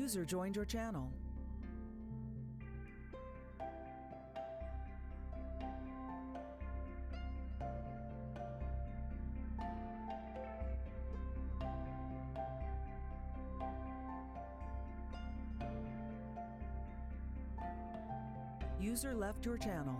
User joined your channel. User left your channel.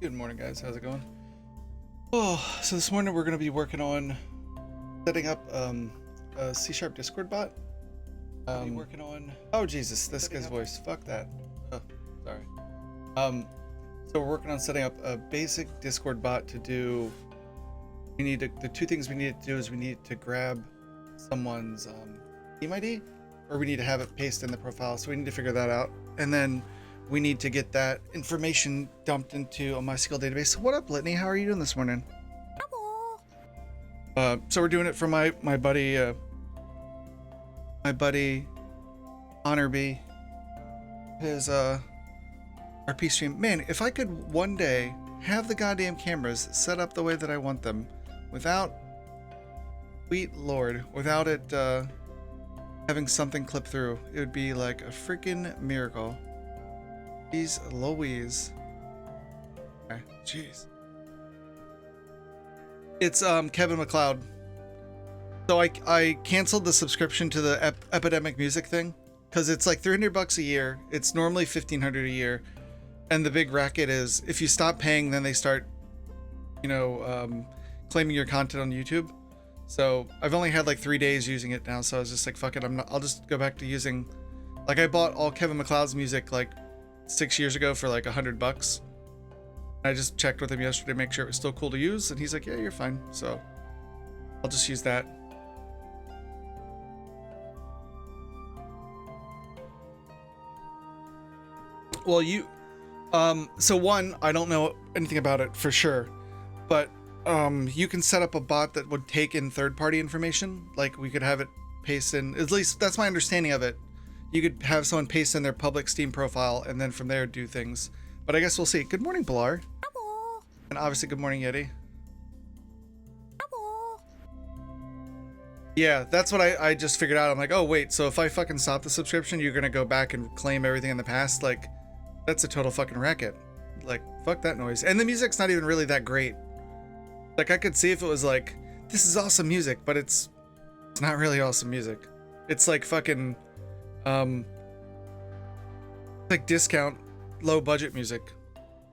Good morning, guys. How's it going? Oh, so this morning we're going to be working on setting up a C# Discord bot. Working on. Oh Jesus, this guy's voice. Fuck that. Oh, sorry. So we're working on setting up a basic Discord bot to do. We need to. The two things we need to do is we need to grab someone's Steam ID, or we need to have it pasted in the profile. So we need to figure that out, and then we need to get that information dumped into a MySQL database. So what up, Litany? How are you doing this morning? Hello. So we're doing it for my buddy HonorB, his RP stream. Man, if I could one day have the goddamn cameras set up the way that I want them, without, sweet lord, without it having something clip through, it would be like a freaking miracle. Jeez Louise. Okay, jeez. It's Kevin MacLeod. So I canceled the subscription to the Epidemic Music thing because it's like $300 a year. It's normally $1,500 a year, and the big racket is if you stop paying, then they start, claiming your content on YouTube. So I've only had like 3 days using it now, so I was just like, fuck it, I'll just go back to using. Like I bought all Kevin MacLeod's music like 6 years ago for like $100. I just checked with him yesterday to make sure it was still cool to use, and he's like, yeah, you're fine. So I'll just use that. Well, so one, I don't know anything about it for sure, but you can set up a bot that would take in third-party information. Like we could have it paste in, at least that's my understanding of it. You could have someone paste in their public Steam profile and then from there do things. But I guess we'll see. Good morning, Pilar. Hello. And obviously good morning, Yeti. Hello. Yeah, that's what I just figured out. I'm like, oh wait, so if I fucking stop the subscription, you're gonna go back and claim everything in the past? Like, that's a total fucking racket. Like, fuck that noise. And the music's not even really that great. Like, I could see if it was like, this is awesome music, but it's not really awesome music. It's like fucking, like discount, low budget music.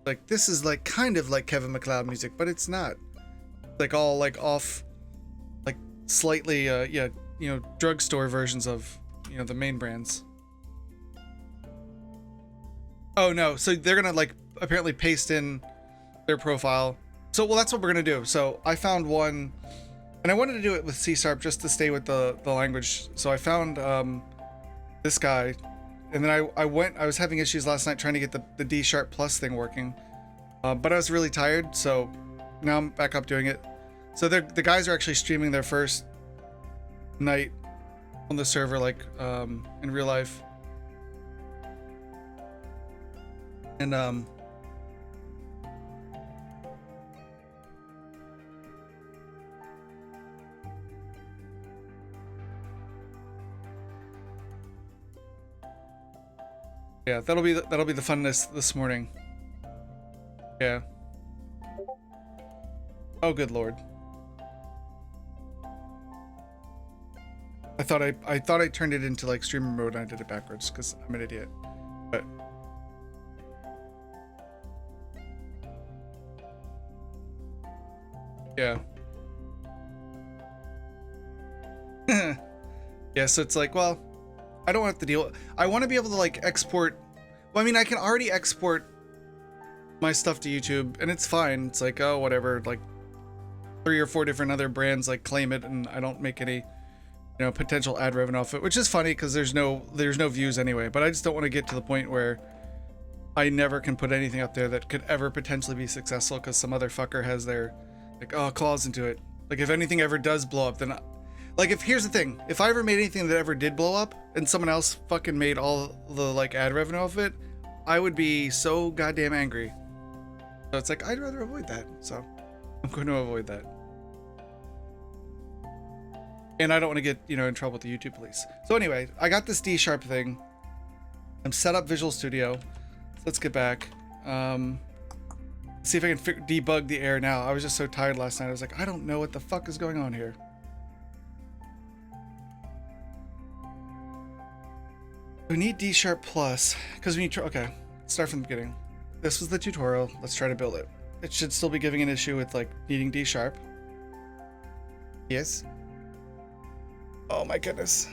Like, this is like kind of like Kevin MacLeod music, but it's not. Like all like off, like slightly, yeah, you know, drugstore versions of, you know, the main brands. Oh no, so they're gonna like apparently paste in their profile. So, well, that's what we're gonna do. So I found one, and I wanted to do it with C# just to stay with the language. So I found this guy, and then I was having issues last night trying to get the D# plus thing working, but I was really tired, so now I'm back up doing it. So the guys are actually streaming their first night on the server, like in real life, and yeah, that'll be the funness this morning. Yeah. Oh, good lord. I thought I turned it into like streamer mode and I did it backwards because I'm an idiot. But yeah. Yeah, so it's like, well, I don't have to deal. I want to be able to like export. Well, I mean, I can already export my stuff to YouTube and it's fine. It's like, oh, whatever, like 3 or 4 different other brands like claim it and I don't make any, you know, potential ad revenue off it, which is funny because there's no views anyway. But I just don't want to get to the point where I never can put anything up there that could ever potentially be successful because some other fucker has their like, oh, claws into it. Like if anything ever does blow up, then like, if here's the thing, if I ever made anything that ever did blow up and someone else fucking made all the like ad revenue off it, I would be so goddamn angry. So it's like, I'd rather avoid that. So I'm going to avoid that. And I don't want to get, you know, in trouble with the YouTube police. So anyway, I got this D# thing. I'm set up Visual Studio. So let's get back. See if I can debug the air now. I was just so tired last night. I was like, I don't know what the fuck is going on here. We need D# plus because we need to, okay, let's start from the beginning. This was the tutorial. Let's try to build it. It should still be giving an issue with like needing D#. Yes. Oh my goodness.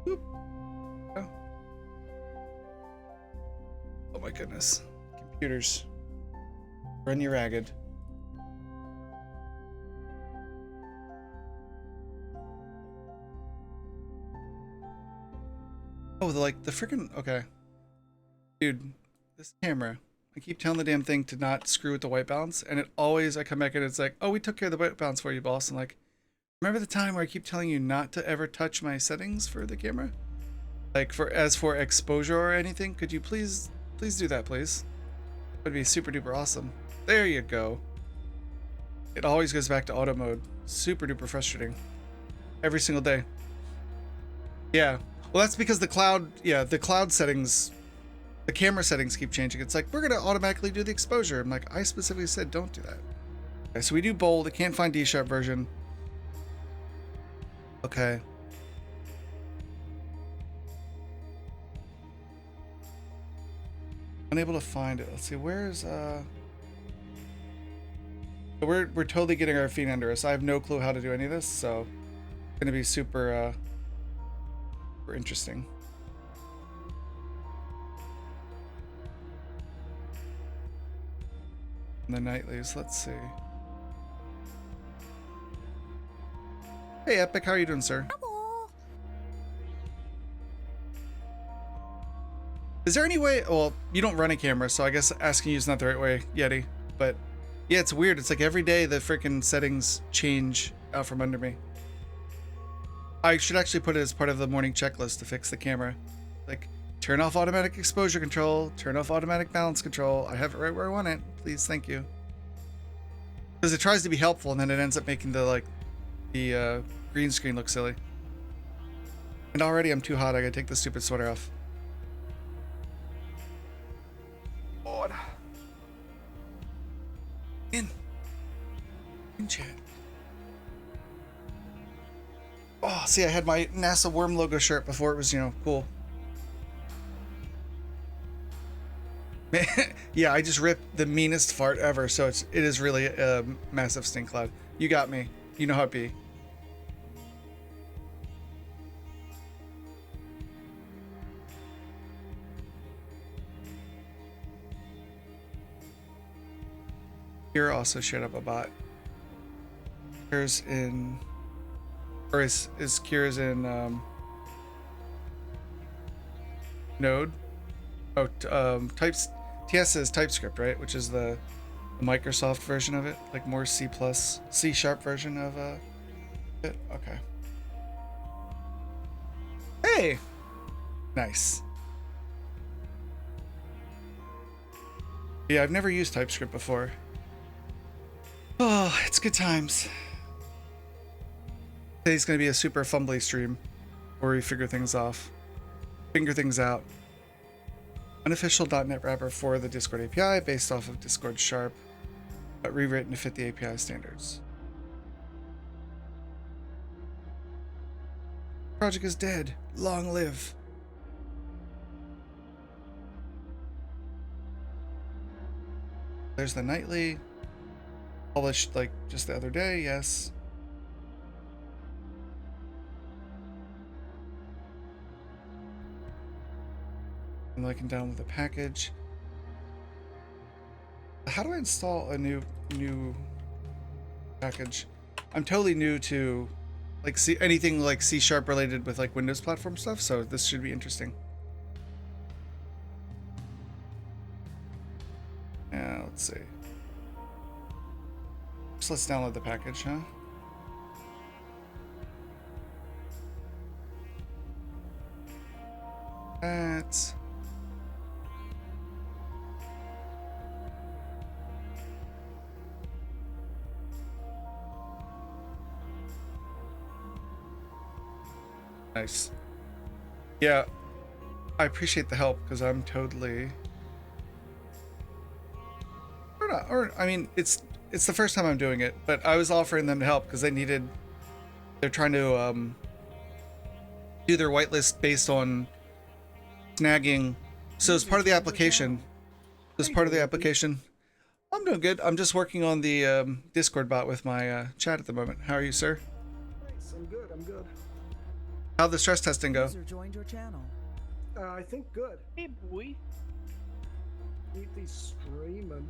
Oop. Oh my goodness. Computers. Run you ragged. Oh, the freaking, okay. Dude, this camera. I keep telling the damn thing to not screw with the white balance, and it always, I come back and it's like, oh, we took care of the white balance for you, boss. And like, remember the time where I keep telling you not to ever touch my settings for the camera? Like as for exposure or anything, could you please do that, please? That'd be super duper awesome. There you go. It always goes back to auto mode. Super duper frustrating. Every single day. Yeah. Well, that's because the cloud, yeah, the cloud settings, the camera settings keep changing. It's like, we're going to automatically do the exposure. I'm like, I specifically said don't do that. Okay, so we do bold. I can't find D# version. Okay. Unable to find it. Let's see, where's we're totally getting our feet under us. I have no clue how to do any of this, so it's gonna be super super interesting. And the nightlies, let's see. Hey Epic, how are you doing, sir? Is there any way, well, you don't run a camera, so I guess asking you is not the right way, Yeti. But yeah, it's weird. It's like every day the freaking settings change out from under me. I should actually put it as part of the morning checklist to fix the camera. Like, turn off automatic exposure control, turn off automatic balance control. I have it right where I want it. Please, thank you. Because it tries to be helpful and then it ends up making the green screen look silly. And already I'm too hot. I gotta take the stupid sweater off. God. In chat. Oh, see, I had my NASA worm logo shirt before it was, you know, cool. Man, yeah, I just ripped the meanest fart ever, so it is really a massive stink cloud. You got me. You know how it be. Kira also shared up a bot. Kira's in, or is Kira's in Node? Oh, TS is TypeScript, right? Which is the Microsoft version of it, like more C++, C# version of it. Okay. Hey, nice. Yeah, I've never used TypeScript before. Oh, it's good times. Today's gonna be a super fumbly stream where we figure things out. Unofficial .NET wrapper for the Discord API based off of Discord Sharp, but rewritten to fit the API standards. Project is dead. Long live. There's the nightly. Published like just the other day, yes. And I can download the package. How do I install a new package? I'm totally new to like anything like C# related with like Windows platform stuff, so this should be interesting. Yeah, let's see. So let's download the package, huh? That's nice. Yeah, I appreciate the help because I'm totally I mean, it's the first time I'm doing it, but I was offering them to help because they're trying to do their whitelist based on snagging. So as part of the application, I'm doing good. I'm just working on the Discord bot with my chat at the moment. How are you, sir? Thanks. I'm good. How'd the stress testing go? User joined your channel. I think good. Hey, boy. Keep these streaming.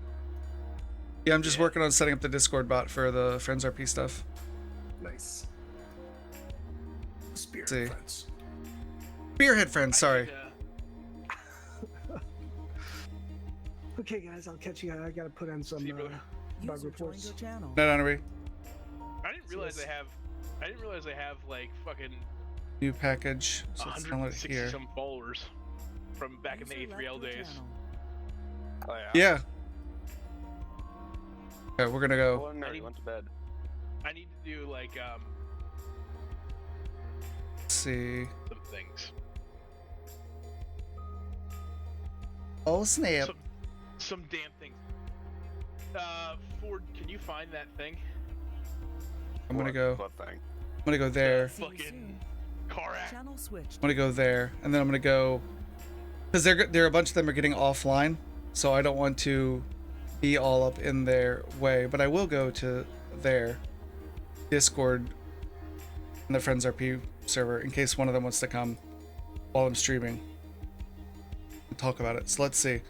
Yeah, I'm just working on setting up the Discord bot for the FriendsRP stuff. Nice. Spirit See. friends. Spearhead friends, sorry. Okay, guys, I'll catch you. I gotta put in some bug User joined reports. your channel. No, Honorary. I didn't realize they have like fucking New package. So let's download it 160 here. some followers from back in the User left A3L your days. channel. Oh Yeah. Okay, we're gonna go. Oh, no, he went to bed. I need to do like Let's see. some things. Oh snap! Some damn things. Ford, can you find that thing? I'm gonna go. What thing? I'm gonna go there. See you Fucking soon. car act. Channel switched. I'm gonna go there, and then I'm gonna go because there are a bunch of them are getting offline, so I don't want to be all up in their way. But I will go to their Discord and the FriendsRP server in case one of them wants to come while I'm streaming and talk about it. So let's see.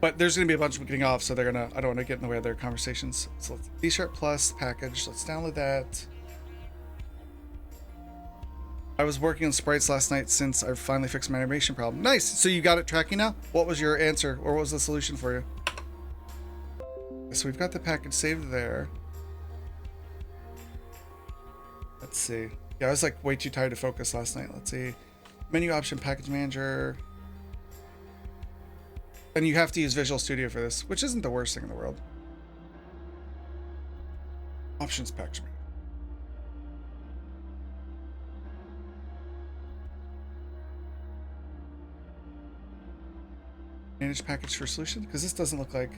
But there's going to be a bunch of them getting off, so they're going to, I don't want to get in the way of their conversations. So let's C# plus package. Let's download that. I was working on sprites last night since I finally fixed my animation problem. Nice. So you got it tracking now? What was your answer, or what was the solution for you? So we've got the package saved there. Let's see. Yeah, I was like way too tired to focus last night. Let's see. Menu option, package manager. And you have to use Visual Studio for this, which isn't the worst thing in the world. Options, package manager. Manage package for solution? Because this doesn't look like...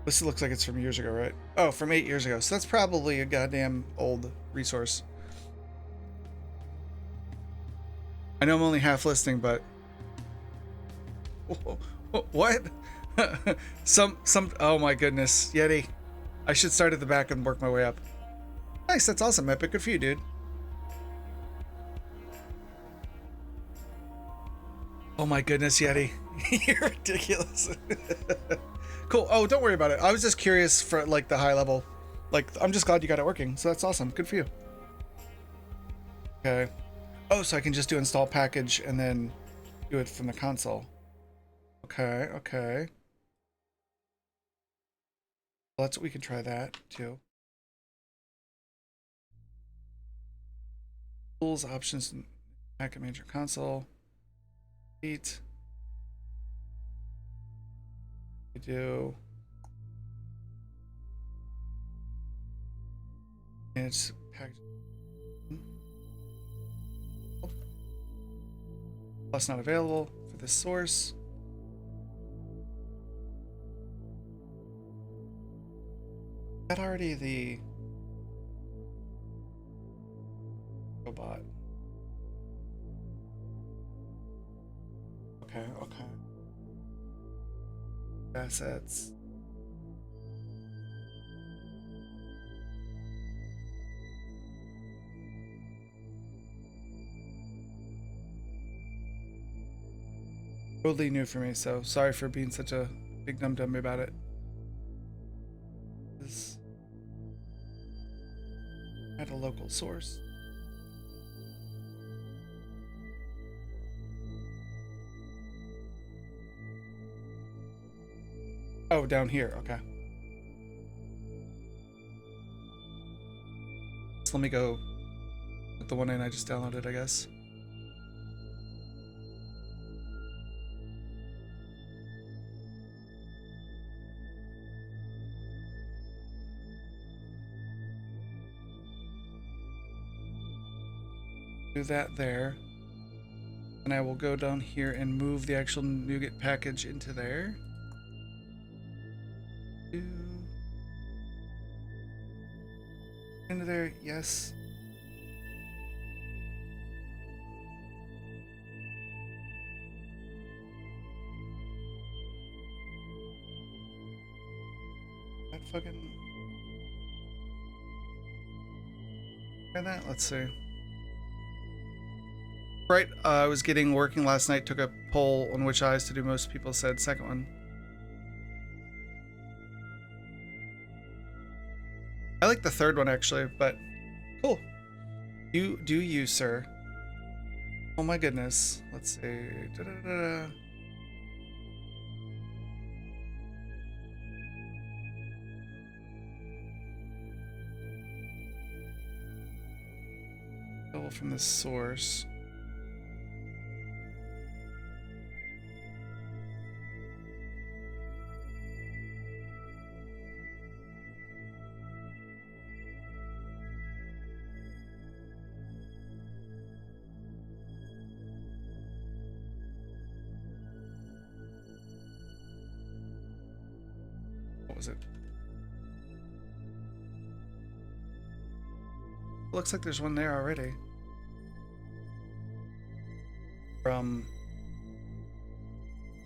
This looks like it's from years ago, right? Oh, from 8 years ago. So that's probably a goddamn old resource. I know I'm only half listening, but... What? Oh my goodness. Yeti. I should start at the back and work my way up. Nice, that's awesome, Epic. Good for you, dude. Oh my goodness, Yeti. You're ridiculous. Cool. Oh, don't worry about it. I was just curious for like the high level. Like, I'm just glad you got it working. So that's awesome. Good for you. Okay. Oh, so I can just do install package and then do it from the console. Okay, okay. Well, we can try that too. Tools, options, packet manager console. Eat. We do. Manage package. Plus not available for this source. That already the robot. Okay, okay. Assets. Totally new for me, so sorry for being such a big dum-dum about it. At a local source. Oh, down here, okay. So let me go with the one in I just downloaded, I guess. Do that there. And I will go down here and move the actual NuGet package into there. Into there, yes. That fucking... Try that, let's see. Right, I was working last night, took a poll on which eyes to do. Most people said second one. I like the third one actually, but cool. You do you, sir. Oh my goodness. Let's see. Da-da-da-da. Double from the source. Was it? Looks like there's one there already.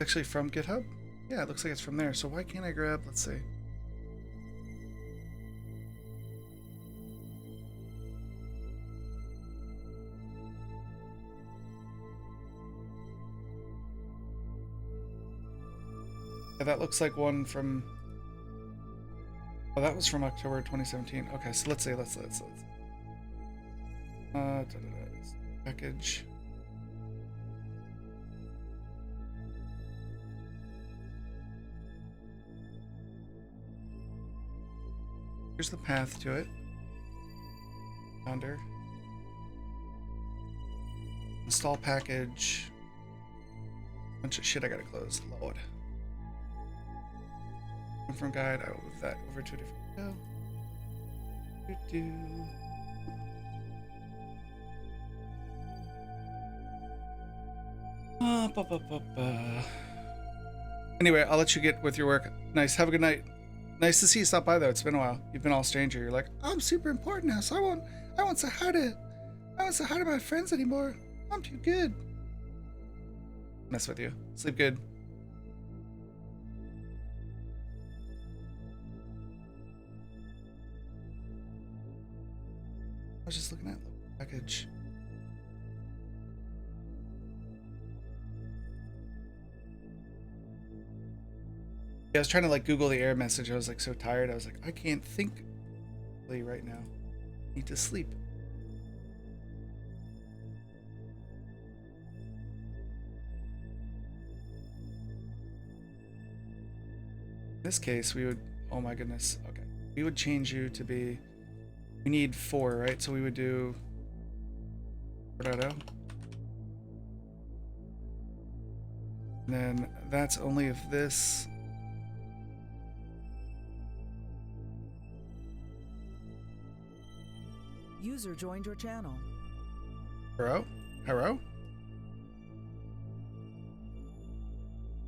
Actually from GitHub? Yeah, it looks like it's from there. So why can't I grab, let's see. Yeah, that looks like one from. Oh, that was from October 2017. Okay, so let's see. Let's. Package. Here's the path to it. Founder. Install package. Bunch of shit I gotta close. Lord. From guide, I will move that over to a different window. Anyway, I'll let you get with your work. Nice. Have a good night. Nice to see you stop by though. It's been a while. You've been all stranger. You're like, I'm super important now, so I won't say hi to my friends anymore. I'm too good. Mess with you. Sleep good. I was just looking at the package. Yeah, I was trying to like Google the error message. I was like so tired. I was like, I can't think right now. I need to sleep. In this case, we would, oh my goodness. Okay. We would change you to be, we need 4, right? So we would do 4.0. And then that's only if this. User joined your channel. Hello? Hello?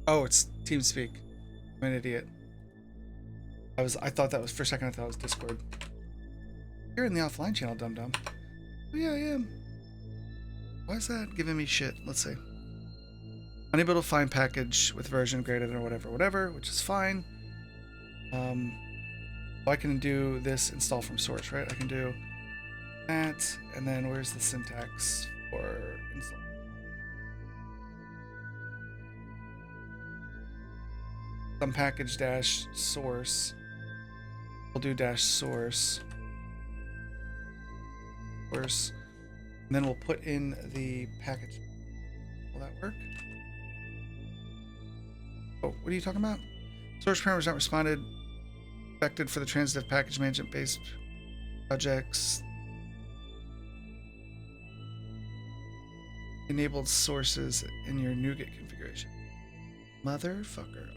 Oh, it's TeamSpeak. I'm an idiot. I thought that was, for a second I thought it was Discord. You're in the offline channel, dum-dum. Oh yeah, I am. Why is that giving me shit? Let's see. Unable to find package with version greater than whatever, which is fine. I can do this install from source, right? I can do that, and then where's the syntax for install? Some package dash source. We'll do dash source. And then we'll put in the package. Will that work? Oh, what are you talking about? Source parameters not responded. Affected for the transitive package management based projects. Enabled sources in your NuGet configuration. Motherfucker.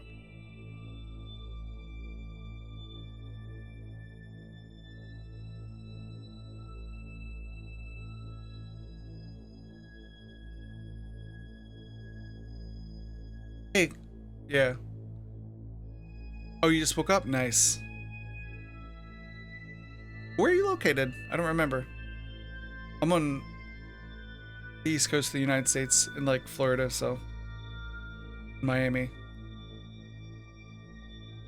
Hey. Yeah. Oh, you just woke up? Nice. Where are you located? I don't remember. I'm on the East Coast of the United States in like Florida, so Miami.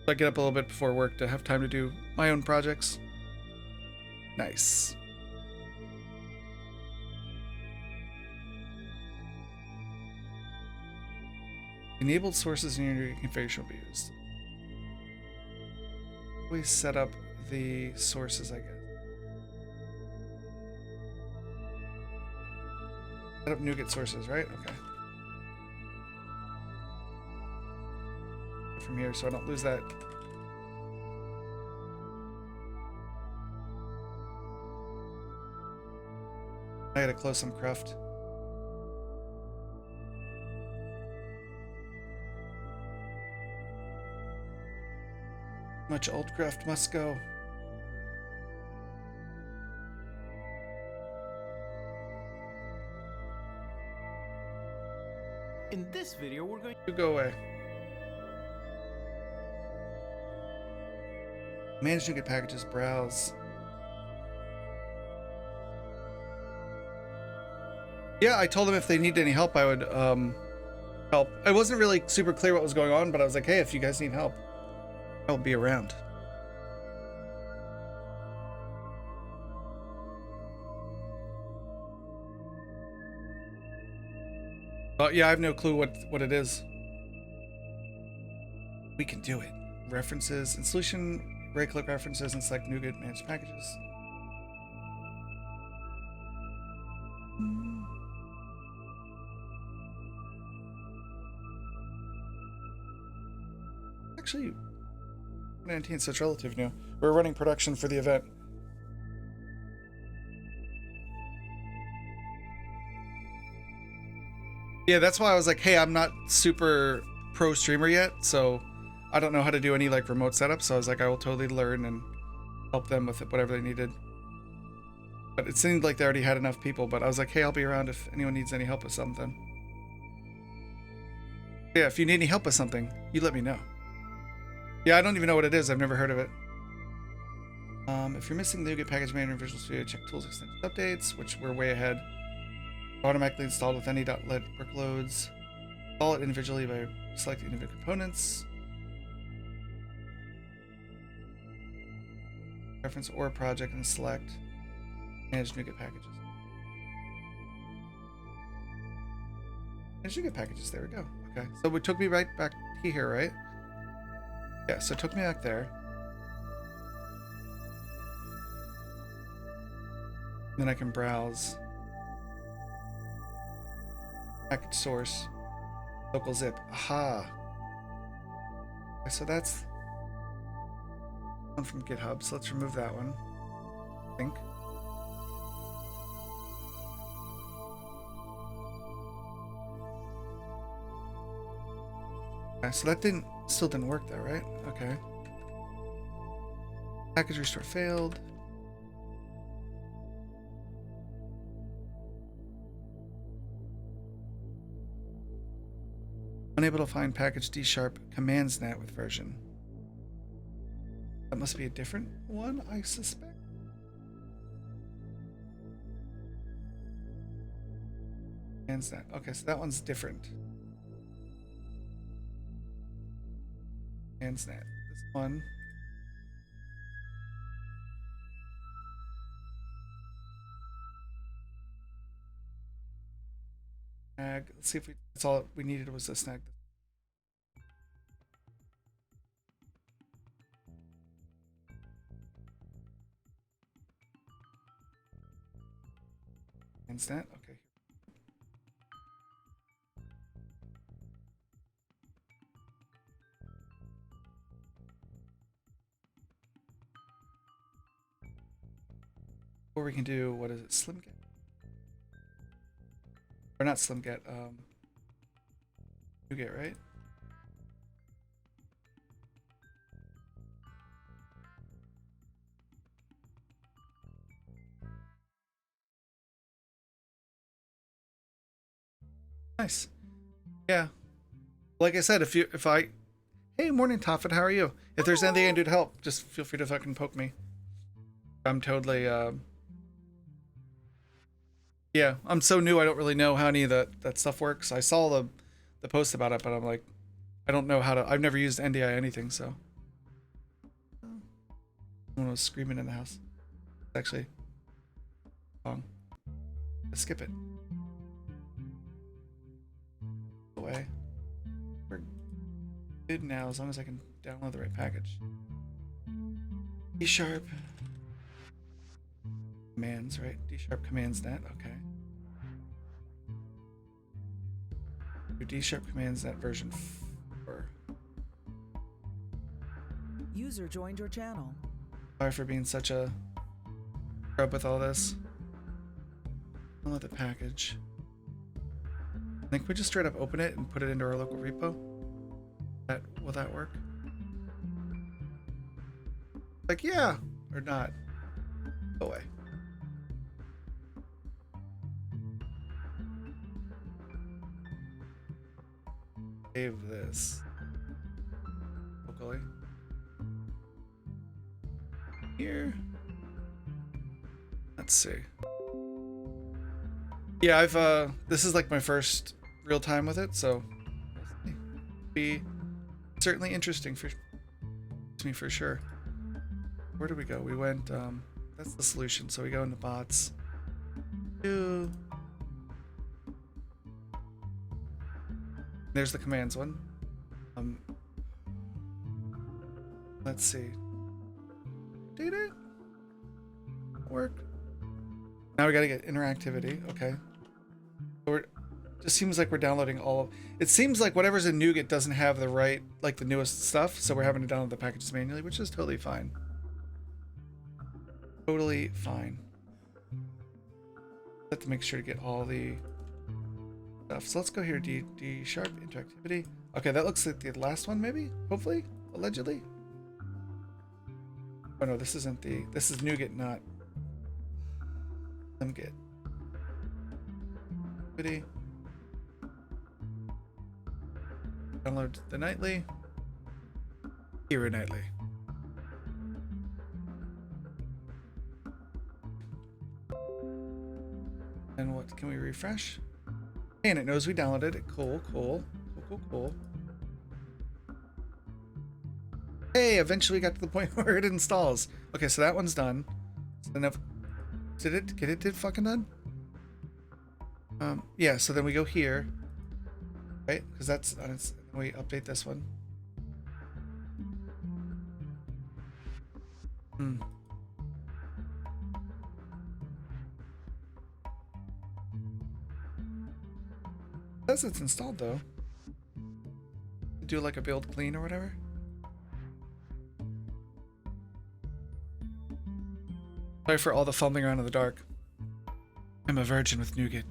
I get up a little bit before work to have time to do my own projects. Nice. Enabled sources in your configuration will be used. We set up the sources, I guess. Set up NuGet sources, right? Okay. From here, so I don't lose that. I gotta close some cruft. Much old cruft must go. In this video, we're going You go away. Manage NuGet packages, browse. Yeah, I told them if they needed any help, I would help. I wasn't really super clear what was going on, but I was like, hey, if you guys need help, I'll be around. Yeah, I have no clue what it is. We can do it. References and solution, right click references and select NuGet managed packages. Actually, 19, so it's relative new. We're running production for the event. Yeah, that's why I was like, hey, I'm not super pro streamer yet, so I don't know how to do any like remote setup. So I was like, I will totally learn and help them with it, whatever they needed. But it seemed like they already had enough people, but I was like, hey, I'll be around if anyone needs any help with something. Yeah, if you need any help with something, you let me know. Yeah, I don't even know what it is. I've never heard of it. If you're missing the NuGet package manager in Visual Studio, check tools, extensions, updates, which we're way ahead. Automatically installed with any .let workloads. Install it individually by selecting individual components. Reference or project and select manage NuGet packages. Manage NuGet packages. There we go. Okay, so it took me right back to here, right? Yeah, so it took me back there. Then I can browse. Package source. Local zip. Aha. Okay, so that's one from GitHub. So let's remove that one. I think. Okay, so that still didn't work though, right? Okay. Package restore failed. Unable to find package gtarp commands net with version. That must be a different one, I suspect. Commands net. Okay, so that one's different. Commands net. This one. Snag. Let's see if that's all we needed was a snag. Instant. Okay. Or we can do, what is it? Slim get? Or not slim get, NuGet, right? Nice. Yeah. Like I said, hey, morning Toffet, how are you? If there's anything I can do to help, just feel free to fucking poke me. I'm totally, yeah, I'm so new, I don't really know how any of that stuff works. I saw the post about it, but I'm like, I don't know how to, I've never used NDI anything, so. Someone was screaming in the house. It's actually wrong. Let's skip it. Away. We're good now as long as I can download the right package. gtarp commands, right? gtarp commands net, okay. Do gtarp commands net version 4. User joined your channel. Sorry for being such a scrub with all this. Download the package. I think we just straight up open it and put it into our local repo. Will that work? Like, yeah, or not. Go away. Save this locally. Here. Let's see. Yeah, I've this is like my first real time with it, so we'll see. Be certainly interesting for me for sure. Where did we go? We went that's the solution, so we go into bots. There's the commands one. Let's see. Data work. Now we gotta get interactivity. Okay. So just seems like we're downloading all of. It seems like whatever's in NuGet doesn't have the right, like the newest stuff, so we're having to download the packages manually, which is totally fine. Totally fine. Have to make sure to get all the stuff. So let's go here. D sharp interactivity. Okay, that looks like the last one, maybe. Hopefully, allegedly. Oh no, this isn't the. This is NuGet, not MGet. Activity. Download the nightly. Hero nightly. And what can we refresh? And it knows we downloaded it. Cool, cool, cool, cool, cool. Hey, eventually got to the point where it installs. Okay, so that one's done. So then did it get it fucking done? Yeah, so then we go here. Right? Because that's we update this one. It says it's installed though. Do like a build clean or whatever. Sorry for all the fumbling around in the dark. I'm a virgin with NuGet.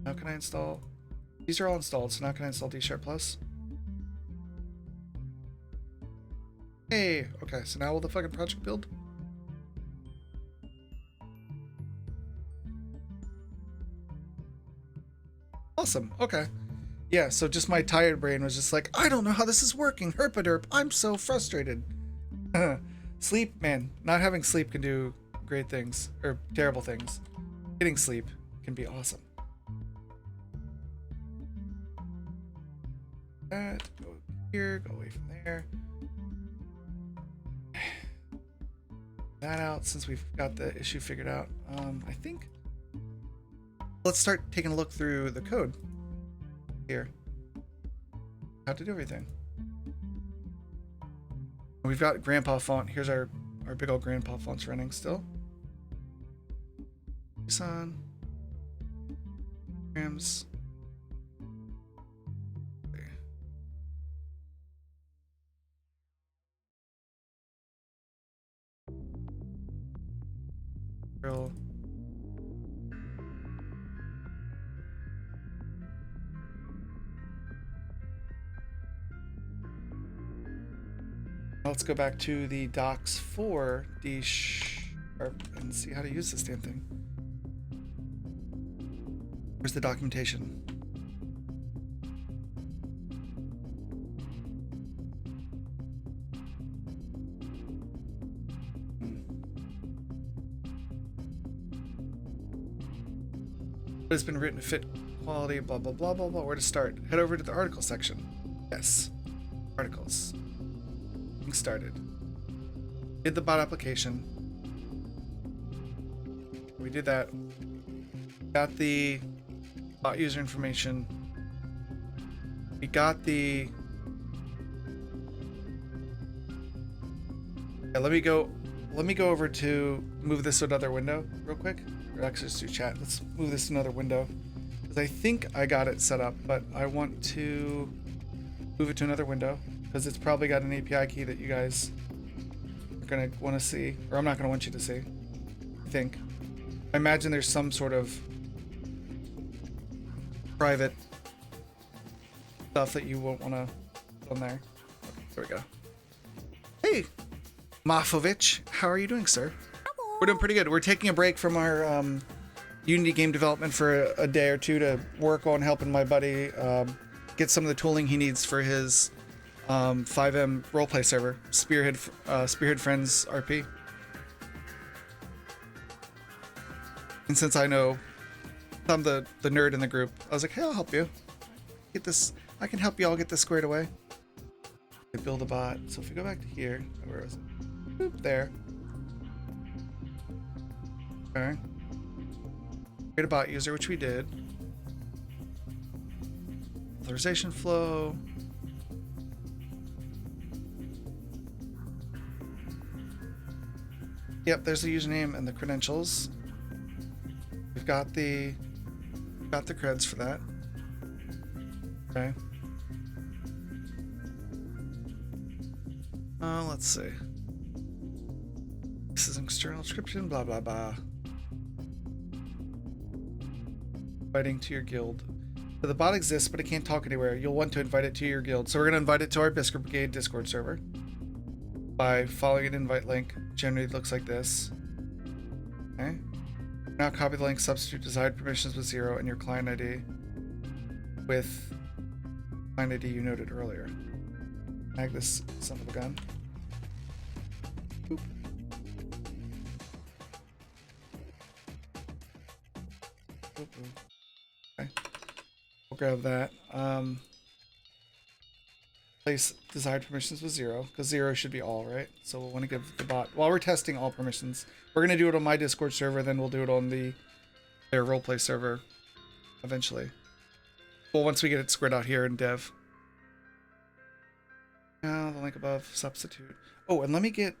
How can I install? These are all installed, so now can I install D Sharp Plus? Hey, okay, so now will the fucking project build? Awesome, okay. Yeah, so just my tired brain was just like, I don't know how this is working, herpaderp, I'm so frustrated. Sleep, man, not having sleep can do great things, or terrible things. Getting sleep can be awesome. That, go here, go away from there. That out since we've got the issue figured out. I think let's start taking a look through the code here. How to do everything. We've got grandpa font. Here's our big old grandpa fonts running still. JSON. Grams. Real. Let's go back to the docs for D Sharp and see how to use this damn thing. Where's the documentation? What has been written to fit quality, blah, blah, blah, blah, blah. Where to start? Head over to the article section. Yes. Articles. Started. Did the bot application. We did that. Got the bot user information. We got the. Yeah, let me go over to move this to another window real quick. Or actually just do chat. Let's move this to another window. Because I think I got it set up, but I want to move it to another window. Because it's probably got an API key that you guys are going to want to see. Or I'm not going to want you to see. I think. I imagine there's some sort of private stuff that you won't want to put on there. Okay, there we go. Hey, Mafovich. How are you doing, sir? We're doing pretty good. We're taking a break from our Unity game development for a day or two to work on helping my buddy get some of the tooling he needs for his 5M roleplay server, Spearhead FriendsRP. And since I know I'm the nerd in the group, I was like, hey, I'll help you get this. I can help you all get this squared away. Build a bot. So if we go back to here, where was it? Boop, there. Okay. Create a bot user, which we did. authorization flow. Yep, there's the username and the credentials. We've got the creds for that. Okay. Let's see. This is an external description, blah blah blah. Inviting to your guild. So the bot exists, but it can't talk anywhere. You'll want to invite it to your guild. So we're gonna invite it to our Bisker Brigade Discord server by following an invite link. Generally it looks like this. Okay. Now copy the link, substitute desired permissions with 0 and your client ID with client ID you noted earlier. Tag this son of a gun. Boop. Boop, boop. Okay. We'll grab that. Place desired permissions with 0, because 0 should be all, right? So we'll want to give the bot, while we're testing all permissions, we're going to do it on my Discord server, then we'll do it on their roleplay server eventually. Well, once we get it squared out here in dev. Now the link above, substitute. Oh, and let me get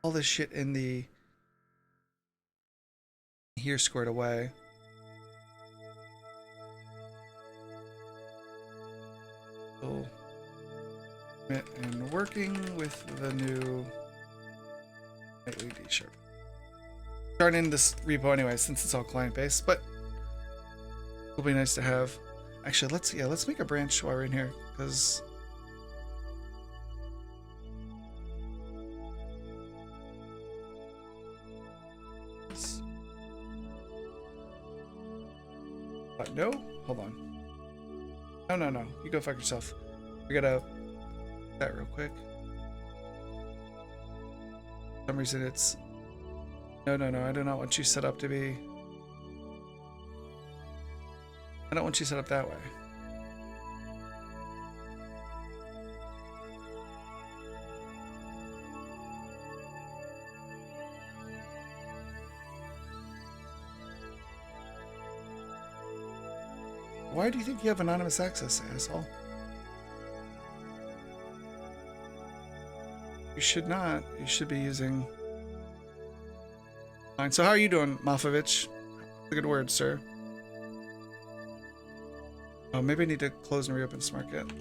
all this shit in the here squared away. So, and working with the new LED shirt. Starting in this repo anyway, since it's all client based, but it'll be nice to have. Actually, let's make a branch while we're in here, because no, hold on. No. You go fuck yourself. We gotta that real quick. For some reason it's no. I do not want you set up to be. I don't want you set up that way. Why do you think you have anonymous access, asshole? You should not. You should be using... Fine. So how are you doing, Malfovich? Good word, sir. Oh, maybe I need to close and reopen SmartGet.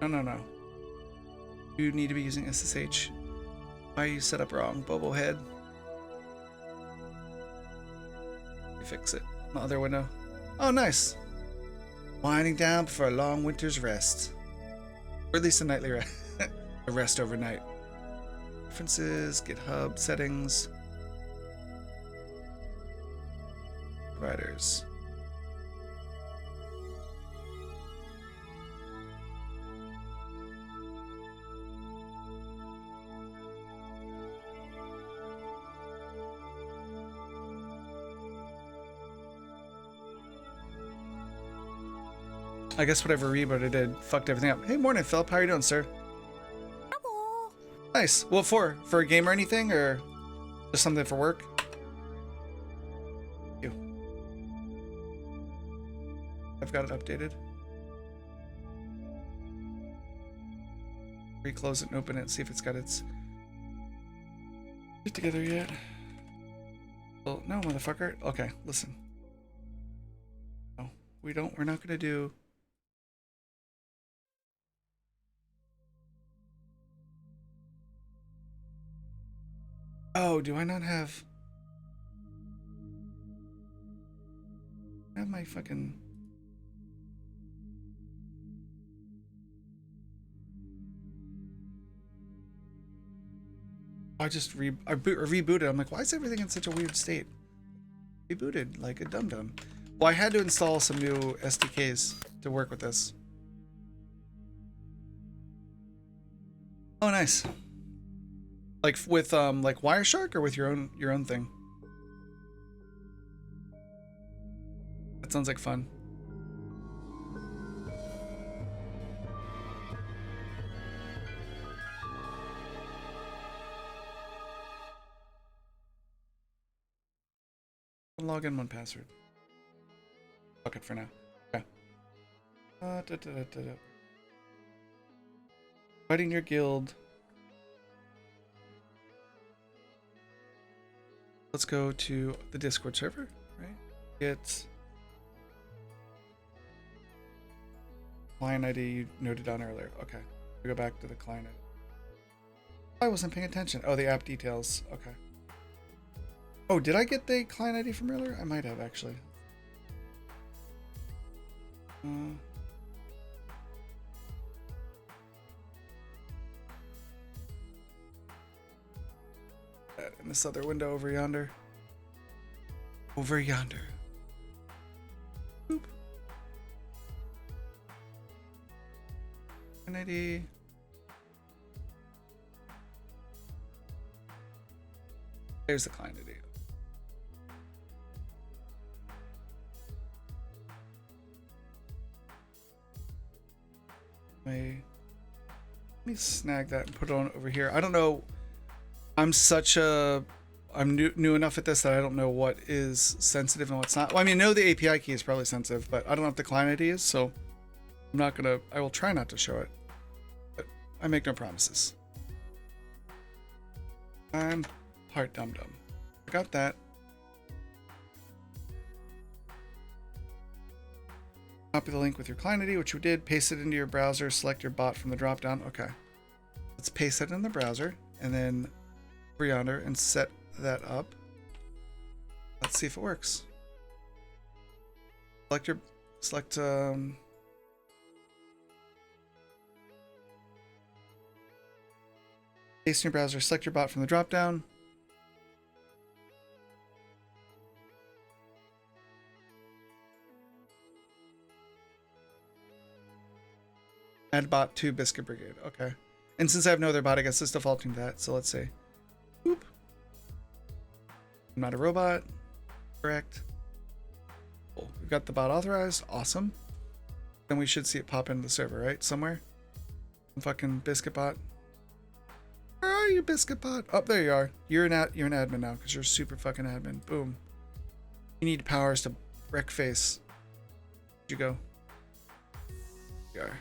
No. You need to be using SSH. Why are you set up wrong, Bobohead? Fix it. My other window. Oh, nice. Winding down for a long winter's rest. Or at least a nightly rest. A rest overnight. Preferences, GitHub, settings. Providers. I guess whatever reboot I did fucked everything up. Hey, morning, Philip. How are you doing, sir? Hello. Nice. What for? For a game or anything, or just something for work? You. I've got it updated. Reclose it and open it. See if it's got its shit together yet. Well, no, motherfucker. Okay, listen. No, we don't. We're not gonna do. Oh, do I not have my fucking I just rebooted. I'm like, why is everything in such a weird state? Rebooted like a dum-dum. Well, I had to install some new SDKs to work with this. Oh, nice. Like with like Wireshark or with your own thing? That sounds like fun. log in one password. Fuck it for now. Okay. Fighting your guild. Let's go to the Discord server, right? Get client ID you noted down earlier. Okay. We go back to the client ID. I wasn't paying attention. Oh, the app details. Okay. Oh, did I get the client ID from earlier? I might have actually. In this other window over yonder. Over yonder. Boop. Client ID. There's the client ID. Let me snag that and put it on over here. I don't know. I'm new enough at this that I don't know what is sensitive and what's not. Well, I mean, I know the API key is probably sensitive, but I don't know if the client ID is, so I'm not gonna. I will try not to show it, but I make no promises. I'm part dum dum. I got that. Copy the link with your client ID, which you did. Paste it into your browser. Select your bot from the dropdown. Okay. Let's paste it in the browser and then over yonder and set that up. Let's see if it works. Select paste in your browser. Select your bot from the dropdown. Add bot to Biscuit Brigade. Okay. And since I have no other bot, I guess it's defaulting to that. So let's see. Boop. I'm not a robot. Correct. Cool. We've got the bot authorized. Awesome. Then we should see it pop into the server, right? Somewhere. Fucking Biscuit bot. Where are you, Biscuit bot? Oh, there you are. You're an admin now because you're super fucking admin. Boom. You need powers to wreck face. Where'd you go? There you are.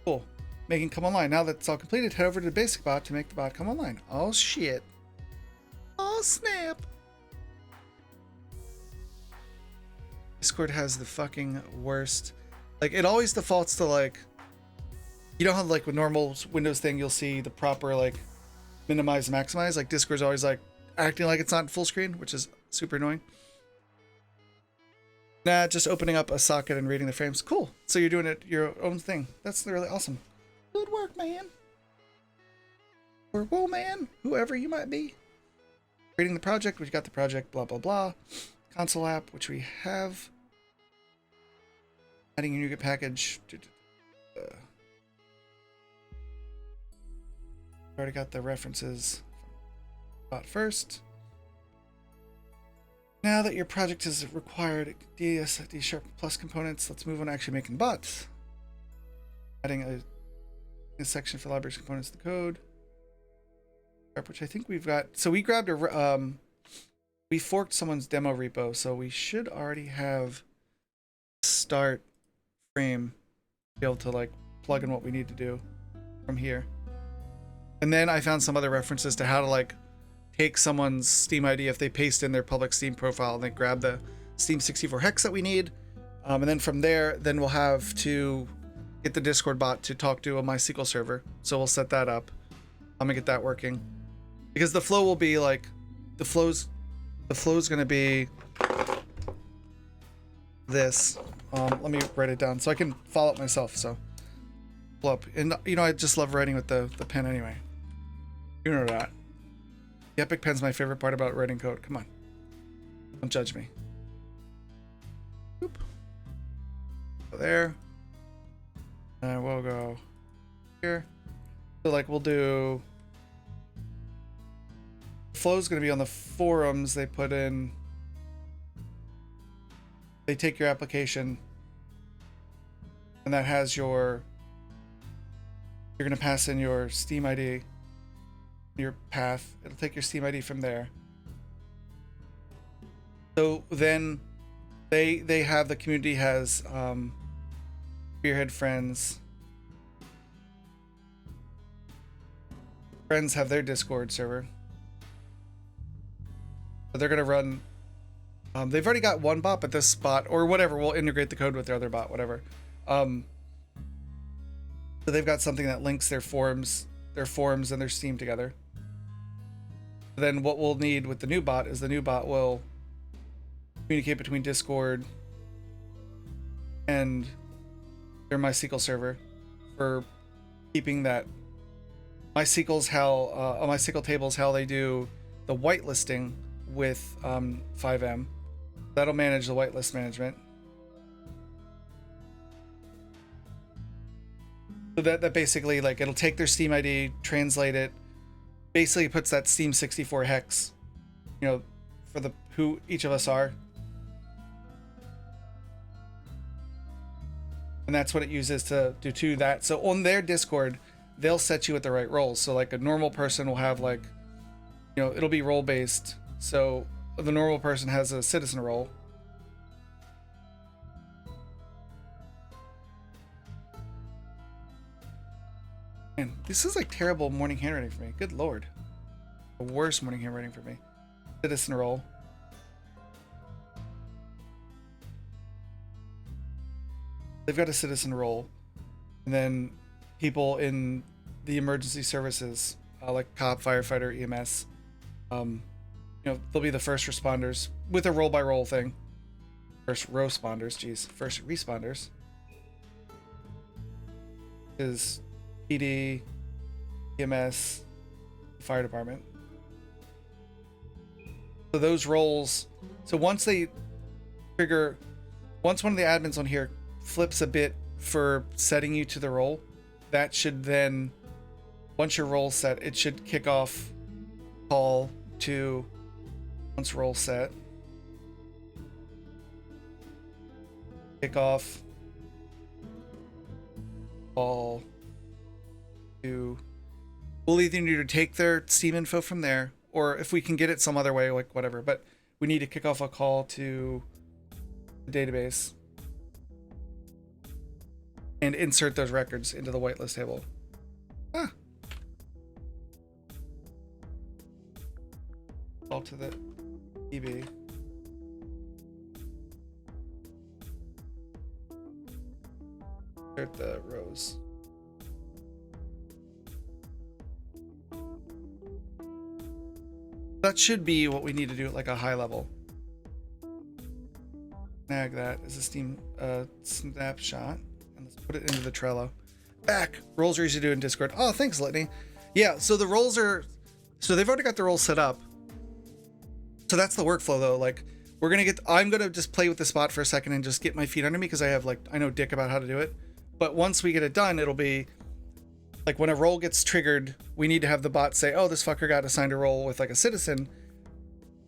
Cool. Making come online. Now that it's all completed, head over to the basic bot to make the bot come online. Oh shit. Oh snap. Discord has the fucking worst. Like, it always defaults to, like, you know how, like, with normal Windows thing, you'll see the proper, like, minimize, maximize. Like, Discord's always, like, acting like it's not full screen, which is super annoying. Nah, just opening up a socket and reading the frames. Cool. So you're doing it your own thing. That's really awesome. Good work, man. Or whoa, man. Whoever you might be. Creating the project. We've got the project, blah, blah, blah. Console app, which we have. Adding a NuGet package. Already got the references. Bot first. Now that your project has required D# plus components, let's move on to actually making bots. Adding a section for libraries components to the code, which I think we've got. So we grabbed we forked someone's demo repo, so we should already have start frame to be able to, like, plug in what we need to do from here. And then I found some other references to how to, like, take someone's Steam ID if they paste in their public Steam profile and they grab the Steam 64 hex that we need. And then from there, then we'll have to get the Discord bot to talk to a MySQL server. So we'll set that up. I'm gonna get that working. Because the flow will be like, the flow's gonna be this. Let me write it down so I can follow it myself. So pull up. And you know, I just love writing with the pen anyway. You know that. The Epic Pen's my favorite part about writing code. Come on. Don't judge me. Boop. Go there. And we'll go here. So, like, we'll do... Flow's going to be on the forums they put in. They take your application. And that has your... You're going to pass in your Steam ID. Your path. It'll take your Steam ID from there. So then they have, the community has Spearhead friends. Friends have their Discord server. So they're gonna run. They've already got one bot, but this bot or whatever will integrate the code with their other bot, whatever. So they've got something that links their forums and their Steam together. Then what we'll need with the new bot is the new bot will communicate between Discord and their MySQL server for keeping that. MySQL's how MySQL tables how they do the whitelisting with 5M. That'll manage the whitelist management. So that basically, like, it'll take their Steam ID, translate it, basically puts that Steam 64 hex, you know, for the who each of us are. And that's what it uses to do that. So on their Discord, they'll set you at the right roles. So like a normal person will have, like, you know, it'll be role based. So the normal person has a citizen role. Man, this is like terrible morning handwriting for me. Good lord. The worst morning handwriting for me. Citizen role. They've got a citizen role. And then people in the emergency services, like cop, firefighter, EMS, you know, they'll be the first responders with a role by role thing. First responders, geez. First responders. Is PD, EMS, fire department. So those roles, so once they trigger, once one of the admins on here flips a bit for setting you to the role, that should then, once your role's set, it should kick off call to, once role set, kick off call to, we'll either need to take their Steam info from there, or if we can get it some other way, like whatever, but we need to kick off a call to the database and insert those records into the whitelist table. All to the EB. Insert the rows. That should be what we need to do at like a high level. Snag that as a Steam snapshot. And let's put it into the Trello. Back. Roles are easy to do in Discord. Oh, thanks, Litany. Yeah, so the roles are, so they've already got the roles set up. So that's the workflow though. Like, we're gonna get, I'm gonna just play with the spot for a second and just get my feet under me because I have, like, I know dick about how to do it. But once we get it done, it'll be like when a role gets triggered, we need to have the bot say, oh, this fucker got assigned a role with like a citizen.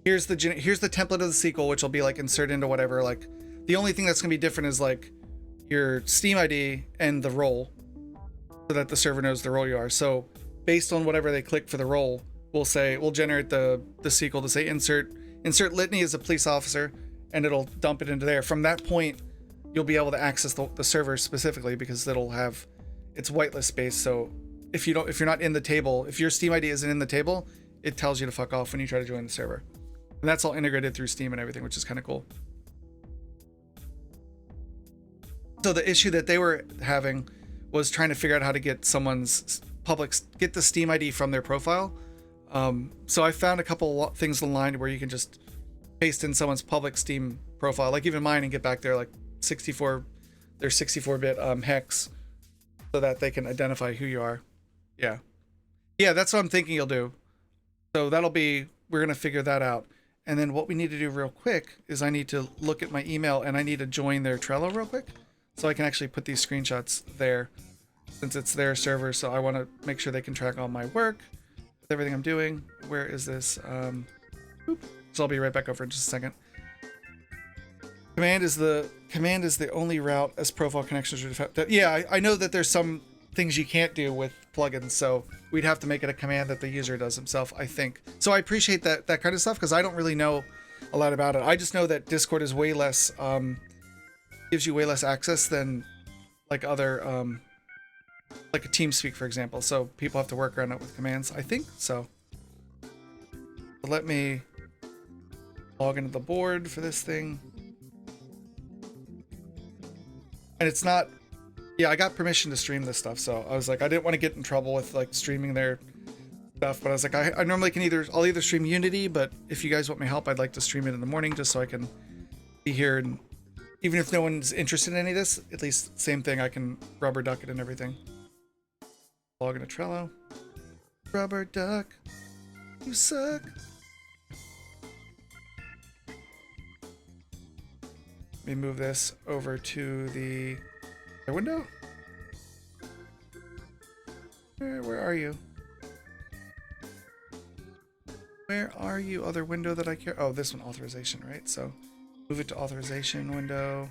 Here's the template of the SQL, which will be like inserted into whatever. Like, the only thing that's gonna be different is like your Steam ID and the role, so that the server knows the role you are. So based on whatever they click for the role, we'll generate the SQL to say insert Litany as a police officer, and it'll dump it into there. From that point, you'll be able to access the server specifically because it'll have, it's whitelist based. So if you're not in the table, if your Steam ID isn't in the table, it tells you to fuck off when you try to join the server. And that's all integrated through Steam and everything, which is kind of cool. So the issue that they were having was trying to figure out how to get someone's get the Steam ID from their profile. So I found a couple things online where you can just paste in someone's public Steam profile, like even mine, and get back their like 64-bit hex, so that they can identify who you are. Yeah, that's what I'm thinking you'll do. So we're gonna figure that out. And then what we need to do real quick is I need to look at my email and I need to join their Trello real quick, so I can actually put these screenshots there, since it's their server. So I want to make sure they can track all my work, everything I'm doing. Where is this? So I'll be right back over in just a second. Command is the only route as profile connections are yeah, I know that there's some things you can't do with plugins, so we'd have to make it a command that the user does himself, I think. So I appreciate that kind of stuff, because I don't really know. a lot about it. I just know that Discord is way less, gives you way less access than like other, like a TeamSpeak, for example. So people have to work around it with commands, I think. So let me log into the board for this thing. And it's not, yeah, I got permission to stream this stuff. So I was like, I didn't want to get in trouble with like streaming their stuff, but I was like, I normally can I'll either stream Unity, but if you guys want my help, I'd like to stream it in the morning just so I can be here. And even if no one's interested in any of this, at least same thing, I can rubber duck it and everything. Log into Trello. Rubber duck. You suck. Let me move this over to the window. Where are you? Where are you, other window that I care? Oh, this one, authorization, right? So move it to authorization window.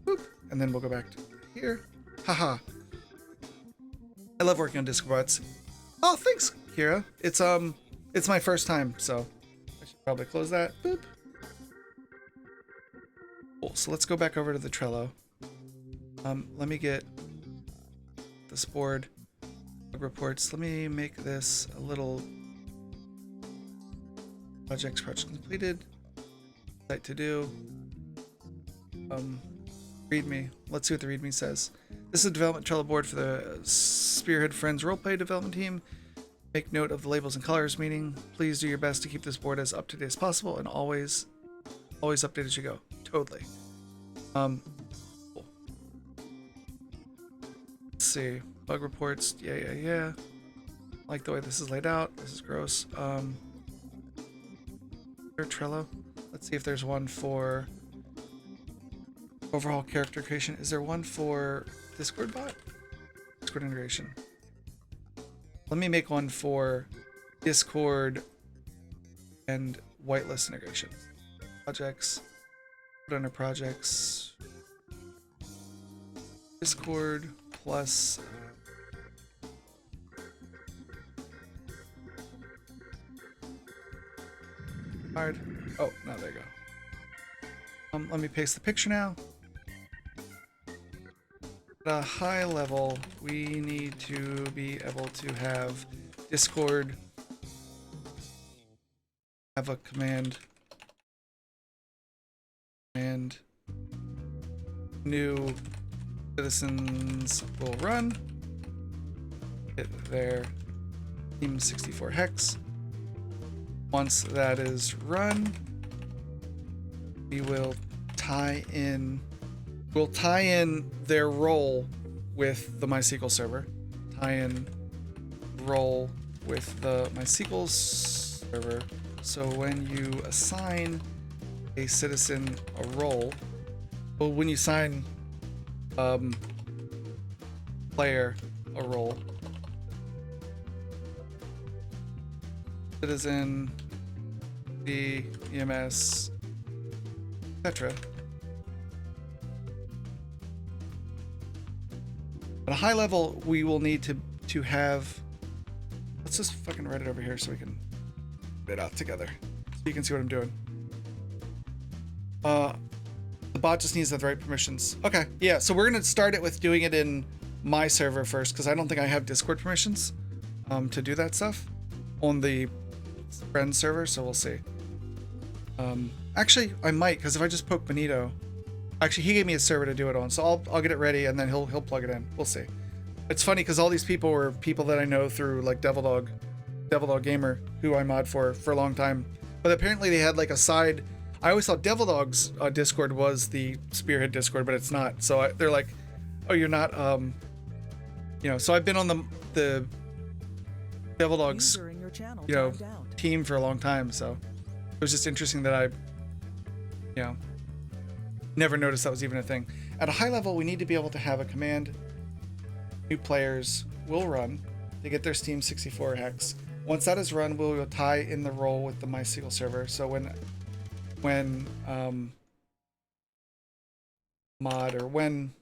Boop. And then we'll go back to here. Haha. I love working on Discord bots. Oh, thanks, Kira. It's my first time, so I should probably close that. Boop. Cool. So let's go back over to the Trello. Let me get this board reports. Let me make this a little project completed. Site to do. README. Let's see what the README says. This is a development Trello board for the Spearhead Friends roleplay development team. Make note of the labels and colors, meaning please do your best to keep this board as up to date as possible and always update as you go. Totally. Cool. Let's see. Bug reports. Yeah. Like the way this is laid out. This is gross. Trello. Let's see if there's one for overhaul character creation. Is there one for Discord bot? Discord integration. Let me make one for Discord and whitelist integration. Projects. Put under projects. Discord plus hard. Oh, no, there you go. Let me paste the picture now. At a high level, we need to be able to have Discord have a command and new citizens will run. Hit their team 64 hex. Once that is run, we will tie in their role with the MySQL server. Tie in role with the MySQL server. So when you assign a citizen a role, well, when you assign player a role, citizen, the EMS, etc. At a high level, we will need to have. Let's just fucking write it over here so we can put it out together, so you can see what I'm doing. The bot just needs the right permissions. Okay, yeah. So we're gonna start it with doing it in my server first because I don't think I have Discord permissions to do that stuff on the friend server. So we'll see. Actually, I might, because if I just poke Benito, actually he gave me a server to do it on, so I'll get it ready and then he'll plug it in. We'll see. It's funny because all these people were people that I know through like Devil Dog Gamer, who I mod for a long time. But apparently they had like a side. I always thought Devil Dog's Discord was the Spearhead Discord, but it's not. So they're like, oh, you're not. So I've been on the Devil Dog's team for a long time. So it was just interesting that I never noticed that was even a thing. At a high level, we need to be able to have a command new players will run to get their Steam 64 hex. Once that is run, we'll tie in the role with the MySQL server. So when mod or when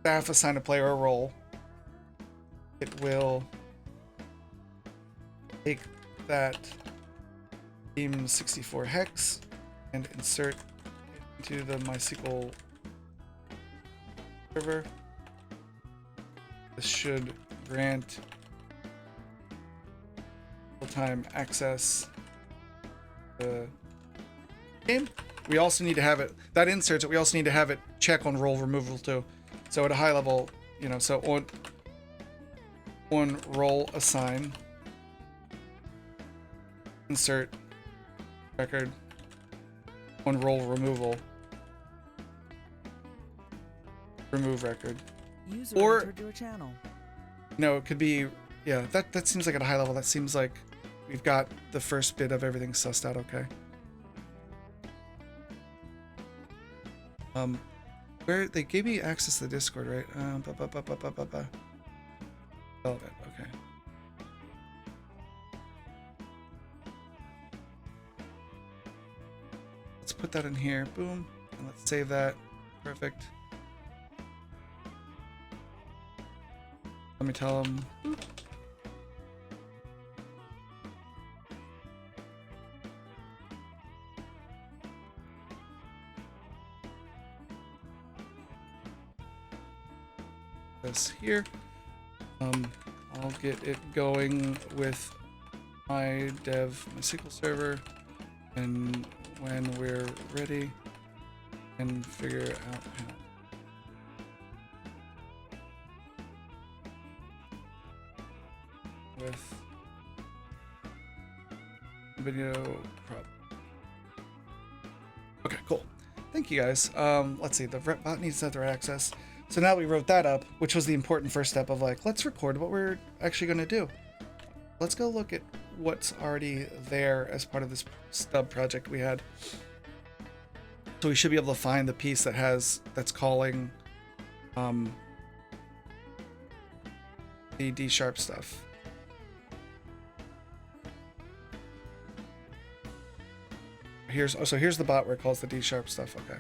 staff assign a player a role, it will take that Beam64 hex and insert it into the MySQL server. This should grant real-time access to the game. We also need to have it, that inserts it, we also need to have it check on role removal too. So at a high level, you know, so on role assign, insert record, on role removal, remove record. User Or- entered your channel. No, it could be, yeah, that seems like at a high level, that seems like we've got the first bit of everything sussed out okay. Where they gave me access to the Discord, right? Relevant, okay. Let's put that in here, boom, and let's save that. Perfect. Let me tell them. This here. I'll get it going with my MySQL server, and when we're ready, and figure out how. With video problem. Okay, cool. Thank you guys. Let's see, the bot needs to have the right access. So now we wrote that up, which was the important first step of like, let's record what we're actually going to do. Let's go look at what's already there as part of this stub project we had. So we should be able to find the piece that that's calling the D# stuff. Here's the bot where it calls the D# stuff. Okay.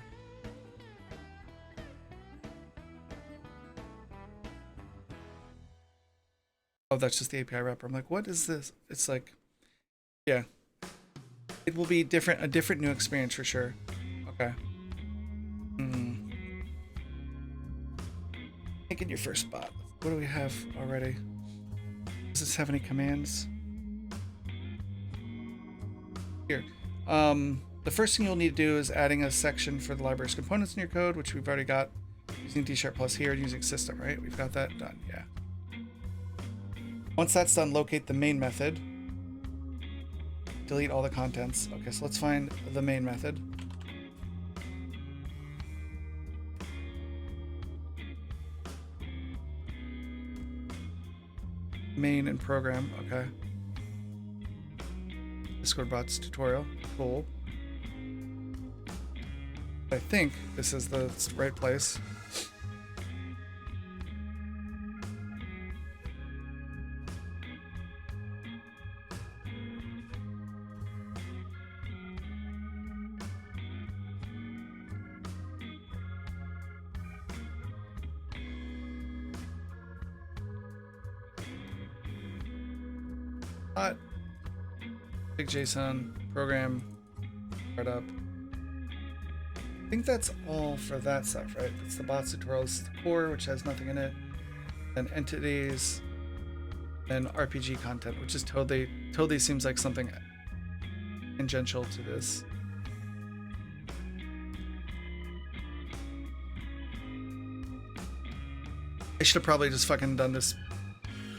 Oh, that's just the API wrapper. I'm like, what is this? It's like, yeah, it will be a different new experience for sure. Okay. Make it your first bot. What do we have already? Does this have any commands? Here. The first thing you'll need to do is adding a section for the library's components in your code, which we've already got using D# plus here and using system, right? We've got that done, yeah. Once that's done, locate the main method. Delete all the contents. Okay, so let's find the main method. Main and program, okay. Discord bots tutorial, cool. I think this is the right place. Big JSON program startup. I think that's all for that stuff, right? That's the bots tutorial. This is the core, which has nothing in it. Then entities, then RPG content, which is totally seems like something tangential to this. I should have probably just fucking done this.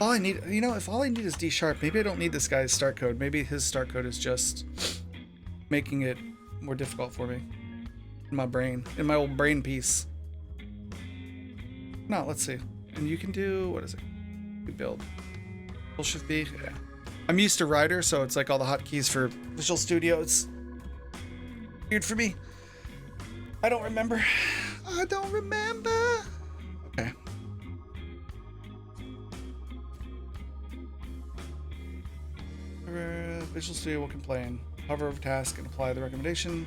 All I need, you know, if all I need is D#, maybe I don't need this guy's start code. Maybe his start code is just making it more difficult for me. In my brain. In my old brain piece. No, let's see. And you can do, what is it? You build. Shift B? Yeah. I'm used to Rider, so it's like all the hotkeys for Visual Studio. It's weird for me. I don't remember. I don't remember. Okay. Visual Studio will complain. Hover over task and apply the recommendation.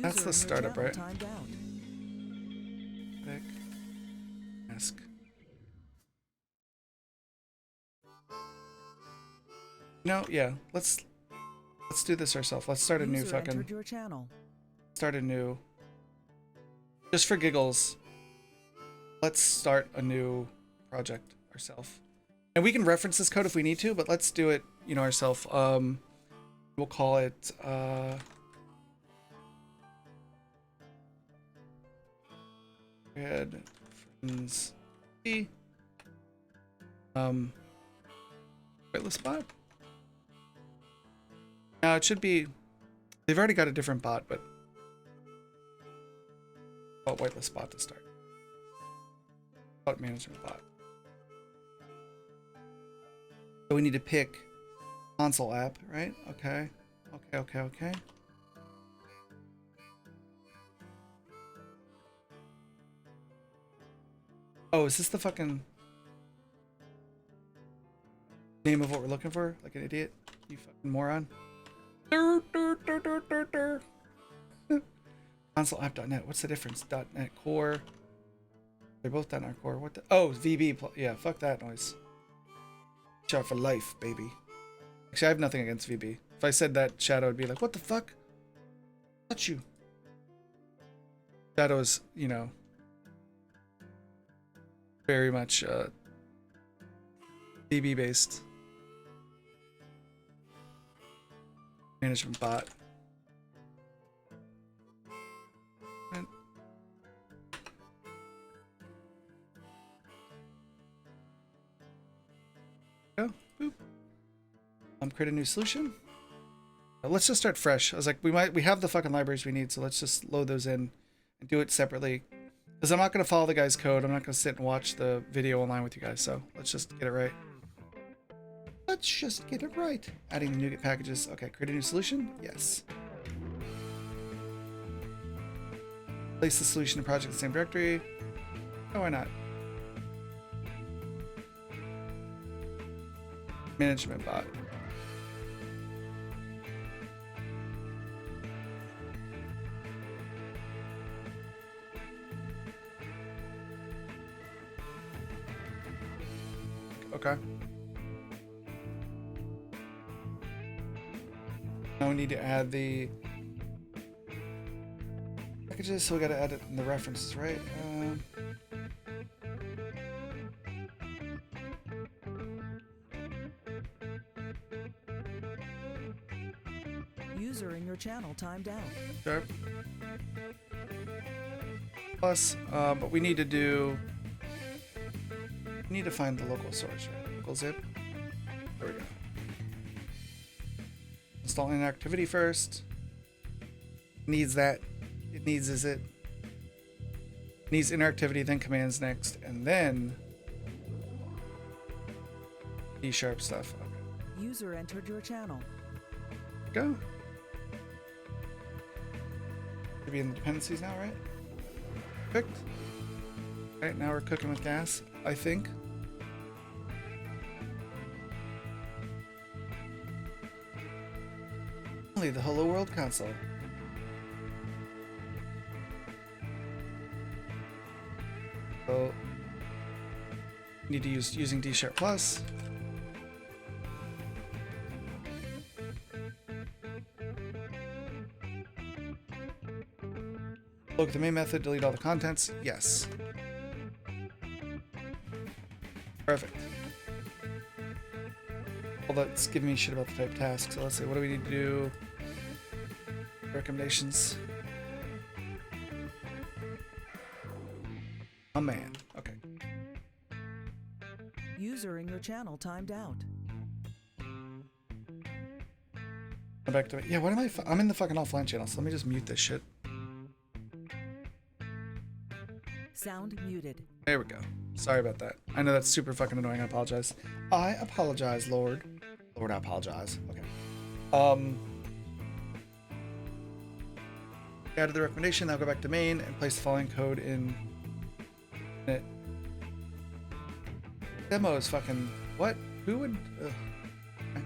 That's the startup, right? Pick. Ask. No, yeah. Let's do this ourselves. Let's start a new fucking. Start a new. Just for giggles. Let's start a new project ourselves. And we can reference this code if we need to, but let's do it, you know, ourselves. We'll call it Friends RP. Whitelist bot. No, it should be. They've already got a different bot, but whitelist bot to start. Bot management bot. So we need to pick console app, right? Okay. Okay. Oh, is this the fucking name of what we're looking for? Like an idiot? You fucking moron. Console-app.net. What's the difference? .net Core. They're both .net Core. What the? Oh, VB. Yeah, fuck that noise. Shot for life, baby. Actually, I have nothing against VB. If I said that, Shadow would be like, what the fuck? Touch you. Shadow is, you know, very much VB based management bot. Go. Boop. Create a new solution. Let's just start fresh. I was like, we have the fucking libraries we need, so let's just load those in and do it separately. Because I'm not going to follow the guy's code. I'm not going to sit and watch the video online with you guys, so let's just get it right. Let's just get it right. Adding the NuGet packages. Okay, create a new solution. Yes. Place the solution and project in the same directory. Oh, why not? Management bot. Okay. Now we need to add the packages, so we got to add it in the references, right? User in your channel timed out. Sure. Plus, but we need to do. We need to find the local source, right? Local zip. There we go. Install inactivity first. Needs that. It needs is it. Needs inactivity, then commands next, and then C# stuff. Okay. User entered your channel. Go. Should be in the dependencies now, right? Perfect. Alright, now we're cooking with gas, I think. Only the Hello World console. So need to use using D# plus. Look at the main method, delete all the contents. Yes. Perfect. Well, that's giving me shit about the type task. So let's see, what do we need to do? Recommendations. Oh man. Okay. User in your channel timed out. Go back to it. Yeah, what am I? I'm in the fucking offline channel, so let me just mute this shit. Sound muted. There we go. Sorry about that. I know that's super fucking annoying. I apologize. I apologize, Lord. Lord, I apologize. Okay. Added the recommendation. Now go back to main and place the following code in it. Demo is fucking what? Who would? Ugh. Okay.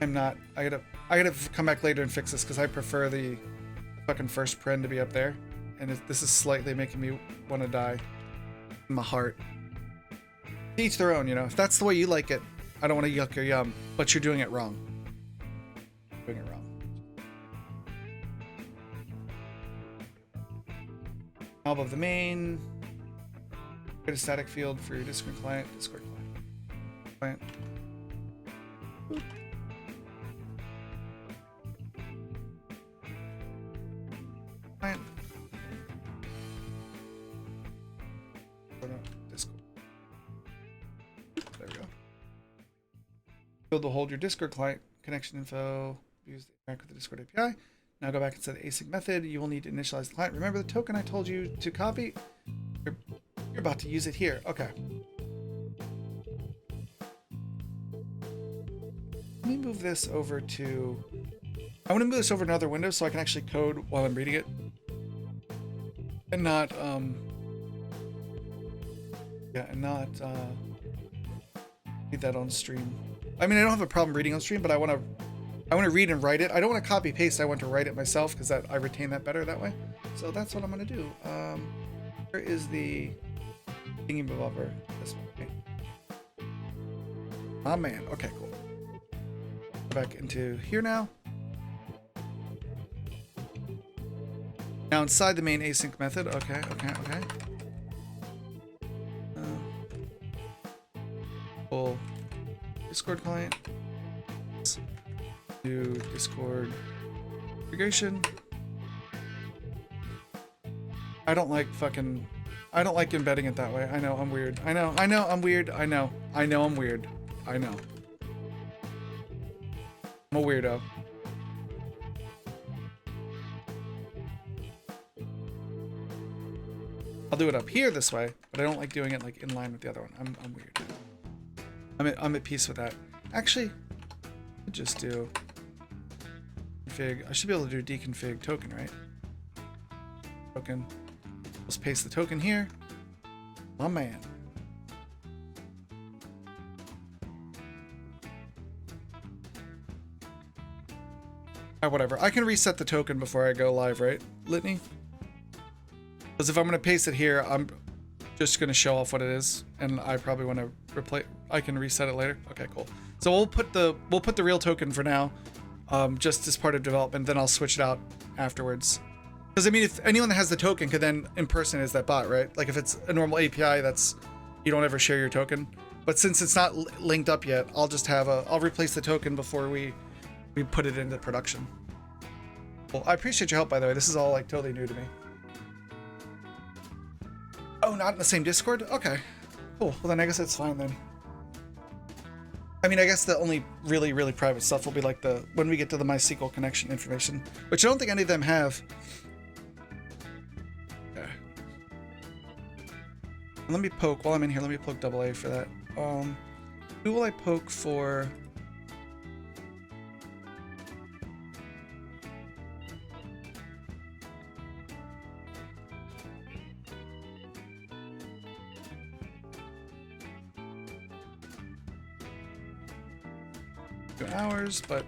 I'm not. I gotta come back later and fix this because I prefer the fucking first pren to be up there, and this is slightly making me want to die in my heart. Each their own, you know. If that's the way you like it, I don't want to yuck your yum, but you're doing it wrong. Doing it wrong. Above the main, create a static field for your Discord client. Client. Boop. Client. Oh, no, Discord. There we go. Field will hold your Discord client connection info. Use the interact with the Discord API. Now go back and set the async method. You will need to initialize the client. Remember the token I told you to copy? You're about to use it here. Okay. Let me move this over to... I want to move this over to another window so I can actually code while I'm reading it. And not, read that on stream. I mean, I don't have a problem reading on stream, but I want to read and write it. I don't want to copy paste. I want to write it myself because I retain that better that way. So that's what I'm going to do. Where is the thingy bobber? This one. Okay. Oh man. Okay, cool. Go back into here now. Now inside the main async method. Okay. Full Discord client. Do Discord configuration. I don't like embedding it that way. I know I'm weird. I know I'm weird. I know I'm weird. I know. I'm a weirdo. I'll do it up here this way, but I don't like doing it like in line with the other one. I'm weird. I'm at peace with that. Actually, I'll just do config. I should be able to do deconfig token, right? Token. Let's paste the token here. My man. Whatever. I can reset the token before I go live, right, Litany? Because if I'm going to paste it here, I'm just going to show off what it is, and I probably want to replace. I can reset it later. Okay, cool. So we'll put the real token for now, just as part of development. Then I'll switch it out afterwards. Because I mean, if anyone that has the token could then impersonate that bot, right? Like if it's a normal API, that's you don't ever share your token. But since it's not linked up yet, I'll just have I'll replace the token before we put it into production. Well, I appreciate your help, by the way. This is all like totally new to me. Oh, not in the same Discord? Okay, cool. Well, then I guess that's fine then. I mean, I guess the only really, really private stuff will be like when we get to the MySQL connection information, which I don't think any of them have. Okay. Let me poke, while I'm in here, let me poke AA for that. Who will I poke for? Hours, but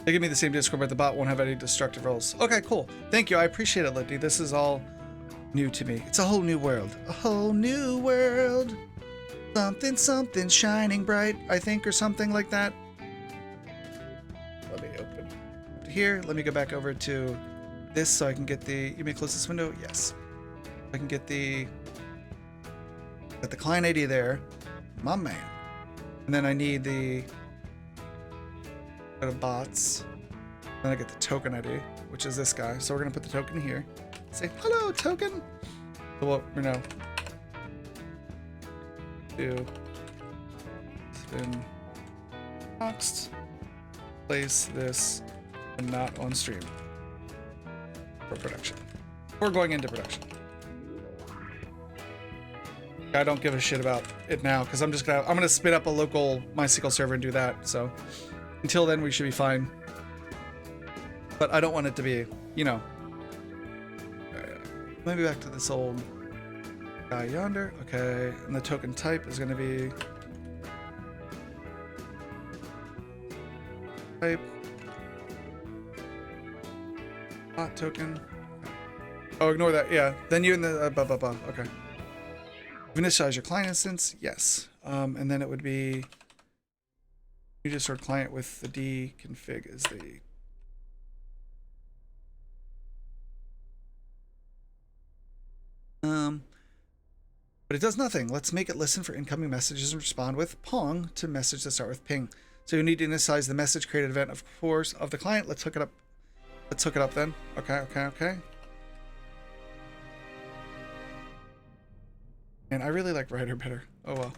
they give me the same Discord, but the bot won't have any destructive roles. Okay, cool. Thank you. I appreciate it, Liddy. This is all new to me. It's a whole new world. A whole new world. Something shining bright, I think, or something like that. Here, let me go back over to this so I can get the. You may close this window. Yes, I can get the client ID there, my man. And then I need the go to bots. Then I get the token ID, which is this guy. So we're gonna put the token here. Say hello, token. So what we know. Do spin boxed. Place this. Not on stream for production. We're going into production. I don't give a shit about it now because I'm gonna spin up a local MySQL server and do that. So until then, we should be fine. but I don't want it to be, you know. Maybe back to this old guy yonder. Okay, and the token type is going to be type bot token. Oh, ignore that. Yeah, then you and the blah blah blah. Okay. Initialize your client instance. Yes. And then it would be you just sort client with the D config as the but it does nothing. Let's make it listen for incoming messages and respond with pong to message that start with ping. So you need to initialize the message created event, of course, of the client. Let's hook it up. Let's hook it up then. Okay. And I really like writer better. Oh well.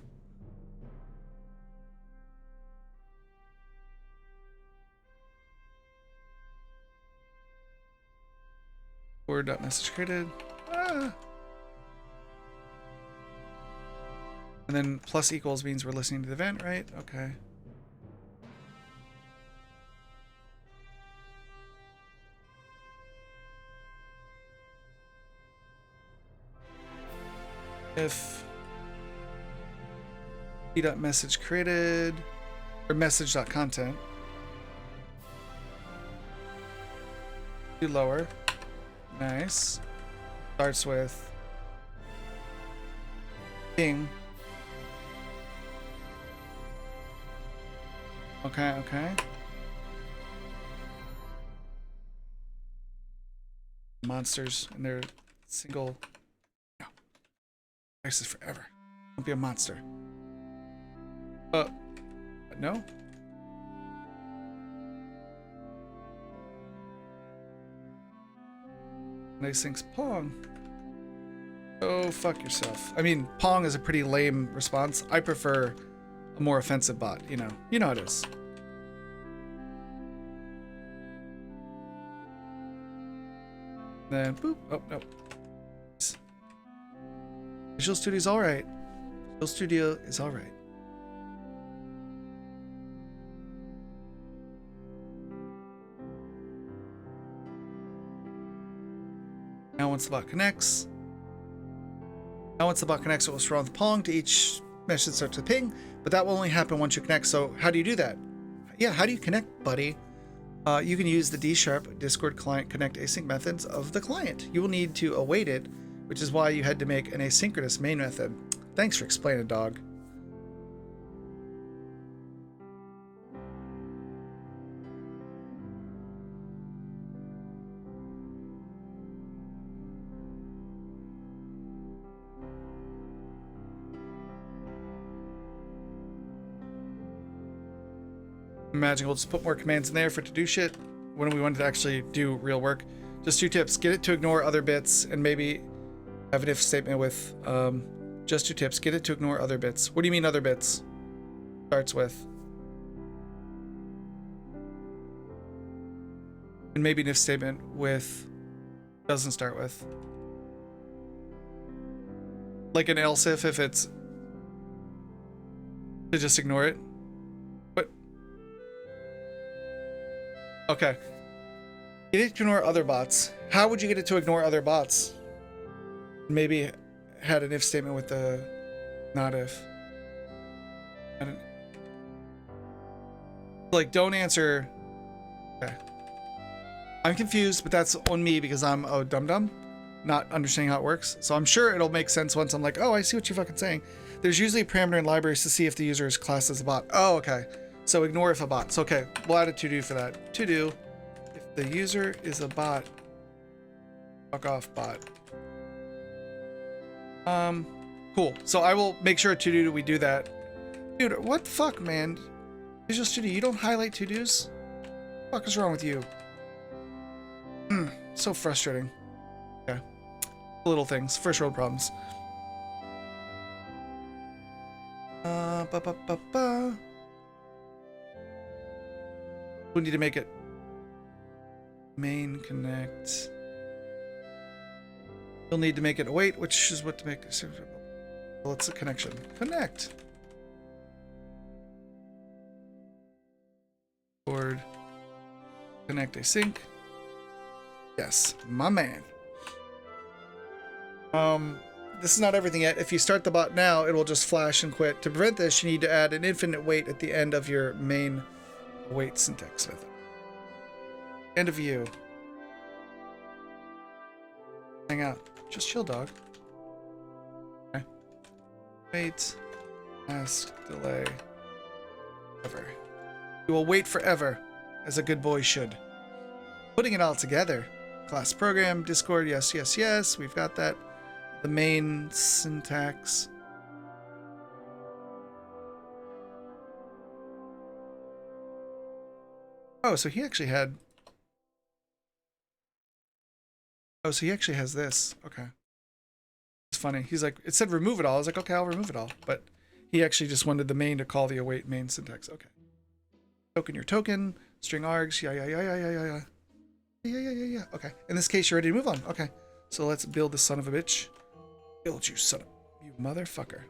Word.message created. And then plus equals means we're listening to the event, right? Okay. If p.message created or message.content do lower. Nice. Starts with ping. Okay. Monsters and their single. No. This is forever. Don't be a monster. No? Asyncs Pong. Oh, fuck yourself. I mean, Pong is a pretty lame response. I prefer a more offensive bot, you know. You know how it is. Then, boop. Oh, no. Visual Studio's alright. Visual Studio is alright. Now once the bot connects, it will respond with Pong to each message that starts with ping, but that will only happen once you connect. So how do you do that? Yeah, how do you connect, buddy? You can use the gtarp Discord client connect async methods of the client. You will need to await it, which is why you had to make an asynchronous main method. Thanks for explaining, dog. Imagine we'll just put more commands in there for it to do shit when we wanted to actually do real work. Just 2 tips. Get it to ignore other bits and maybe have an if statement with just 2 tips. Get it to ignore other bits. What do you mean other bits? Starts with. And maybe an if statement with doesn't start with. Like an else if it's to just ignore it. Okay. Get it to ignore other bots. How would you get it to ignore other bots? Maybe had an if statement with the not if. Like, don't answer. Okay. I'm confused, but that's on me because I'm a dum-dum, not understanding how it works. So I'm sure it'll make sense once I'm like, oh, I see what you're fucking saying. There's usually a parameter in libraries to see if the user is classed as a bot. Oh, okay. So ignore if a bot. So okay, we'll add a to-do for that. To-do, if the user is a bot, fuck off bot. Cool. So I will make sure to-do we do that. Dude, what the fuck, man? Visual Studio, you don't highlight to-dos? What the fuck is wrong with you? So frustrating. Okay. Little things. First world problems. We need to make it main connect. You'll need to make it await, which is what to make. Well, it's a connection. Connect. Board. Connect async. Yes, my man. This is not everything yet. If you start the bot now, it will just flash and quit. To prevent this, you need to add an infinite wait at the end of your main wait syntax method. End of view. Hang out. Just chill, dog. Okay. Wait. Ask. Delay. Ever. You will wait forever, as a good boy should. Putting it all together. Class program, Discord, yes, yes, yes. We've got that. The main syntax. Oh, so he actually had... Oh, so he actually has this. Okay. It's funny. He's like, it said remove it all. I was like, okay, I'll remove it all. But he actually just wanted the main to call the await main syntax. Okay. Token your token. String args. Yeah. Okay. In this case, you're ready to move on. Okay. So let's build this son of a bitch. Build you son of... You motherfucker.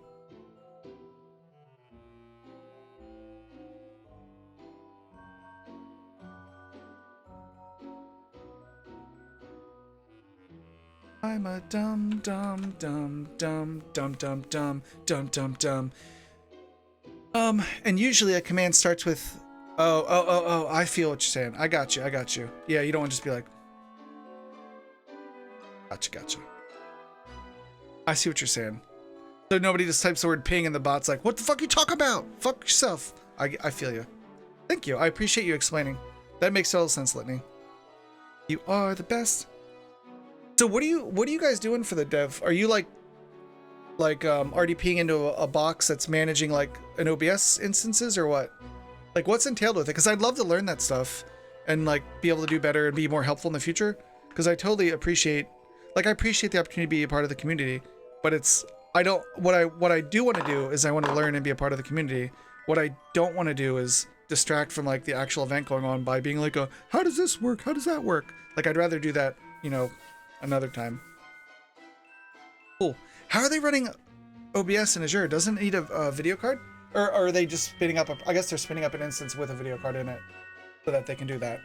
I'm a dumb. And usually a command starts with, oh, I feel what you're saying. I got you. Yeah, you don't want to just be like, gotcha. I see what you're saying. So nobody just types the word ping and the bot's like, what the fuck you talking about? Fuck yourself. I feel you. Thank you. I appreciate you explaining. That makes total sense, Litany. You are the best. So what are you guys doing for the dev? Are you like RDPing into a box that's managing like an OBS instances or what? Like what's entailed with it? Because I'd love to learn that stuff and like be able to do better and be more helpful in the future. Because I totally appreciate, like I appreciate the opportunity to be a part of the community, but it's, what I do want to do is I want to learn and be a part of the community. What I don't want to do is distract from like the actual event going on by being like, how does this work? How does that work? Like I'd rather do that, you know, another time. Cool. How are they running OBS in Azure? Doesn't it need a video card? Or are they just spinning up I guess they're spinning up an instance with a video card in it so that they can do that.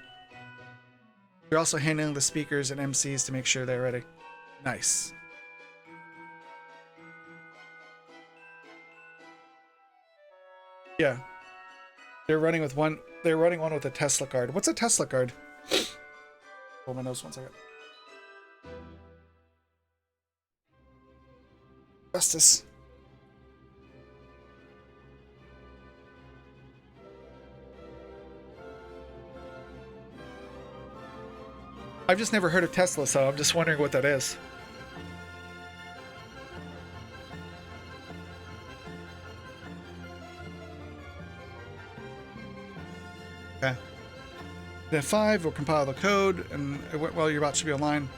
You're also handling the speakers and MCs to make sure they're ready. Nice. Yeah. They're running one with a Tesla card. What's a Tesla card? Hold my nose 1 second. Justice. I've just never heard of Tesla, so I'm just wondering what that is. Okay. Then 5, we'll compile the code, and well, your bot should be online.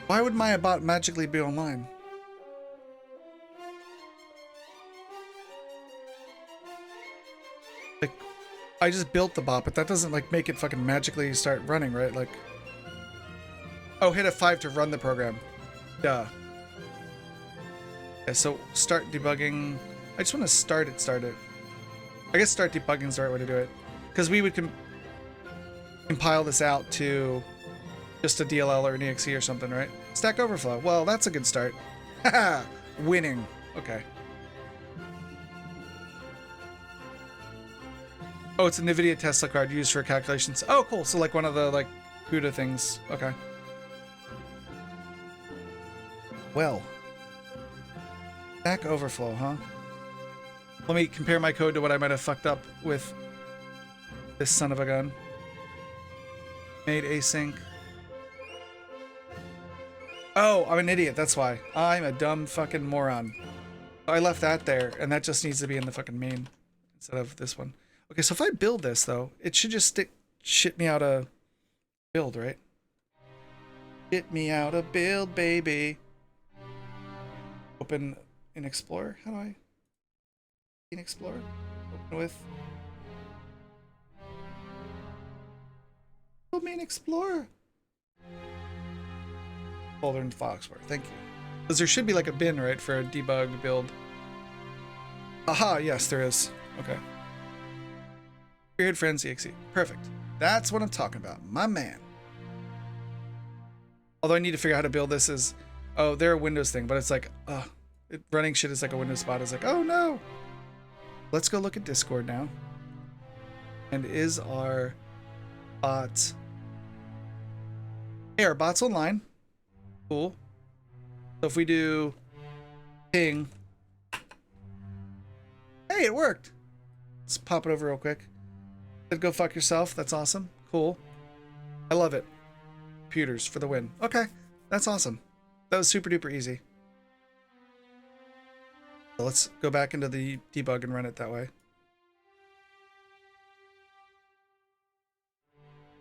Why would my bot magically be online? Like, I just built the bot, but that doesn't like make it fucking magically start running, right? Like, oh, hit F5 to run the program. Duh. Yeah, so start debugging. I just want to start it. I guess start debugging is the right way to do it, because we would compile this out to just a DLL or an exe or something, right? Stack Overflow. Well, that's a good start. Haha, winning. Okay. Oh, it's a NVIDIA Tesla card used for calculations. Oh, cool. So like one of the like CUDA things. Okay. Well. Stack Overflow, huh? Let me compare my code to what I might have fucked up with this son of a gun. Made async. Oh, I'm an idiot. That's why. I'm a dumb fucking moron. I left that there, and that just needs to be in the fucking main instead of this one. Okay, so if I build this, though, it should just shit me out a build, right? Shit me out a build, baby. Open in Explorer. How do I... in Explorer? Open with... Build me in Explorer. Folder in File Explorer. Thank you. Because there should be like a bin, right, for a debug build. Aha, yes, there is. Okay. Spearhead Friends EXE. Perfect. That's what I'm talking about. My man. Although I need to figure out how to build this is... Oh, they're a Windows thing, but it's like... running shit is like a Windows spot. It's like, oh no! Let's go look at Discord now. And is our bot... Hey, our bot's online. Cool. So if we do ping... Hey, it worked! Let's pop it over real quick. Said go fuck yourself. That's awesome. Cool. I love it. Computers for the win. Okay, that's awesome. That was super duper easy. So let's go back into the debug and run it that way.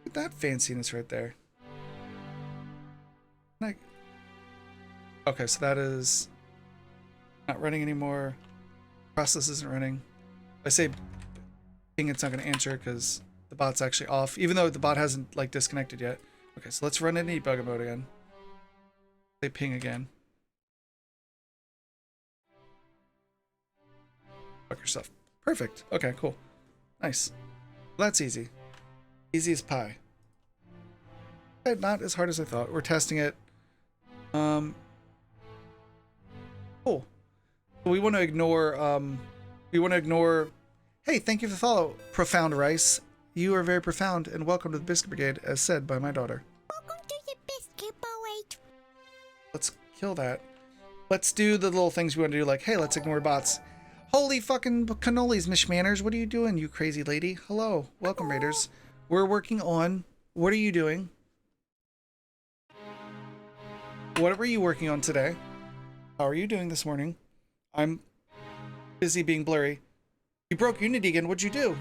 Look at that fanciness right there. Okay, so that is not running anymore. Process isn't running. I say ping, it's not going to answer because the bot's actually off, even though the bot hasn't like disconnected yet. Okay, so let's run in debug mode again. Say ping again. Fuck yourself. Perfect. Okay, cool. Nice. Well, that's easy. Easy as pie. Okay, not as hard as I thought. We're testing it. Cool. So we want to ignore. Hey, thank you for the follow, Profound Rice. You are very profound, and welcome to the Biscuit Brigade, as said by my daughter. Welcome to the Biscuit Brigade. Let's kill that. Let's do the little things we want to do, like, hey, let's ignore bots. Holy fucking cannolis, Mish Manners. What are you doing, you crazy lady? Hello. Welcome, Raiders. We're working on... What are you doing? What were you working on today? How are you doing this morning? I'm busy being blurry. You broke Unity again. What'd you do?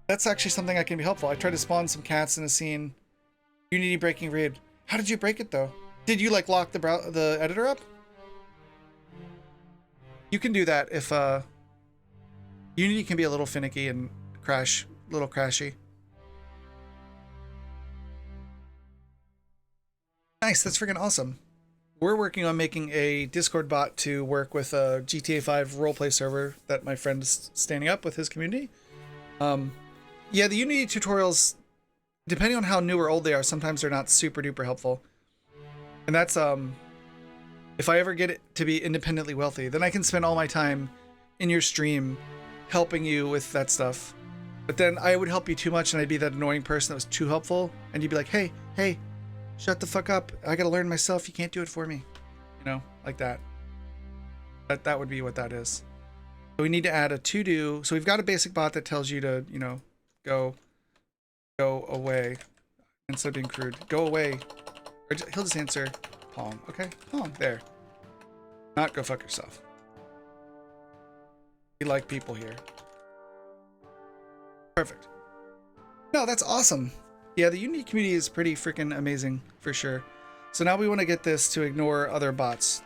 That's actually something that can be helpful. I tried to spawn some cats in a scene. Unity breaking raid. How did you break it though? Did you like lock the editor up? You can do that if Unity can be a little finicky and a little crashy. Nice, that's freaking awesome. We're working on making a Discord bot to work with a GTA 5 roleplay server that my friend is standing up with his community. Yeah, the Unity tutorials, depending on how new or old they are, sometimes they're not super duper helpful. And that's, if I ever get it to be independently wealthy, then I can spend all my time in your stream helping you with that stuff. But then I would help you too much and I'd be that annoying person that was too helpful. And you'd be like, hey, shut the fuck up. I gotta learn myself. You can't do it for me. You know, like that. That would be what that is. So we need to add a to-do. So we've got a basic bot that tells you to, you know, go away. Instead of being crude. Go away. Or he'll just answer Pong. Okay? Pong. There. Not go fuck yourself. We like people here. Perfect. No, that's awesome. Yeah, the Unity community is pretty freaking amazing for sure. So now we want to get this to ignore other bots.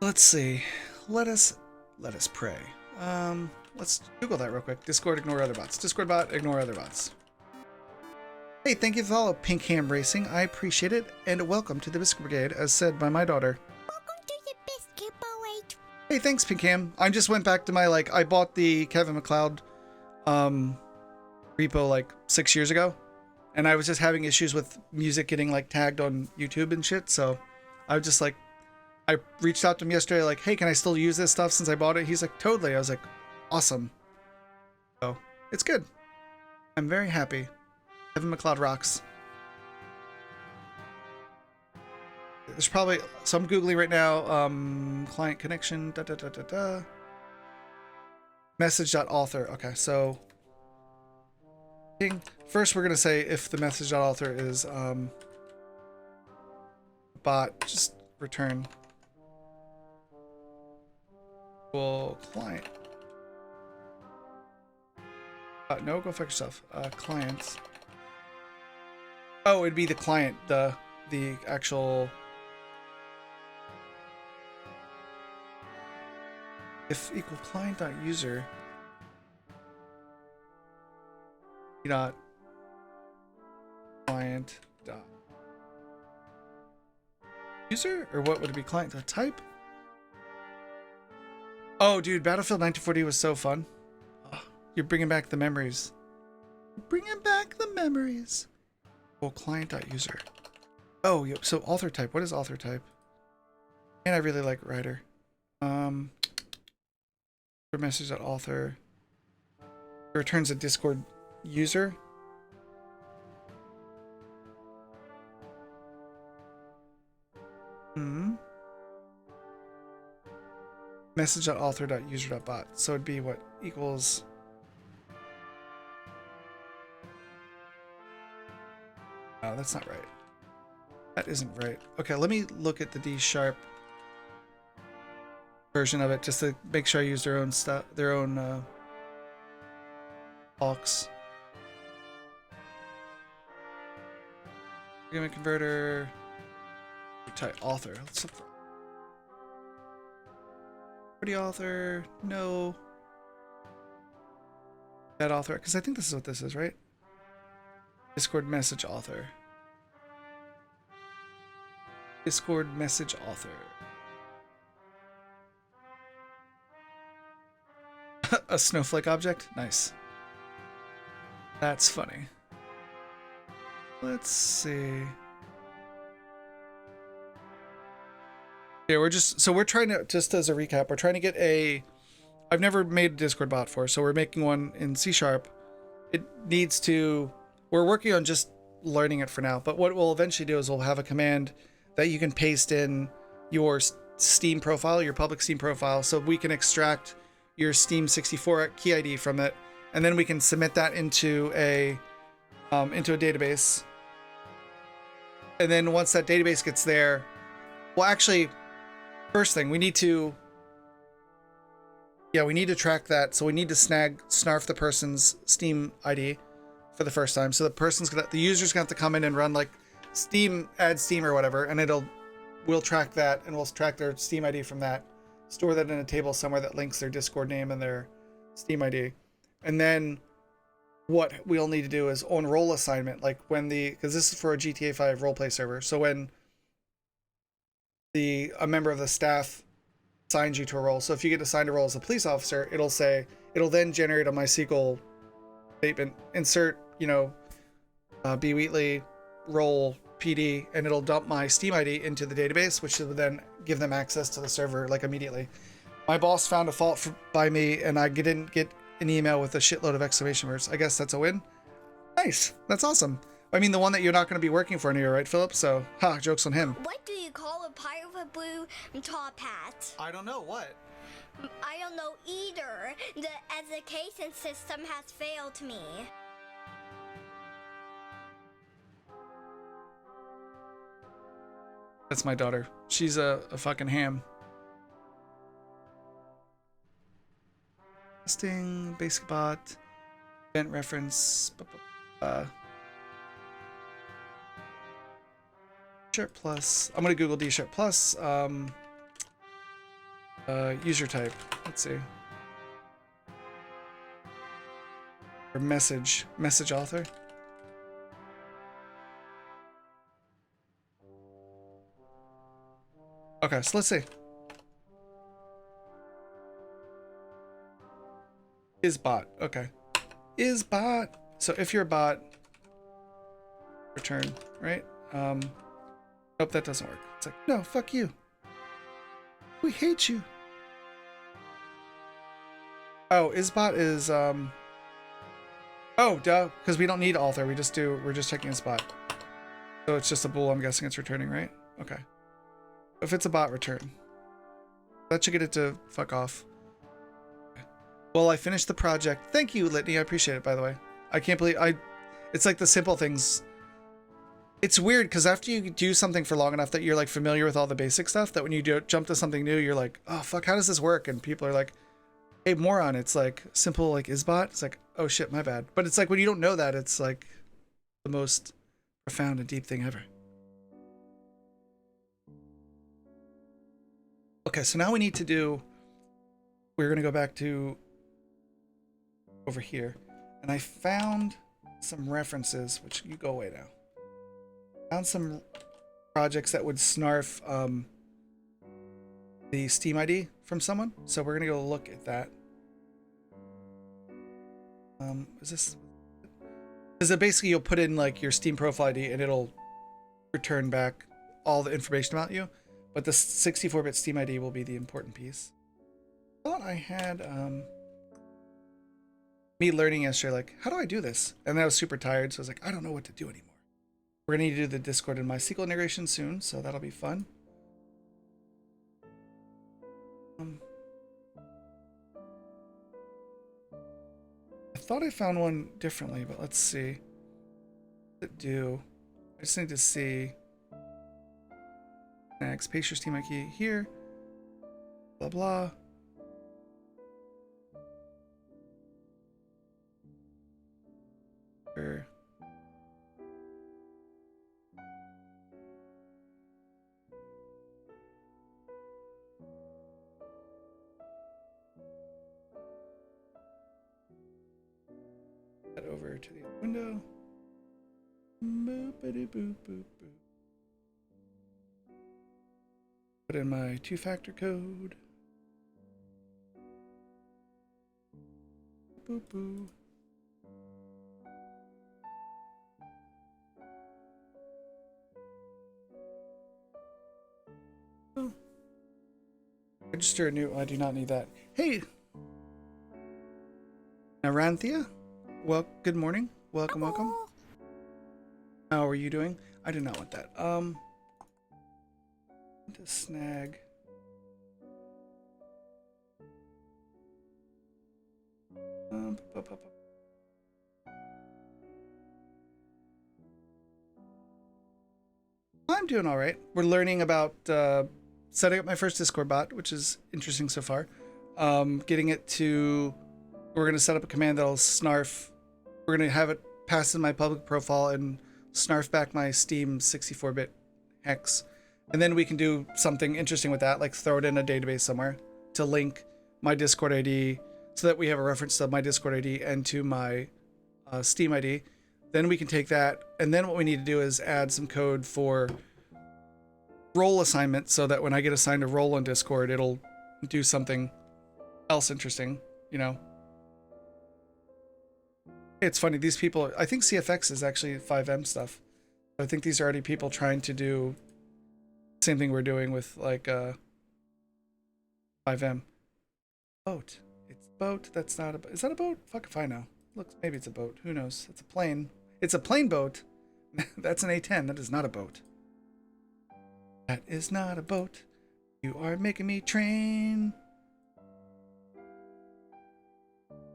Let's see. Let us pray. Let's Google that real quick. Discord, ignore other bots. Discord bot, ignore other bots. Hey, thank you for all of Pink Ham Racing. I appreciate it. And welcome to the Biscuit Brigade, as said by my daughter. Welcome to the Biscuit Brigade. Hey, thanks, Pink Ham. I just went back to my, like, I bought the Kevin MacLeod repo like 6 years ago. And I was just having issues with music getting, like, tagged on YouTube and shit. So I was just like, I reached out to him yesterday, like, hey, can I still use this stuff since I bought it? He's like, totally. I was like, awesome. So it's good. I'm very happy. Kevin MacLeod rocks. There's probably, so I'm Googling right now, client connection, message.author. Okay, so first we're going to say if the message.author is bot, just return client. No, go fuck yourself. Clients. Oh, it'd be the client, the actual. If equal client dot user dot client dot user, or what would it be? Client dot type. Oh, dude, Battlefield 1940 was so fun. Oh, you're bringing back the memories. Bringing back the memories. Oh, client.user. Oh, so author type. What is author type? And I really like writer. For message.author. It returns a Discord user. Message.author.user.bot. So it'd be what equals. Oh, that's not right. That isn't right. Okay, let me look at the D# version of it just to make sure I use their own stuff, their own talks. Argument converter. Type author. Let's look for pretty author. No. That author, because I think this is what this is, right? Discord message author. Discord message author. A snowflake object? Nice. That's funny. Let's see. Yeah, we're trying to, just as a recap, we're trying to get I've never made a Discord bot for, so we're making one in C#. It needs to, we're working on just learning it for now, but what we'll eventually do is we'll have a command that you can paste in your Steam profile, your public Steam profile, so we can extract your Steam 64 key ID from it, and then we can submit that into a database. And then once that database gets there, well, actually, first thing we need to track that. So we need to snarf the person's Steam ID for the first time. So the user's gonna have to come in and run like add Steam or whatever, and we'll track that, and we'll track their Steam ID from that, store that in a table somewhere that links their Discord name and their Steam ID. And then what we'll need to do is on role assignment, like because this is for a GTA 5 roleplay server. So when a member of the staff assigns you to a role, so if you get assigned a role as a police officer, it'll then generate a MySQL statement, insert, B. Wheatley, role, PD, and it'll dump my Steam ID into the database, which will then give them access to the server like immediately. My boss found a fault by me, and I didn't get an email with a shitload of exclamation marks. I guess that's a win. Nice. That's awesome. I mean, the one that you're not going to be working for anymore, right, Philip? So, joke's on him. What do you call a pirate with a blue top hat? I don't know. What? I don't know either. The education system has failed me. That's my daughter. She's a fucking ham. Testing, basic bot, event reference, D# plus. I'm gonna Google D# plus. User type. Let's see. Or message author. Okay, so let's see. Is bot. Okay. Is bot. So if you're a bot, return, right? Nope, that doesn't work. It's like, no, fuck you. We hate you. Oh, isbot is oh, duh, because we don't need author. We're just checking isbot. So it's just a bool, I'm guessing it's returning, right? Okay. If it's a bot, return. That should get it to fuck off. Well, I finished the project. Thank you, Litany. I appreciate it, by the way. I can't believe it's like the simple things. It's weird because after you do something for long enough that you're like familiar with all the basic stuff, that when you jump to something new, you're like, oh fuck, how does this work? And people are like, hey, moron, it's like simple like isbot. It's like, oh shit, my bad. But it's like when you don't know that, it's like the most profound and deep thing ever. Okay, so now we're gonna go back to over here, and I found some references, which you go away now. Found some projects that would snarf the Steam ID from someone. So we're gonna go look at that. Is this? Is it basically you'll put in like your Steam profile ID and it'll return back all the information about you, but the 64-bit Steam ID will be the important piece. I thought I had me learning yesterday, like, how do I do this? And I was super tired, so I was like, I don't know what to do anymore. We're gonna need to do the Discord and MySQL integration soon, so that'll be fun. I thought I found one differently, but let's see. What does it do? I just need to see. Next, paste your Steam ID here. Blah blah. Sure. Head over to the window. Boop-a-doo, boop, boop, boop. Put in my two-factor code. Boop boo. Oh. Register a new. I do not need that. Hey, Naranthia. Well, good morning. Welcome, welcome. How are you doing? I did not want that. To snag. I'm doing all right. We're learning about setting up my first Discord bot, which is interesting so far. Getting it to, we're going to set up a command that'll snarf. We're going to have it pass in my public profile and snarf back my Steam 64-bit hex. And then we can do something interesting with that, like throw it in a database somewhere to link my Discord ID so that we have a reference to my Discord ID and to my Steam ID. Then we can take that, and then what we need to do is add some code for role assignment so that when I get assigned a role in Discord, it'll do something else interesting, you know? It's funny, these people, I think CFX is actually 5M stuff. I think these are already people trying to do same thing we're doing with like 5M. Boat. It's a boat. That's not a boat. Is that a boat? Fuck if I know. Looks, maybe it's a boat. Who knows? It's a plane. It's a plane boat. That's an A10. That is not a boat. That is not a boat. You are making me train.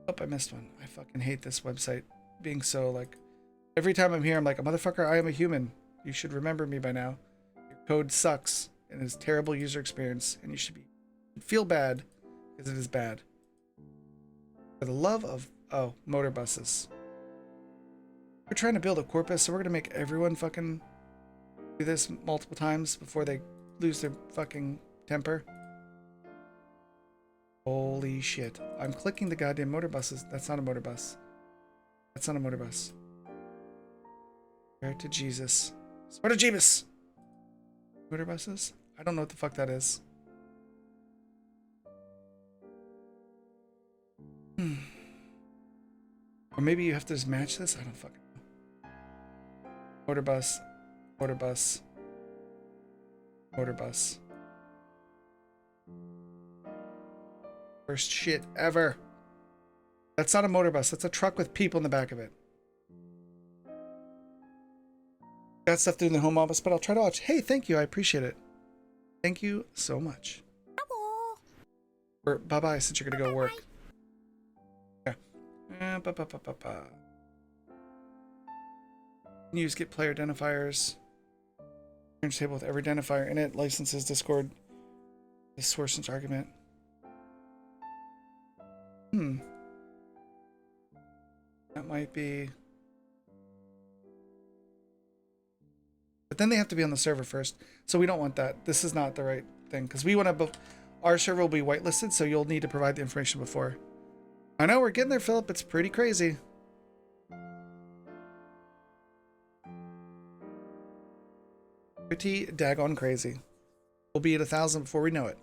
Oh, I missed one. I fucking hate this website being so like, every time I'm here, I'm like, a motherfucker, I am a human. You should remember me by now. Code sucks and is terrible user experience, and you should feel bad because it is bad. For the love of motor buses. We're trying to build a corpus, so we're gonna make everyone fucking do this multiple times before they lose their fucking temper. Holy shit! I'm clicking the goddamn motor buses. That's not a motor bus. That's not a motor bus. Swear to Jesus. Swear to Jeebus. Motor buses? I don't know what the fuck that is. Or maybe you have to just match this? I don't fucking know. Motor bus. Motor bus. Motor bus. Worst shit ever. That's not a motor bus. That's a truck with people in the back of it. Got stuff to do in the home office, but I'll try to watch. Hey, thank you. I appreciate it. Thank you so much. Or bye-bye since you're going to go work. Yeah. Use get player identifiers. Change table with every identifier in it. Licenses Discord. The source and argument. That might be... But then they have to be on the server first. So we don't want that. This is not the right thing. Because we want to... Our server will be whitelisted, so you'll need to provide the information before. I know, we're getting there, Philip. It's pretty crazy. Pretty daggone crazy. We'll be at 1,000 before we know it.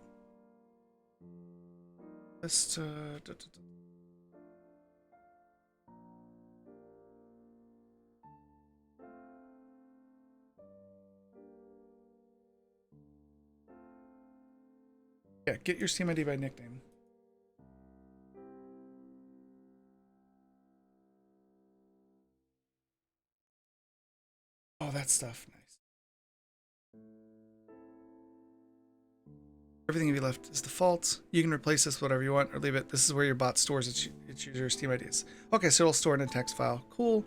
Just yeah, get your Steam ID by nickname. Oh, that stuff, nice. Everything you left is default. You can replace this with whatever you want or leave it. This is where your bot stores its user Steam IDs. Okay, so it'll store in a text file. Cool.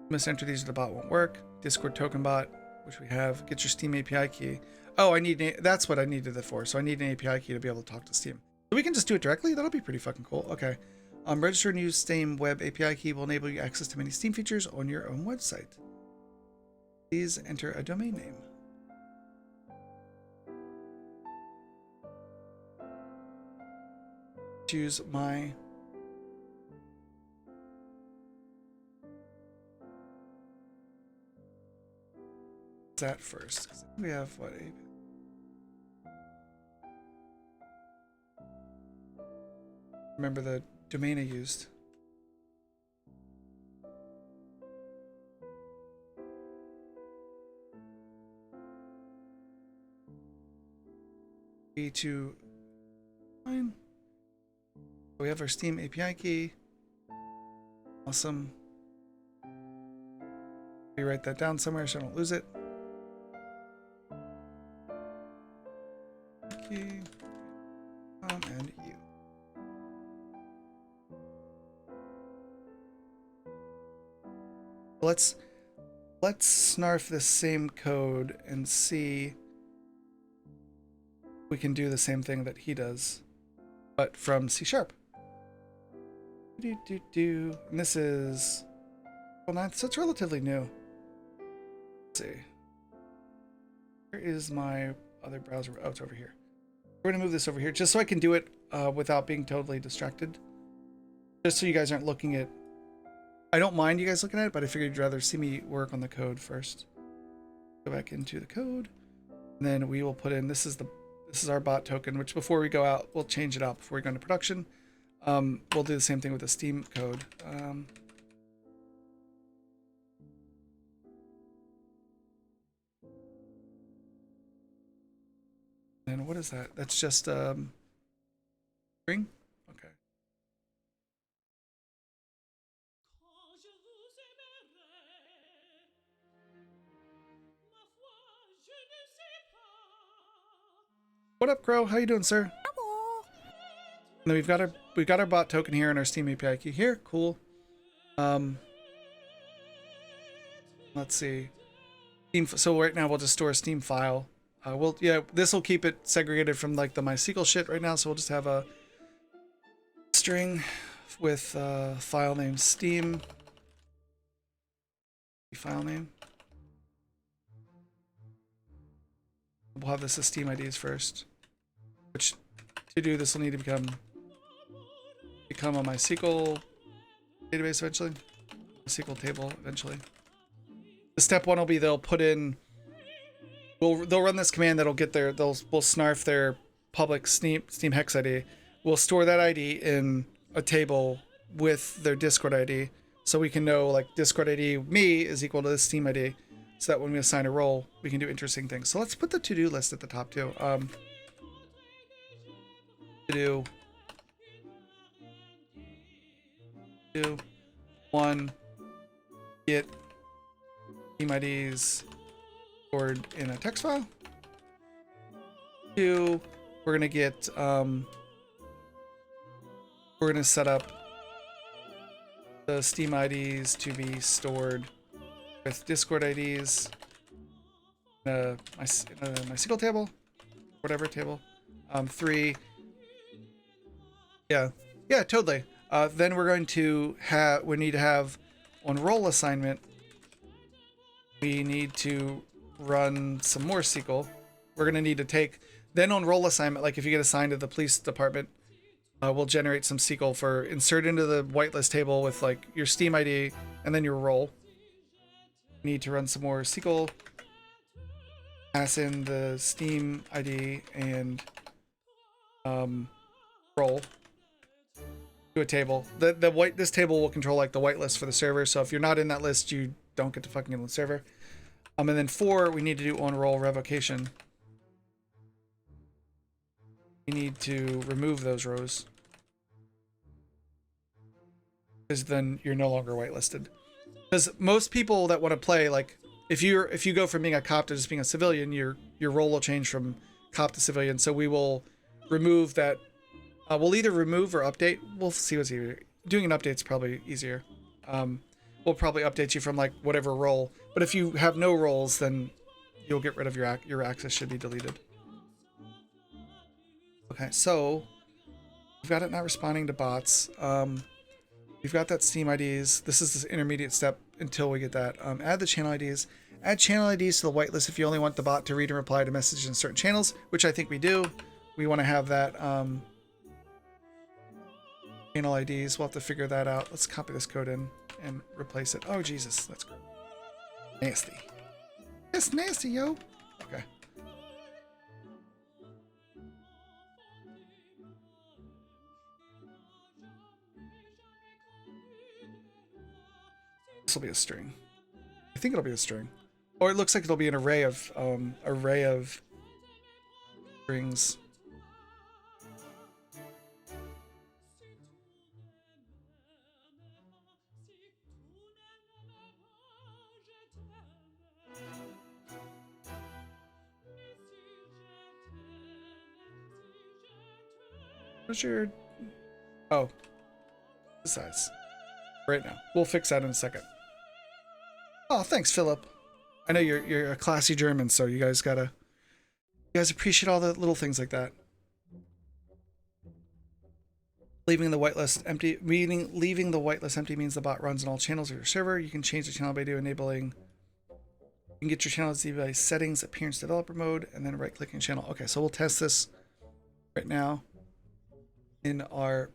Misenter these, the bot won't work. Discord token bot, which we have. Get your Steam API key. Oh, that's what I needed it for. So I need an API key to be able to talk to Steam. So we can just do it directly. That'll be pretty fucking cool. Okay. Register and use Steam web API key will enable you access to many Steam features on your own website. Please enter a domain name. Choose my that first. We have what? Remember the domain I used. To fine. We have our Steam API key. Awesome. We write that down somewhere so I don't lose it. Key. And you. Let's snarf this same code and see if we can do the same thing that he does, but from C#. And this is, well, so it's relatively new. Let's see. Where is my other browser? Oh, it's over here. We're gonna move this over here just so I can do it without being totally distracted. Just so you guys aren't looking at. I don't mind you guys looking at it, but I figured you'd rather see me work on the code first. Go back into the code, and then we will put in. This is our bot token, which before we go out, we'll change it out before we go into production. We'll do the same thing with the Steam code. And what is that? That's just string? Okay. What up, Crow? How you doing, sir? And then we've got our bot token here and our Steam API key here. Cool. Let's see. So right now we'll just store a Steam file. This will keep it segregated from like the MySQL shit right now. So we'll just have a string with file name Steam. File name. We'll have this as Steam IDs first, which to do this will need to become a MySQL database eventually, MySQL table eventually. The step one will be they'll put in. They'll run this command that'll get we'll snarf their public Steam hex ID. We'll store that ID in a table with their Discord ID, so we can know like Discord ID me is equal to the Steam ID, so that when we assign a role, we can do interesting things. So let's put the to-do list at the top too. To do 1 get Steam IDs stored in a text file. 2, we're gonna get we're gonna set up the Steam IDs to be stored with Discord IDs in a MySQL table, whatever table. 3, yeah, totally. Then we're going to need to have on role assignment. We need to run some more SQL. We're going to need to take, then on role assignment, like if you get assigned to the police department, we'll generate some SQL for insert into the whitelist table with like your Steam ID and then your role. We need to run some more SQL, pass in the Steam ID and role to a table. This table will control like the whitelist for the server. So if you're not in that list, you don't get to fucking get on the server. And then 4, we need to do on role revocation. We need to remove those rows, because then you're no longer whitelisted. Because most people that want to play, like if you go from being a cop to just being a civilian, your role will change from cop to civilian. So we will remove that. We'll either remove or update. We'll see what's easier. Doing an update's probably easier. We'll probably update you from like whatever role. But if you have no roles, then you'll get rid of your access should be deleted. Okay, so we've got it not responding to bots. We've got that Steam IDs. This is this intermediate step until we get that. Add the channel IDs. Add channel IDs to the whitelist if you only want the bot to read and reply to messages in certain channels, which I think we do. We want to have that channel IDs. We'll have to figure that out. Let's copy this code in and replace it. Oh, Jesus. That's good. Nasty. It's nasty, yo. Okay. This will be a string. I think it'll be a string. Or it looks like it'll be an array of strings. What's your... Oh. The size. Right now. We'll fix that in a second. Oh, thanks, Philip. I know you're a classy German, so you guys appreciate all the little things like that. Leaving the whitelist empty, meaning leaving the whitelist empty means the bot runs on all channels of your server. You can change the channel by enabling. You can get your channel to by settings, appearance, developer mode, and then right-clicking channel. Okay, so we'll test this right now in our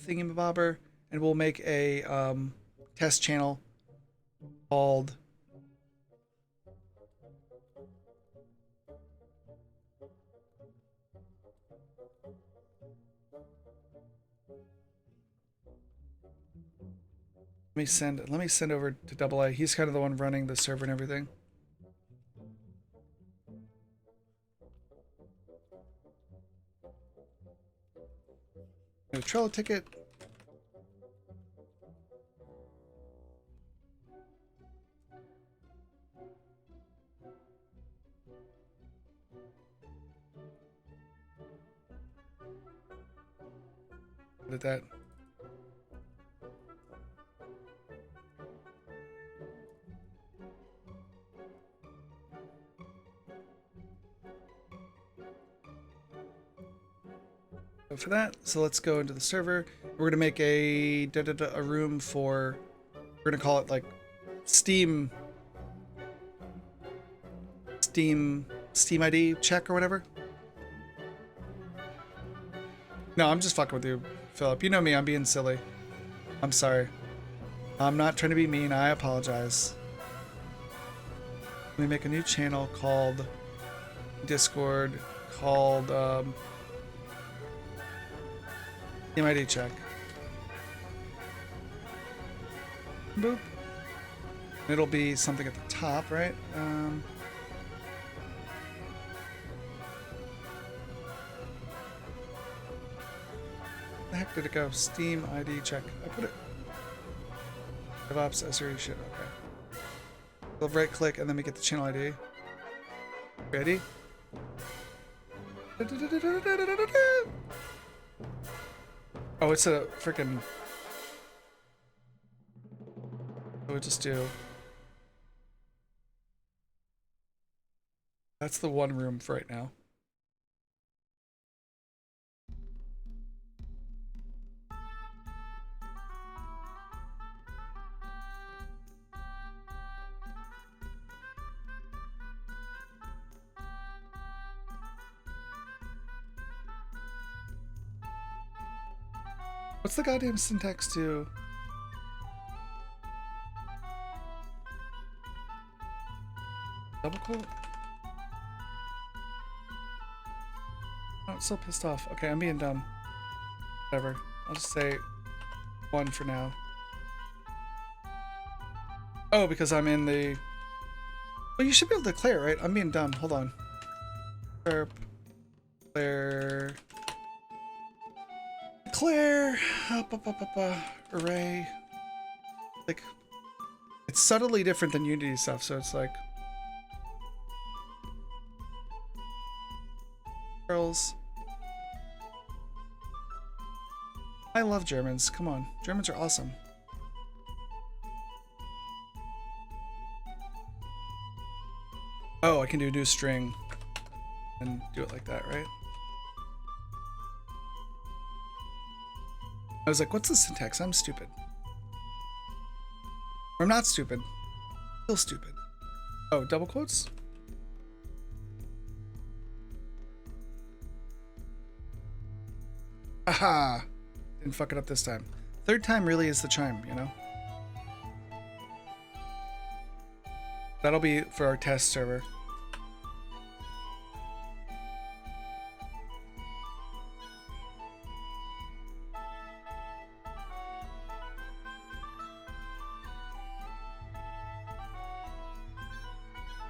thingamabobber, and we'll make a test channel called let me send over to Double A. He's kind of the one running the server and everything. A Trello ticket. Look at that. For that, so let's go into the server. We're gonna make a room for, we're gonna call it like Steam ID check or whatever. No, I'm just fucking with you, Philip. You know me, I'm being silly. I'm sorry. I'm not trying to be mean. I apologize. Let me make a new channel called Discord called Steam ID check. Boop. It'll be something at the top, right? The heck did it go? Steam ID check. I put it. DevOps SRE shit. Okay. We'll right click and then we get the channel ID. Ready? Oh, it's a freaking. I would just do. That's the one room for right now. What's the goddamn syntax to? Double quote? Oh, I'm still pissed off. Okay, I'm being dumb. Whatever. I'll just say 1 for now. Oh, because I'm in the... Well, you should be able to declare, right? I'm being dumb. Hold on. Declare... Array. Like, it's subtly different than Unity stuff, so it's like... Girls. I love Germans. Come on. Germans are awesome. Oh, I can do new string and do it like that, right? I was like, what's the syntax? I'm stupid. Or I'm not stupid. Still stupid. Oh, double quotes? Aha! Didn't fuck it up this time. Third time really is the charm, you know? That'll be for our test server.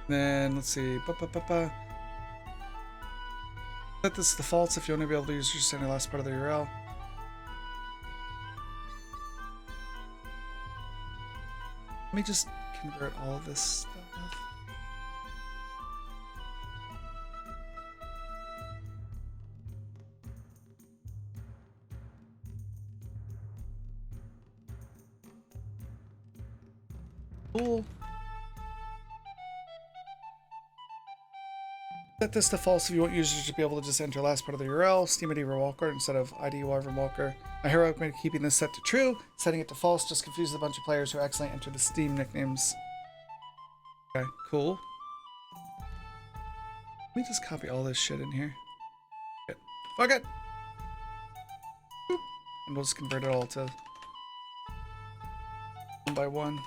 Then let's see. Set this to defaults if you want to be able to use your center last part of the URL. Let me just convert all of this stuff. Cool. Set this to false if you want users to be able to just enter last part of the URL, Steam ID Walker instead of ID Walker. I highly recommend keeping this set to true. Setting it to false just confuses a bunch of players who accidentally enter the Steam nicknames. Okay, cool. Let me just copy all this shit in here. Fuck it! Boop. And we'll just convert it all to 1 by 1.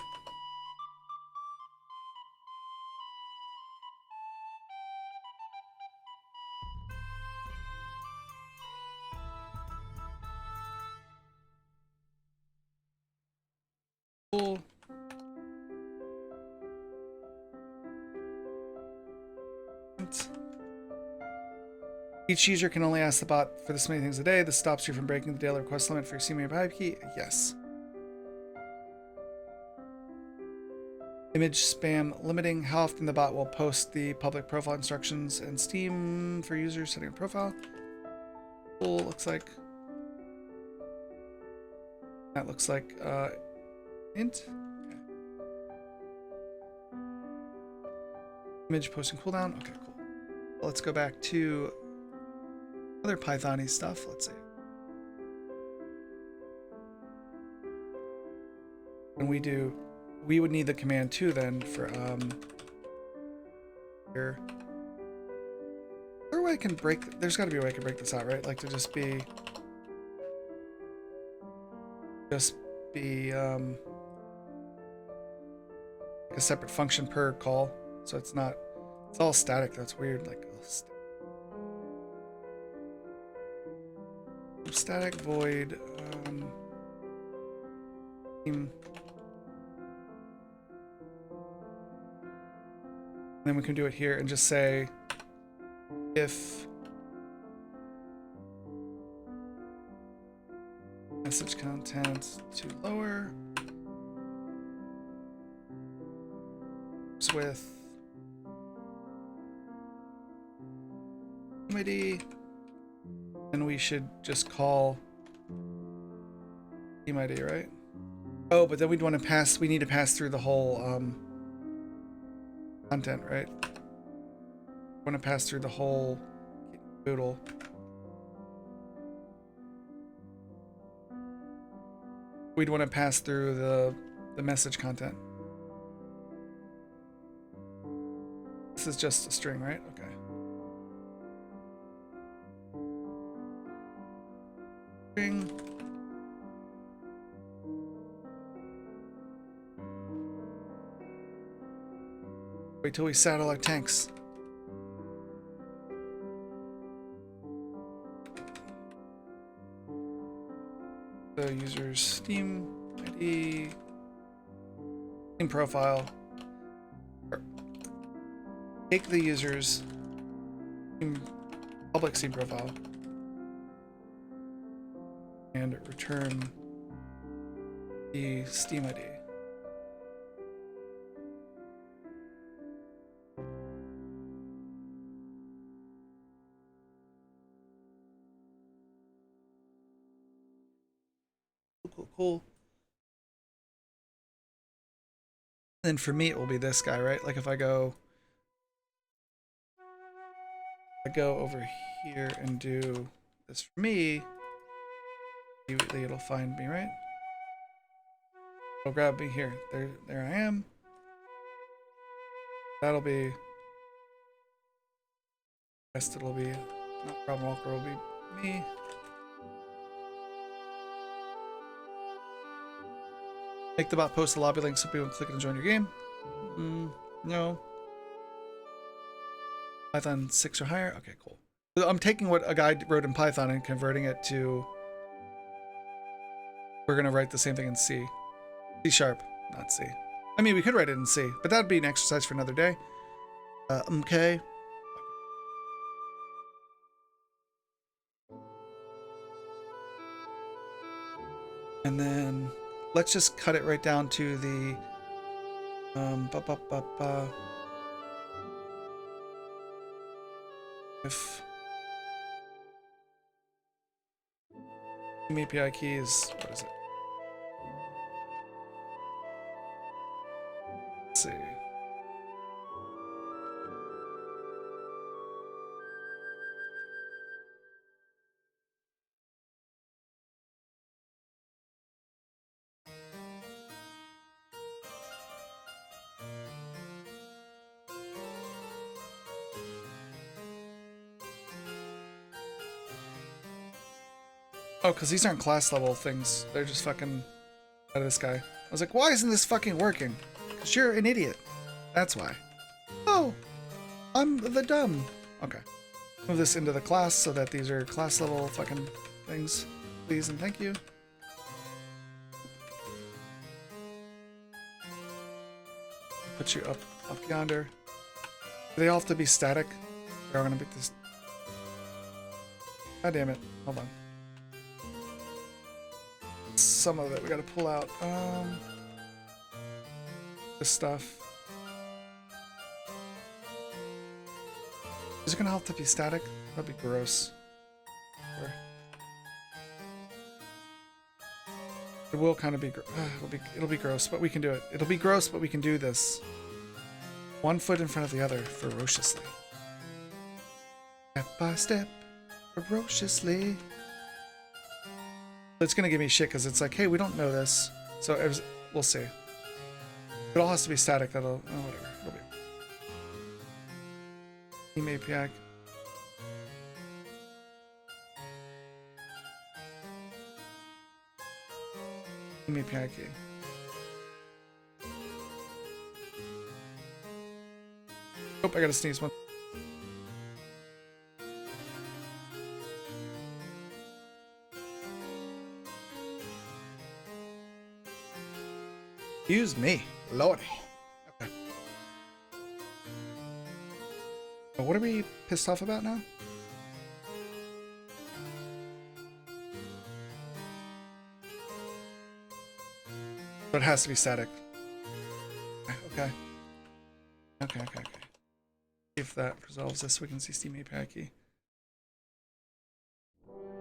Cool. Each user can only ask the bot for this many things a day. This stops you from breaking the daily request limit for your Steam pipe key. Yes. Image spam limiting. How often the bot will post the public profile instructions and Steam for users setting a profile. Cool. Looks like that looks like int. Okay. Image posting cooldown. Okay, cool. Let's go back to other Python-y stuff. Let's see. And we would need the command too then for here. Is there a way I can break? There's got to be a way I can break this out, right? Like to just be like a separate function per call, so it's not. It's all static. That's weird. Like static void. Then we can do it here and just say if message content to lower with ID, and we should just call Steam ID, right? Oh, but then we'd want to pass. We need to pass through the whole content, right? We want to pass through the whole boodle. We'd want to pass through the message content. This is just a string, right? Okay. String. Wait till we saddle our tanks. the user's Steam ID, Steam profile. Take the user's Steam, public Steam profile and return the Steam ID. Cool. Then for me, it will be this guy, right? Like if I go over here and do this for me, immediately it'll find me, right? It'll grab me here. There I am. That'll be. Rest it'll be not problem walker will be me. Make the bot post the lobby link so people can click and join your game. No. Python 6 or higher? Okay, cool. So I'm taking what a guy wrote in Python and converting it to... We're going to write the same thing in C. C#, not C. I mean, we could write it in C, but that'd be an exercise for another day. Okay. And then... Let's just cut it right down to the if API key is, what is it? Let's see. Oh, because these aren't class level things. They're just fucking out of this guy. I was like, why isn't this fucking working? Because you're an idiot. That's why. Oh, I'm the dumb. Okay. Move this into the class so that these are class level fucking things. Please and thank you. Put you up yonder. Do they all have to be static? They're gonna be this. God damn it. Hold on. Some of it we gotta pull out. This stuff. Is it gonna have to be static? That'd be gross. Or... It will kind of be, it'll be gross, but we can do it. It'll be gross, but we can do this. 1 foot in front of the other, ferociously. Step by step, ferociously. It's gonna give me shit because it's like, hey, we don't know this, so we'll see. It all has to be static. That'll, oh, whatever. It'll be. Team API. Team API key. Oh, I gotta sneeze one. Excuse me, lordy. Okay. So what are we pissed off about now? But it has to be static. Okay. Okay. If that resolves this, we can see Steam API key.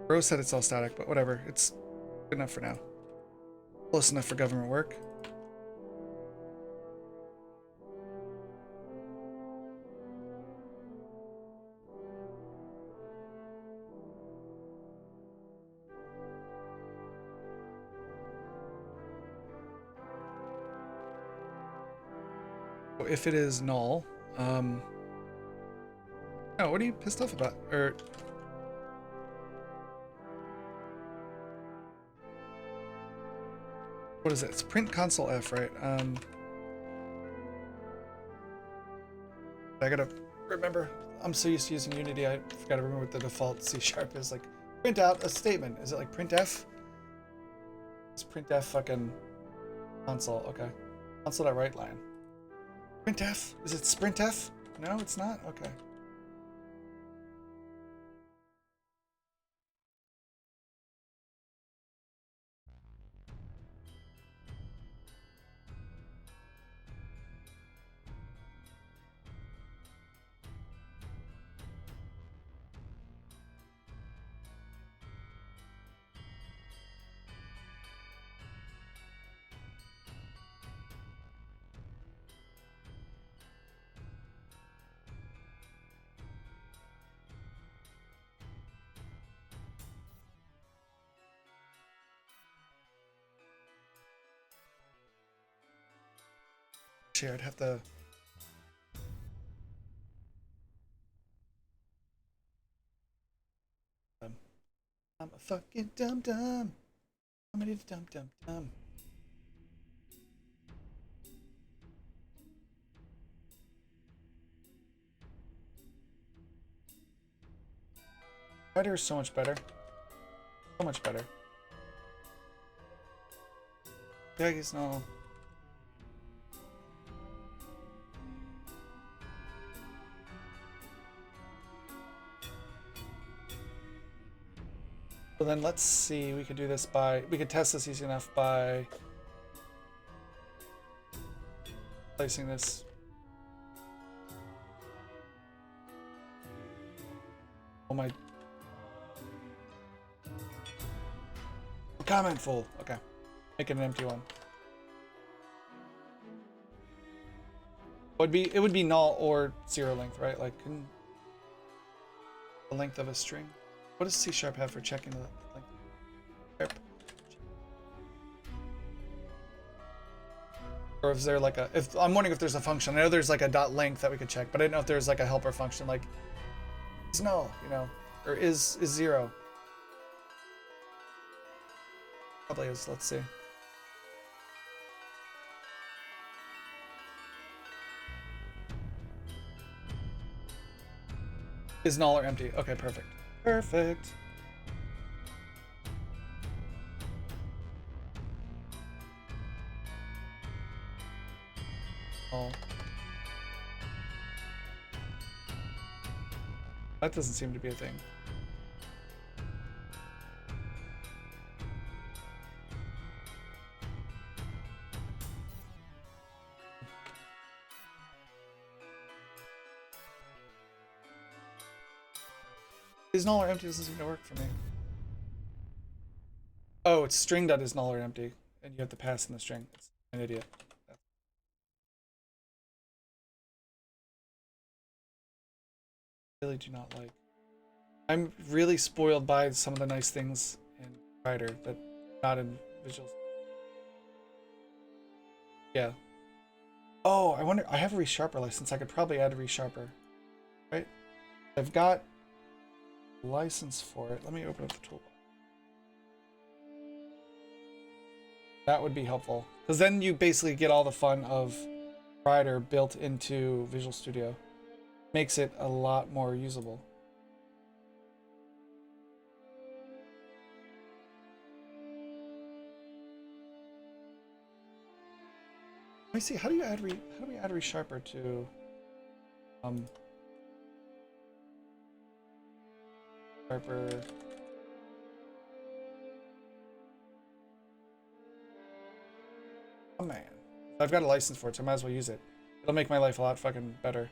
Rose said it's all static, but whatever. It's good enough for now. Close enough for government work. If it is null, oh, what are you pissed off about? Or what is it? It's print console F, right? I gotta remember. I'm so used to using Unity, I forgot to remember what the default C# is. Like, print out a statement. Is it like print F? It's printf fucking console. Okay. Console.write line. Printf? Is it sprintf? No, it's not? Okay. Actually, I'd have to... I'm a fucking dum-dum. I'm a dum-dum-dum. Writer is so much better. So much better. Yeah, I guess no. So then let's see, we could do this by, we could test this easy enough by placing this. Oh my. Comment full. Okay. Make it an empty one. It would be null or zero length, right? Like the length of a string. What does C# have for checking the length? Sharp. Or is there like a, if I'm wondering if there's a function. I know there's like a dot length that we could check, but I didn't know if there's like a helper function like is null, you know, or is zero. Probably is. Let's see. Is null or empty? Okay, perfect. Perfect. Oh. That doesn't seem to be a thing. Is null or empty doesn't seem to work for me. Oh, it's string dot is null or empty, and you have to pass in the string. It's an idiot. Really do not like. I'm really spoiled by some of the nice things in Writer, but not in Visual. Yeah. Oh, I wonder. I have a resharper license. I could probably add a resharper, right? I've got license for it. Let me open up the toolbar. That would be helpful, because then you basically get all the fun of Writer built into Visual Studio. Makes it a lot more usable. Let me see. How do we add resharper to Sharper? Oh man, I've got a license for it, so I might as well use it. It'll make my life a lot fucking better.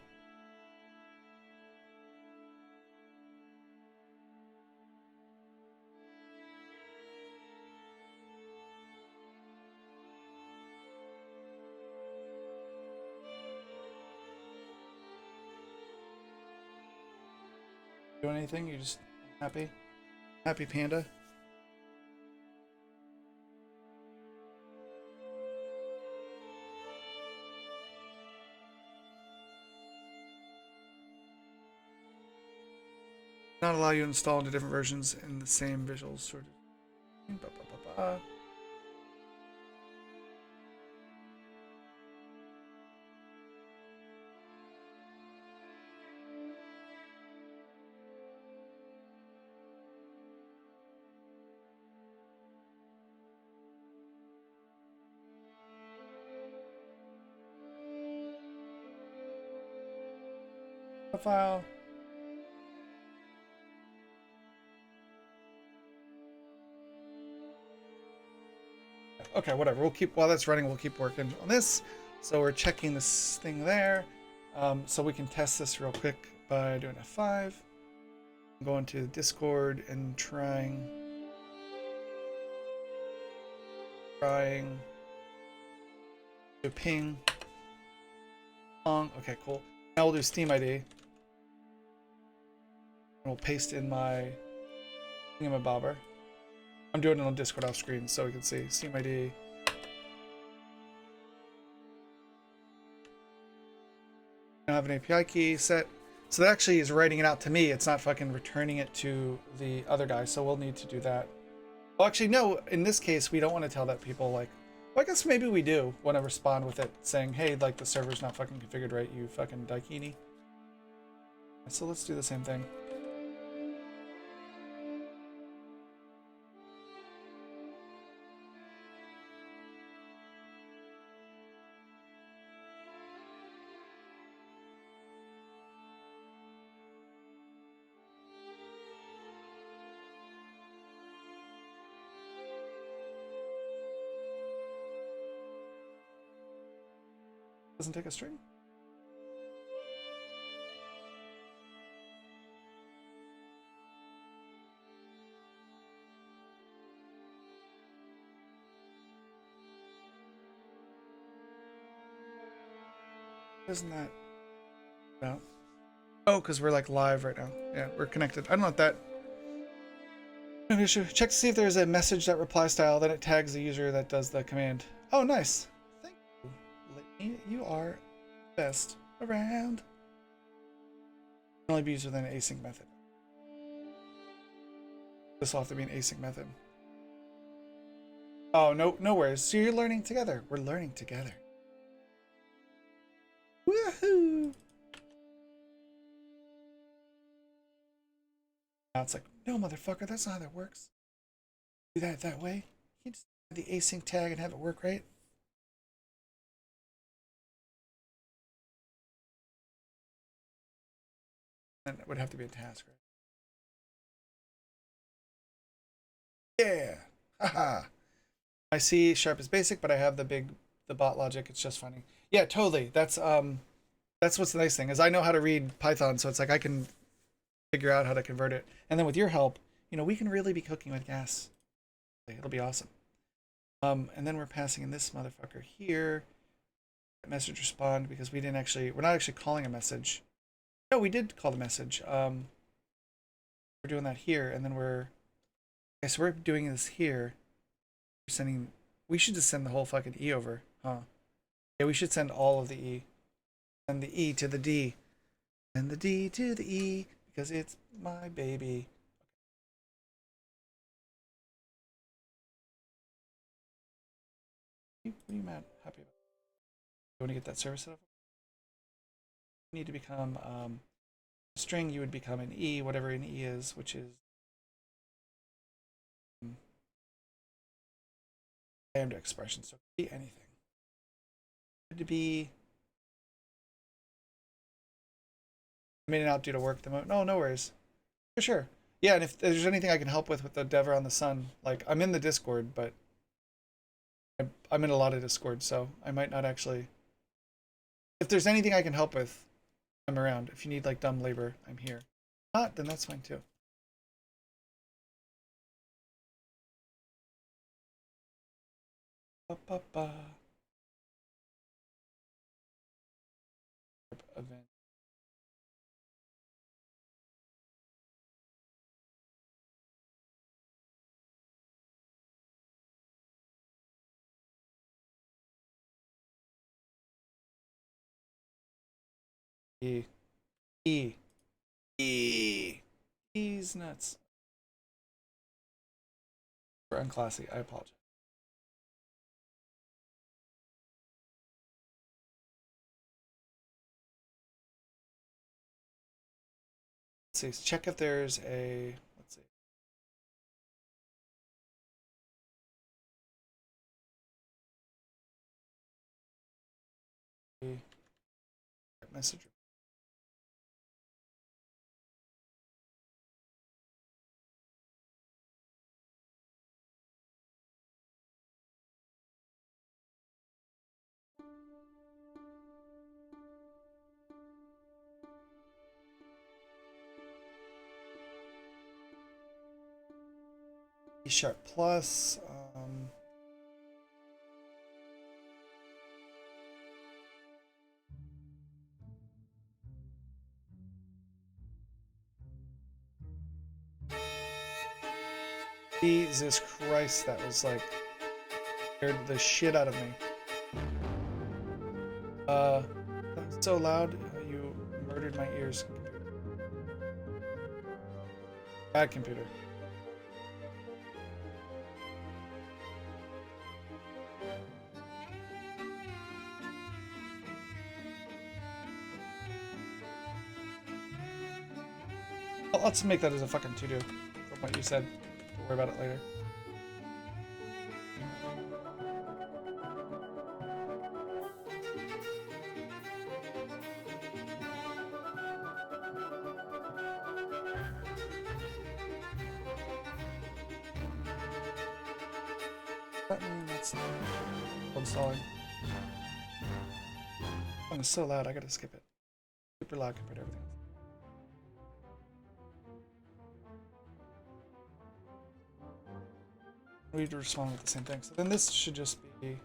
Doing anything? You just happy? Happy panda? Not allow you to install into different versions in the same visuals sort of. File. Okay, whatever. We'll keep, while that's running, we'll keep working on this. So we're checking this thing there. So we can test this real quick by doing F5. Going to Discord and trying to ping. Okay, cool. Now we'll do Steam ID. And we'll paste in my thingamabobber. I'm doing it on Discord off screen so we can see Steam ID. I have an API key set. So that actually is writing it out to me. It's not fucking returning it to the other guy. So we'll need to do that. Well, actually, no. In this case, we don't want to tell that people like, well, I guess maybe we do want to respond with it saying, hey, like the server's not fucking configured right, you fucking daikini. So let's do the same thing. Doesn't take a string. Isn't that? No. Oh, because we're like live right now. Yeah, we're connected. I don't know what that. Maybe I should check to see if there's a message that reply style. Then it tags the user that does the command. Oh, nice. Thank you, Whitney. You are best around. Can only be used within an async method. This will have to be an async method. Oh, no worries. So you're learning together. We're learning together. Woohoo! Now it's like, no, motherfucker, that's not how that works. Do that way. You just have the async tag and have it work right. And it would have to be a task, right? Yeah. Haha. I see sharp is basic, but I have the bot logic. It's just funny. Yeah, totally. That's what's the nice thing is I know how to read Python, so it's like I can figure out how to convert it. And then with your help, you know, we can really be cooking with gas. It'll be awesome. And then we're passing in this motherfucker here. Message respond because we're not actually calling a message. No, we did call the message. We're doing that here, and then we're doing this here. We should just send the whole fucking E over, huh? Yeah, we should send all of the E. Send the E to the D. And the D to the E, because it's my baby. What are you mad? Happy about? You want to get that service set up? You need to become a string. You would become an E, whatever an E is, which is lambda expression. So it could be anything. It could be. I made it out due to work the moment. No worries. For sure. Yeah, and if there's anything I can help with the dev around the sun, like I'm in the Discord, but I'm in a lot of Discord, so I might not actually. If there's anything I can help with, I'm around. If you need like dumb labor, I'm here. If not, then that's fine too. Event. E. E's nuts. We're unclassy. I apologize. Let's see. Check if there's a. Let's see. Message. C# plus. Jesus Christ, that was like scared the shit out of me. That was so loud. You murdered my ears. Bad computer. Well, let's make that as a fucking to-do from what you said. We'll worry about it later. That's installing. Oh, it's so loud, I gotta skip it. Super loud compared to everything else. We respond with the same thing. So then this should just be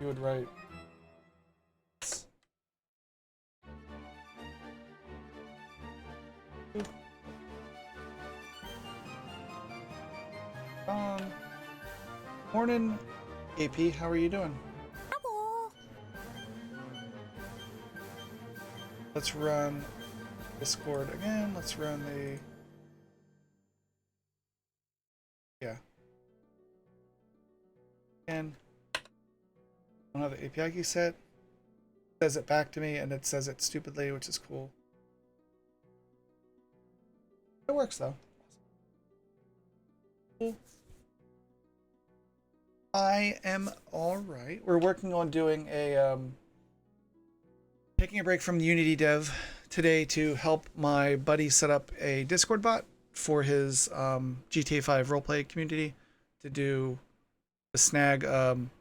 you would write morning AP, how are you doing? Let's run Discord again. Let's run the... Yeah. And I don't have the API key set. It says it back to me, and it says it stupidly, which is cool. It works, though. Cool. I am alright. We're working on doing a... taking a break from Unity dev today to help my buddy set up a Discord bot for his GTA 5 roleplay community to do the snag.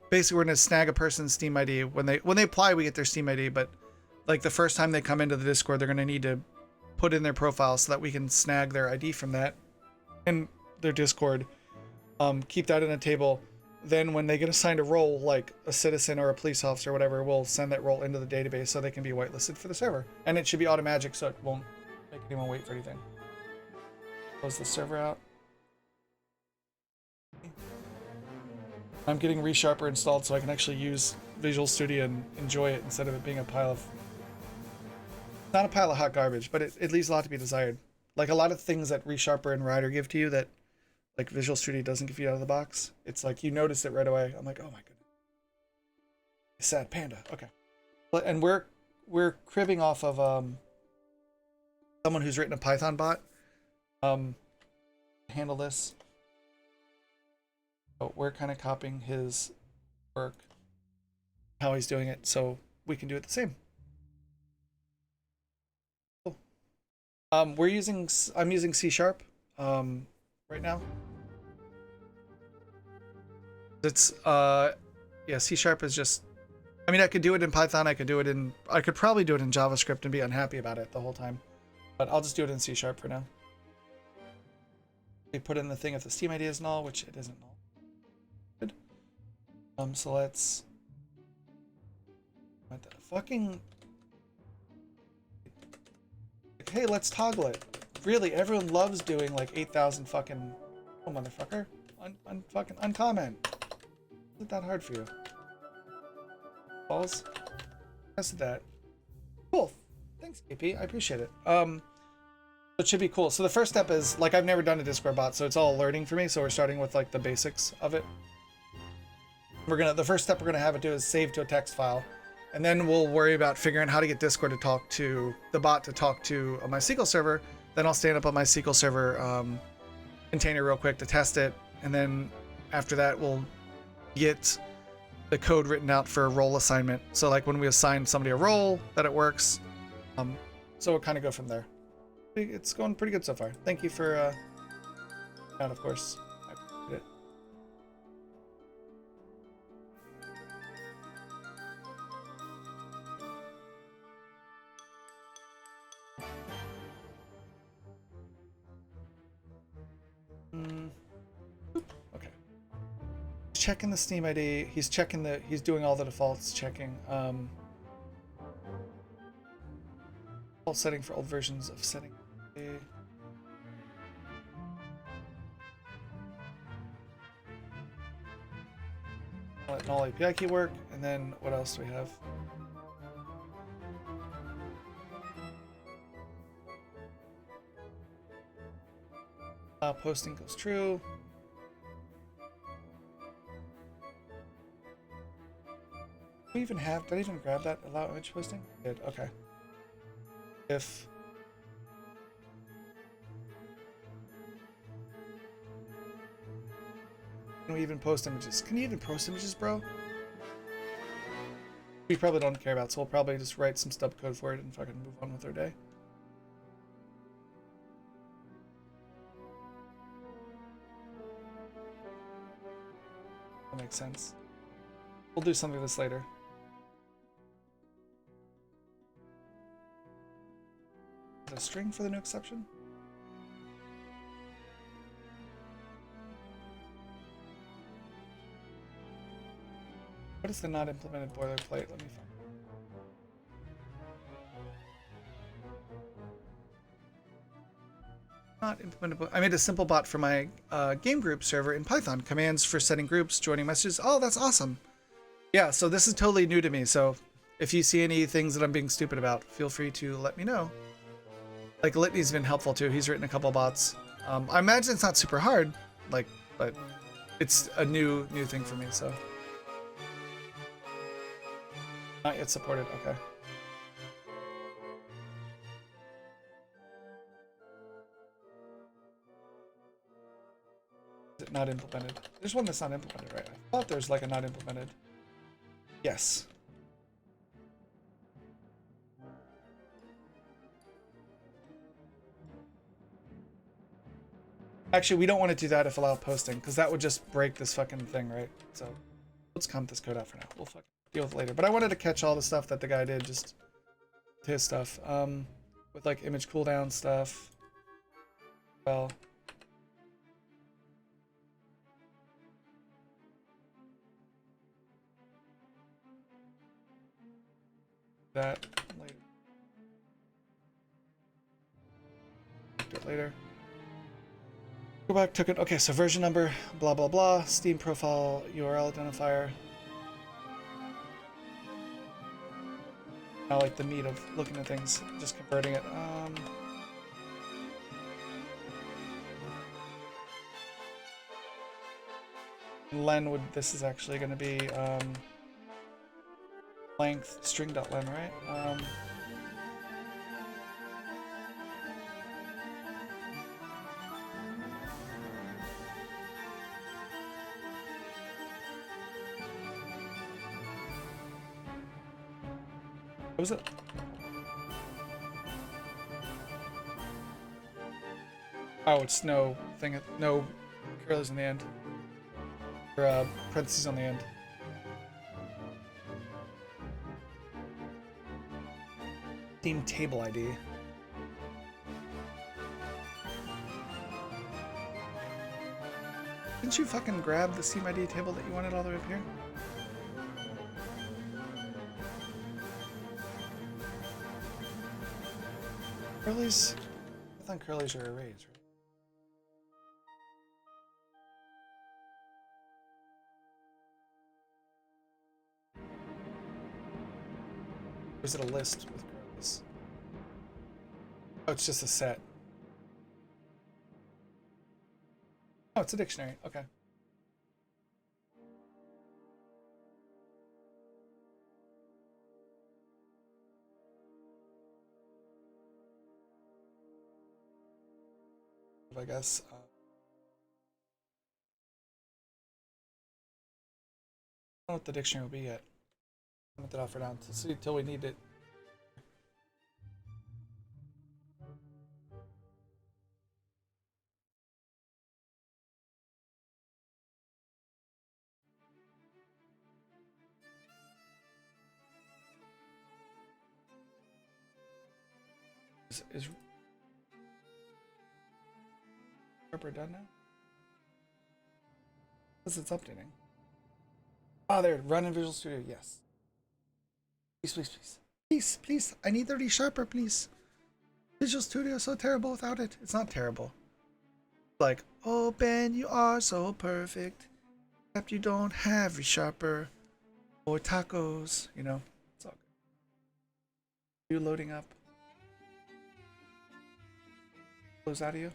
Basically, we're gonna snag a person's Steam ID when they apply. We get their Steam ID, but like the first time they come into the Discord, they're gonna need to put in their profile so that we can snag their ID from that and their Discord. Keep that in a table. Then when they get assigned a role, like a citizen or a police officer or whatever, we'll send that role into the database so they can be whitelisted for the server. And it should be automagic, so it won't make anyone wait for anything. Close the server out. I'm getting ReSharper installed so I can actually use Visual Studio and enjoy it instead of it being a pile of... Not a pile of hot garbage, but it leaves a lot to be desired. Like a lot of things that ReSharper and Rider give to you that like Visual Studio doesn't give you out of the box. It's like you notice it right away. I'm like, oh my goodness. Sad panda. Okay. And we're cribbing off of someone who's written a Python bot. Handle this. So we're kind of copying his work, how he's doing it, so we can do it the same. Cool. I'm using C# right now. It's yeah, C# is just, I mean, I could do it in Python, I could probably do it in JavaScript and be unhappy about it the whole time, but I'll just do it in C# for now. We put in the thing if the Steam ID is null, which it isn't null. Good. So let's what the fucking, hey, let's toggle it. Really, everyone loves doing like 8,000 fucking, oh motherfucker, fucking uncomment. Isn't that hard for you? Balls. Tested that. Cool. Thanks, AP. I appreciate it. It should be cool. So the first step is, like, I've never done a Discord bot, so it's all learning for me. So we're starting with like the basics of it. The first step we're gonna have it do is save to a text file, and then we'll worry about figuring out how to get Discord to talk to the bot to talk to a MySQL server. Then I'll stand up a MySQL server container real quick to test it, and then after that we'll get the code written out for a role assignment. So like when we assign somebody a role, that it works. So we'll kind of go from there. It's going pretty good so far. Thank you for that, of course. I appreciate Okay. Checking the Steam ID. He's checking the. He's doing all the defaults. Checking. Default setting for old versions of setting. Okay. Let null API key work, and then what else do we have? Posting goes true. Do we even have? Did I even grab that? Allow image posting? Did. Okay. If can we even post images? Can you even post images, bro? We probably don't care about, so we'll probably just write some stub code for it and fucking move on with our day. That makes sense. We'll do something like this later. Is it a string for the new exception? What is the not implemented boilerplate? Let me find. Not implemented. I made a simple bot for my game group server in Python. Commands for setting groups, joining messages. Oh, that's awesome. Yeah, so this is totally new to me. So if you see any things that I'm being stupid about, feel free to let me know. Like Litney's been helpful too. He's written a couple bots. I imagine it's not super hard, like, but it's a new thing for me. So not yet supported. Okay. Is it not implemented? There's one that's not implemented, right? I thought there's like a not implemented. Yes. Actually, we don't want to do that if allow posting, because that would just break this fucking thing, right? So let's comment this code out for now. We'll fucking deal with it later. But I wanted to catch all the stuff that the guy did, just his stuff. With like image cooldown stuff. Well. That later. Do it later. Go back, took it. Okay, so version number, blah, blah, blah. Steam profile URL identifier. Now, like the meat of looking at things, just converting it. Len would, this is actually going to be length string.len, right? What was it? Oh, it's no thing, no curlies in the end. Or parentheses on the end. Steam table ID. Didn't you fucking grab the Steam ID table that you wanted all the way up here? Curlies? I thought curlies are arrays, right? Or is it a list with curlies? Oh, it's just a set. Oh, it's a dictionary. Okay. I guess. I don't know what the dictionary will be yet. Comment that off for now until we need it. Is Harper done now? Because it's updating. Oh, there. Run in Visual Studio. Yes. Please, please, please. Please, please. I need 30 sharper, please. Visual Studio is so terrible without it. It's not terrible. Like, oh, Ben, you are so perfect. Except you don't have resharper or tacos. You know, it's all good. You loading up? Close out of you?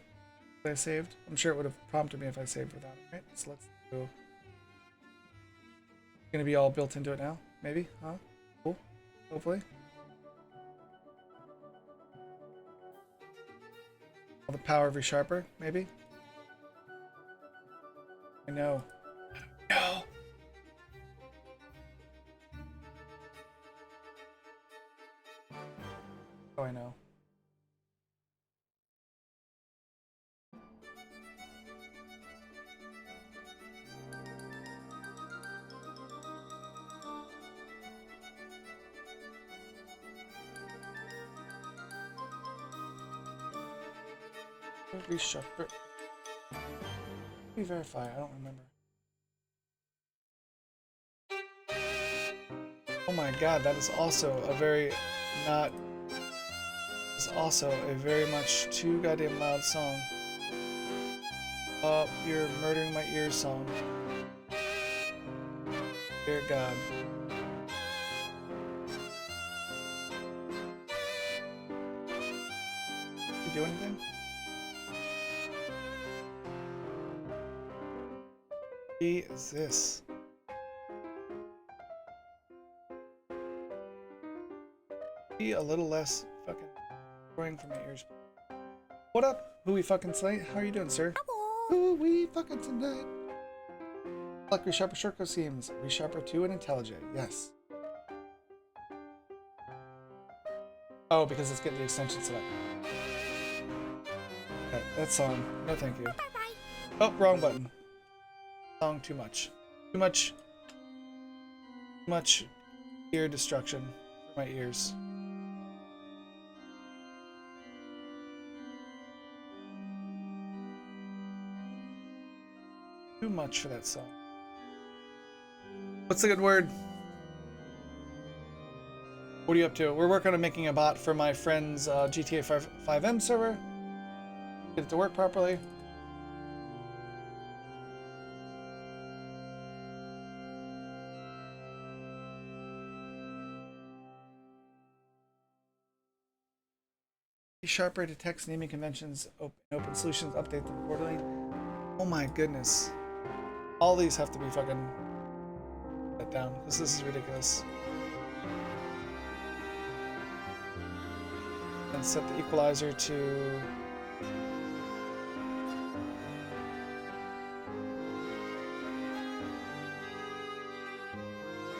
I saved? I'm sure it would have prompted me if I saved without it, right? So let's do. Gonna be all built into it now? Maybe? Huh? Cool. Hopefully. All the power of resharper, maybe? I know. No! Oh, I know. Resharper. Let me verify. I don't remember. Oh my god, that is also a very not. Is also a very much too goddamn loud song. You're murdering my ears song. Dear God. You do anything? What is this? Be a little less fucking annoying for my ears. What up? Who we fucking slay? How are you doing, sir? Who we fucking tonight? Like Resharper Shurko seems. Resharper 2 and Intelligent. Yes. Oh, because it's getting the extension set up. Okay, that song. No thank you. Oh, wrong button. Song too much. Too much ear destruction for my ears. Too much for that song. What's a good word? What are you up to? We're working on making a bot for my friend's GTA 5M server. Get it to work properly. Sharper detects naming conventions, open solutions, update them quarterly. Oh my goodness. All these have to be fucking set down. This is ridiculous. And set the equalizer to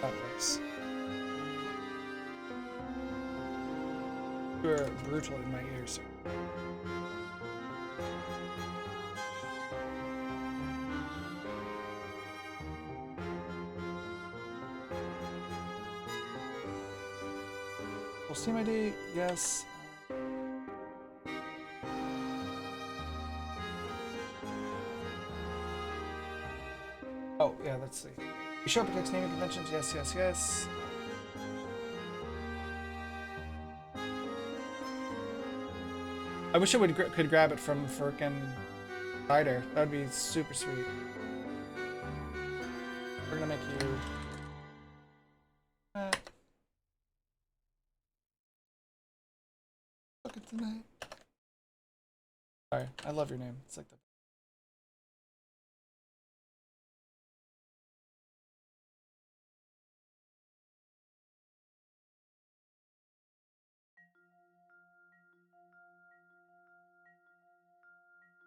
that works. You are brutal in my ears, sir. Full Steam ID, yes. Oh, yeah, let's see. Be sure protects naming conventions, yes, yes, yes. I wish I could grab it from frickin' Spider. That would be super sweet. We're gonna make you. Look at tonight. Sorry, I love your name. It's like the.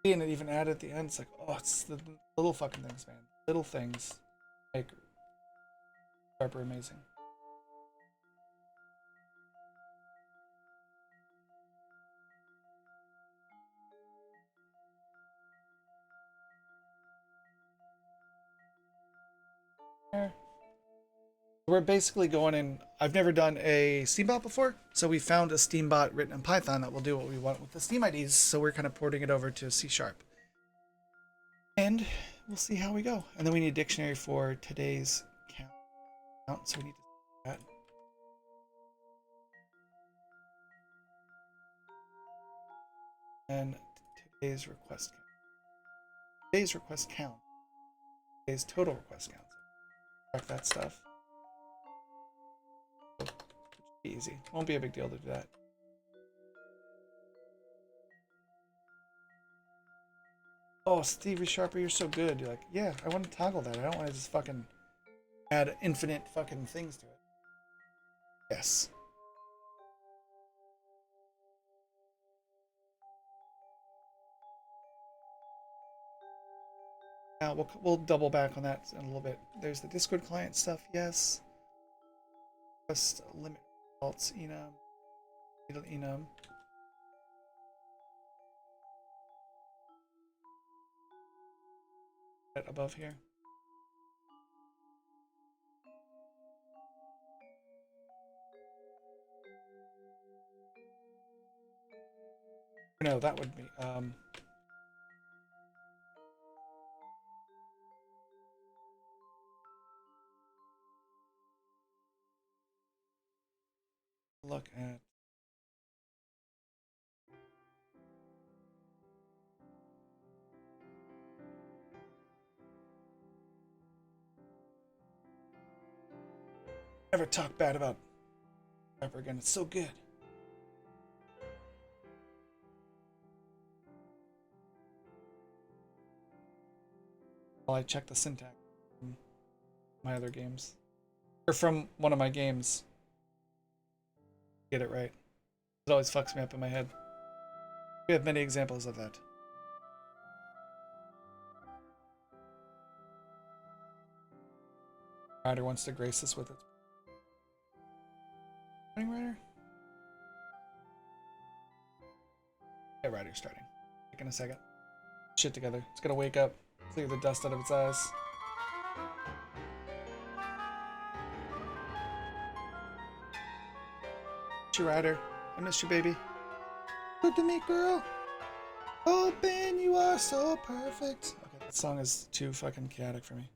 And it even added at the end. It's like, oh, it's the little fucking things, man. Little things make Sharper amazing. There. We're basically going in. I've never done a Steambot before, so we found a Steambot written in Python that will do what we want with the Steam IDs. So we're kind of porting it over to C#. And we'll see how we go. And then we need a dictionary for today's count, so we need to do that. And today's request count. Today's request count. Today's total request count. Track that stuff. Easy. Won't be a big deal to do that. Oh, Stevie Sharper, you're so good. You're like, yeah, I want to toggle that. I don't want to just fucking add infinite fucking things to it. Yes. Now we'll double back on that in a little bit. There's the Discord client stuff. Yes. Just limit results. Enum. Enum. Right above here. No, that would be look at never talk bad about Pepper again. It's so good. While I check the syntax from my other games. Or from one of my games. Get it right. It always fucks me up in my head. We have many examples of that. Ryder wants to grace us with it. Morning, Ryder? Yeah, Ryder's starting. Taking a second. Shit together. It's gonna wake up, clear the dust out of its eyes. Miss you, Ryder. I miss you, baby. Good to meet, girl. Oh, Ben, you are so perfect. Okay, that song is too fucking chaotic for me.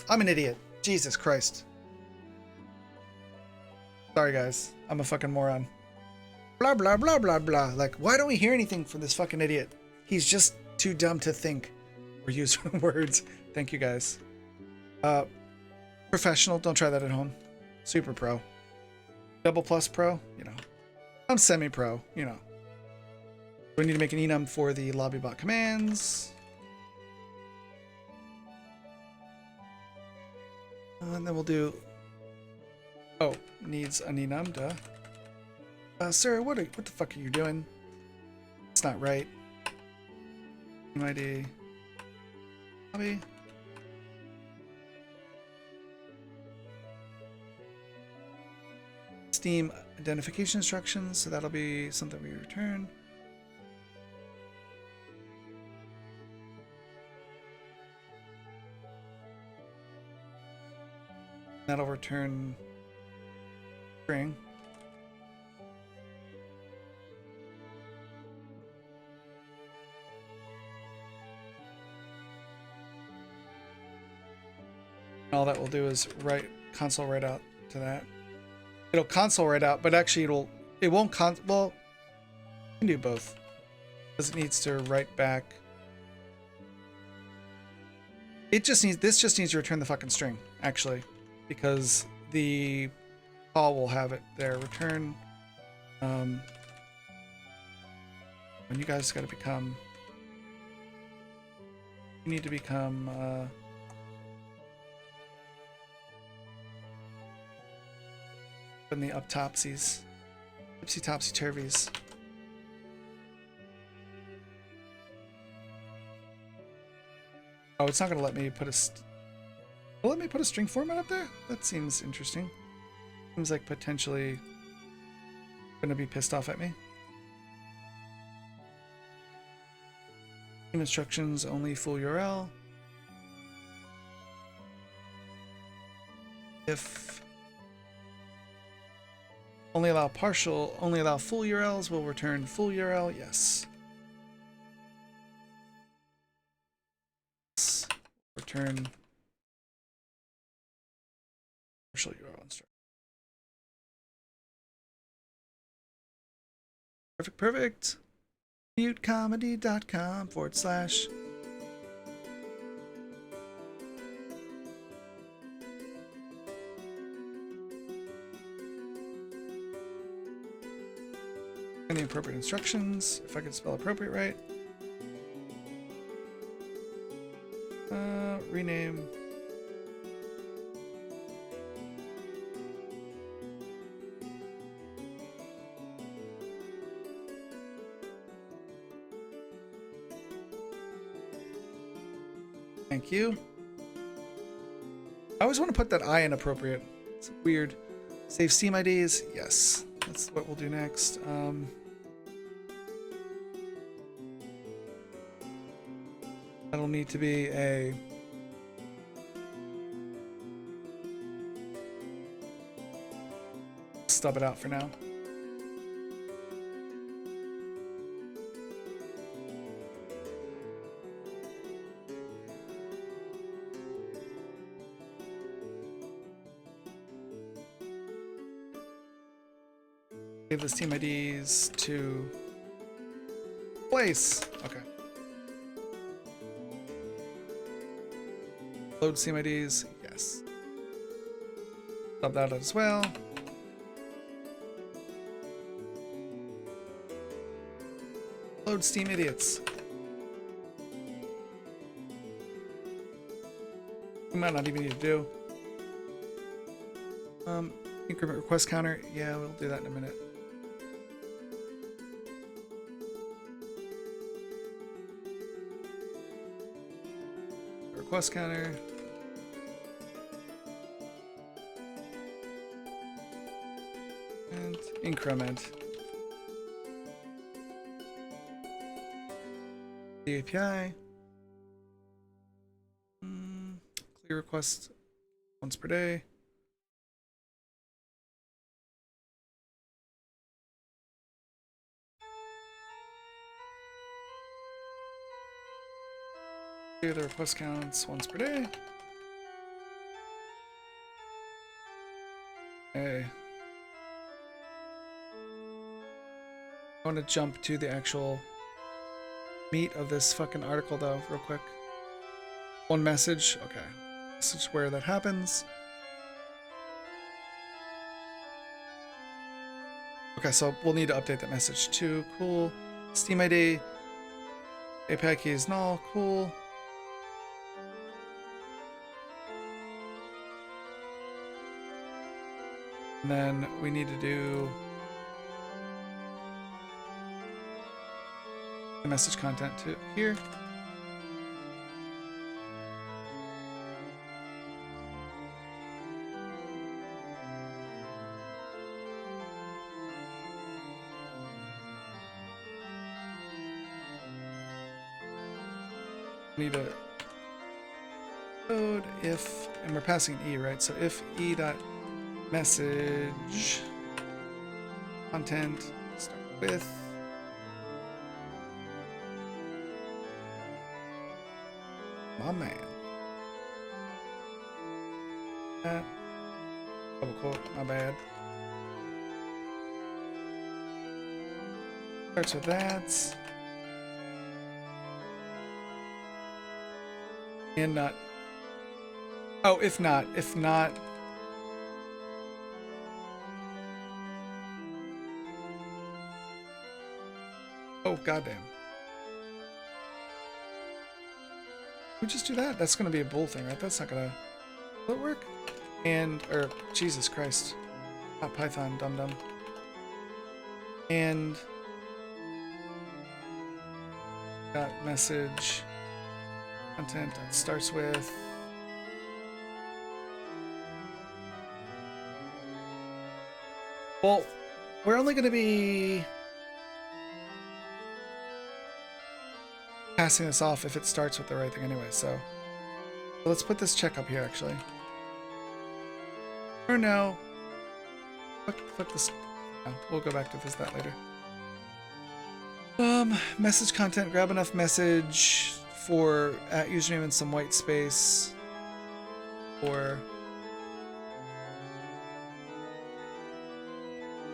I'm an idiot. Jesus Christ. Sorry, guys. I'm a fucking moron. Blah, blah, blah, blah, blah. Like, why don't we hear anything from this fucking idiot? He's just too dumb to think or use words. Thank you, guys. Professional. Don't try that at home. Super pro. Double plus pro. You know. I'm semi-pro. You know. We need to make an enum for the lobbybot commands. And then we'll do... Oh, needs an enum, duh. Sir, what the fuck are you doing? It's not right. Team ID. Lobby. Steam identification instructions, so that'll be something we return. That'll return string. And all that will do is write console write out to that. It'll console write out, but actually it won't well, you can do both. Because it needs to write back. This just needs to return the fucking string, actually. Because the call will have it there. Return. When you guys gotta become. You need to become in the uptopsies. Tipsy topsy turvies. Oh, it's not gonna let me put a will let me put a string format up there? That seems interesting. Seems like potentially gonna be pissed off at me. Team instructions only full URL. If only allow full URLs will return full URL, yes. Return partial URL instruction. Perfect. Mutecomedy.com /. And the appropriate instructions, if I can spell appropriate right. Rename. Thank you. I always want to put that I in appropriate. It's weird. Save Steam IDs. Yes. That's what we'll do next. That'll need to be a stub it out for now. Give this team IDs to place. Okay. Load Steam IDs. Yes. Sub that out as well. Load Steam idiots. We might not even need to do. Increment request counter. Yeah, we'll do that in a minute. Request counter. And increment. The API. Clear request once per day. Clear the request counts once per day. Okay. I want to jump to the actual meat of this fucking article though, real quick. One message. Okay. This is where that happens. Okay, so we'll need to update that message too. Cool. Steam ID. API key is null. Cool. And then we need to do the message content to here. Need a code if, and we're passing E, right? So if E dot message content start with my man. Double quote, my bad. Starts with that. And not. Oh, if not. Oh, goddamn. We just do that? That's gonna be a bool thing, right? That's not gonna. Will it work? And, or, Jesus Christ. Not Python, dum-dum. And. Dot message. Content that starts with. Well, we're only gonna be passing this off if it starts with the right thing anyway, so let's put this check up here actually. Or no. Fuck this. No, we'll go back to visit that later. Message content, grab enough message for @username and some white space for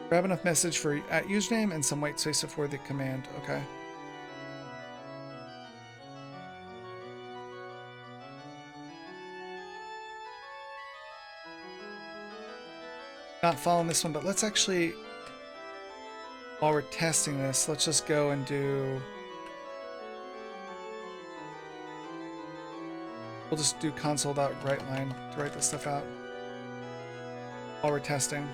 grab enough message for @username and some white space for the command. Okay. Not following this one, but let's actually, while we're testing this, let's just go and do. We'll just do console.writeLine to write this stuff out while we're testing.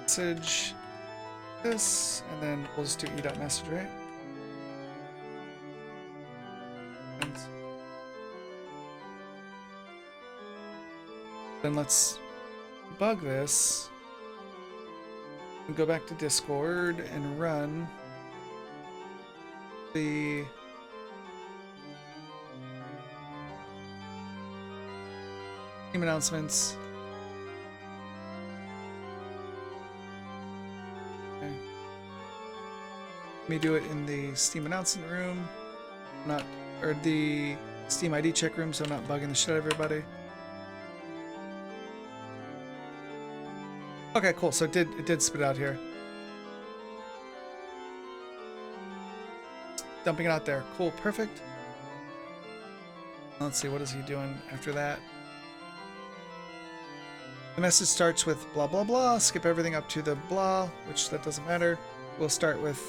Message this, and then we'll just do e.message, right? And then let's debug this and go back to Discord and run the team announcements. Okay. Let me do it in the Steam announcement room, or the Steam ID check room, so I'm not bugging the shit out of everybody. Okay, cool. So it did spit out here. Dumping it out there. Cool, perfect. Let's see, what is he doing after that? The message starts with blah blah blah. Skip everything up to the blah, which that doesn't matter. We'll start with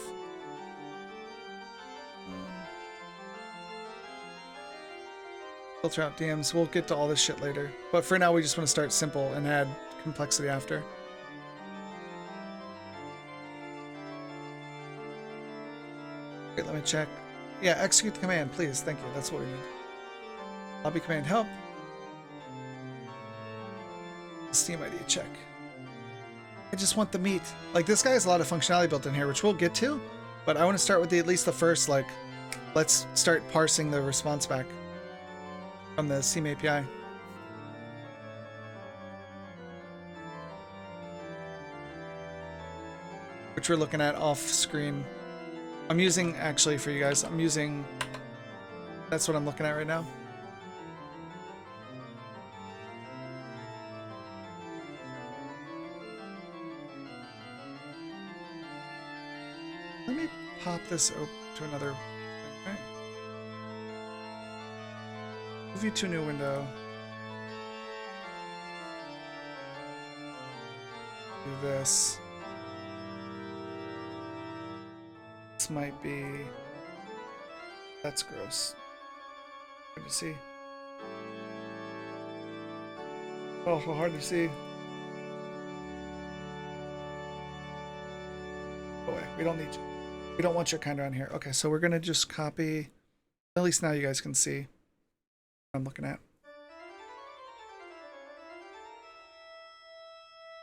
filter out DMs. We'll get to all this shit later. But for now, we just want to start simple and add complexity after. Wait, let me check. Yeah, execute the command, please. Thank you. That's what we need. Lobby command help. Steam ID check. I just want the meat. Like, this guy has a lot of functionality built in here, which we'll get to. But I want to start with at least the first, like, let's start parsing the response back from the Steam API. Which we're looking at off screen. I'm using, actually, for you guys, I'm using, that's what I'm looking at right now. pop this to another thing, right? Move you to a new window. Do this. This might be... That's gross. Hard to see. Oh, so hard to see. Go away. We don't need you. We don't want your kind around here. Okay, so we're gonna just copy. At least now you guys can see what I'm looking at.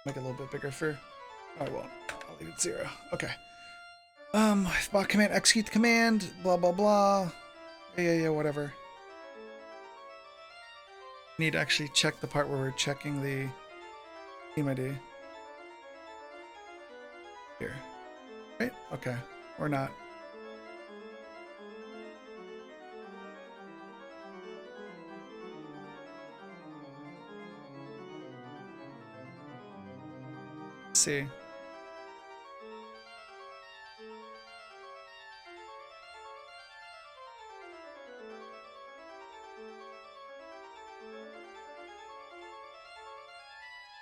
Make it a little bit bigger for... Oh, I won't. I'll leave it 0. Okay. Bot command, execute the command, blah, blah, blah. Yeah, whatever. Need to actually check the part where we're checking the team ID. Here. Right? Okay. Or not. Let's see.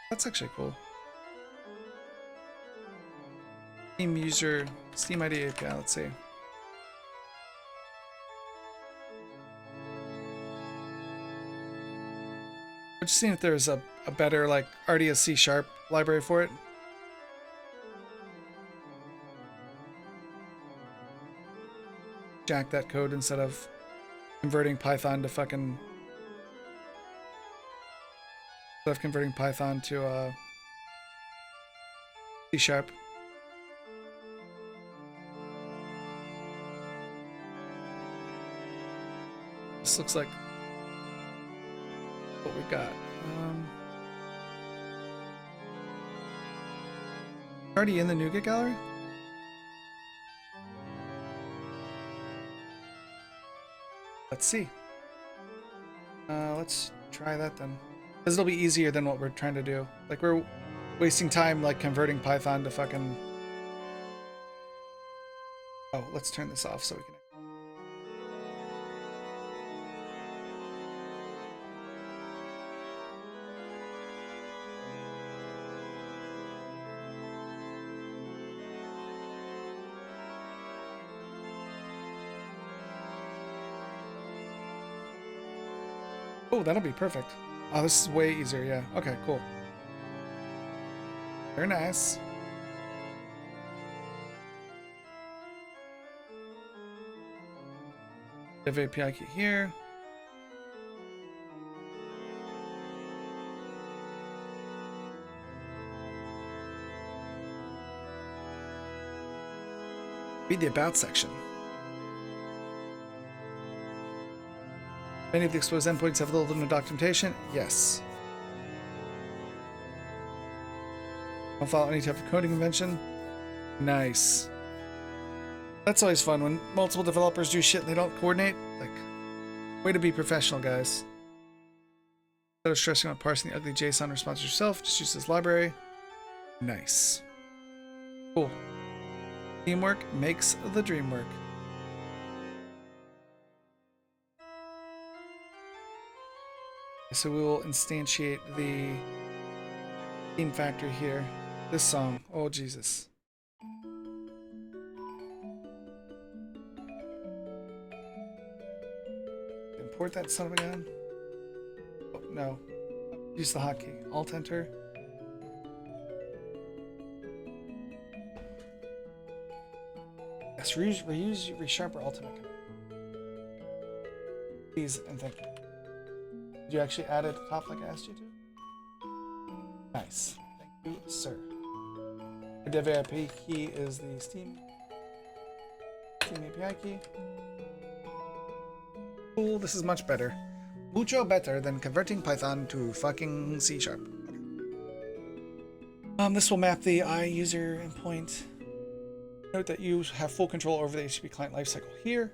That's actually cool. Team user, Steam ID API, let's see. We're just seeing if there's a better, like, already a C# library for it. Jack that code instead of converting Python to fucking... Instead of converting Python to C#. This looks like what we've got. Already in the NuGet gallery? Let's see. Let's try that then. Because it'll be easier than what we're trying to do. Like, we're wasting time, like, converting Python to fucking... Oh, let's turn this off so we can... Oh, that'll be perfect. Oh, this is way easier, yeah. Okay, cool. Very nice. Div API key here. Read the About section. Many of the exposed endpoints have little to no documentation. Yes. Don't follow any type of coding convention. Nice. That's always fun when multiple developers do shit and they don't coordinate. Like, way to be professional, guys. Instead of stressing out parsing the ugly JSON response yourself, just use this library. Nice. Cool. Teamwork makes the dream work. So we will instantiate the theme factory here. This song. Oh, Jesus. Import that son of a gun. Oh, no. Use the hotkey. Alt enter. Yes, reuse resharper ultimate. Please and thank you. Did you actually add it at the top like I asked you to? Nice. Thank you, sir. The Dev API key is the Steam API key. Cool, this is much better. Mucho better than converting Python to fucking C#. Okay. This will map the iUser endpoint. Note that you have full control over the HTTP client lifecycle here.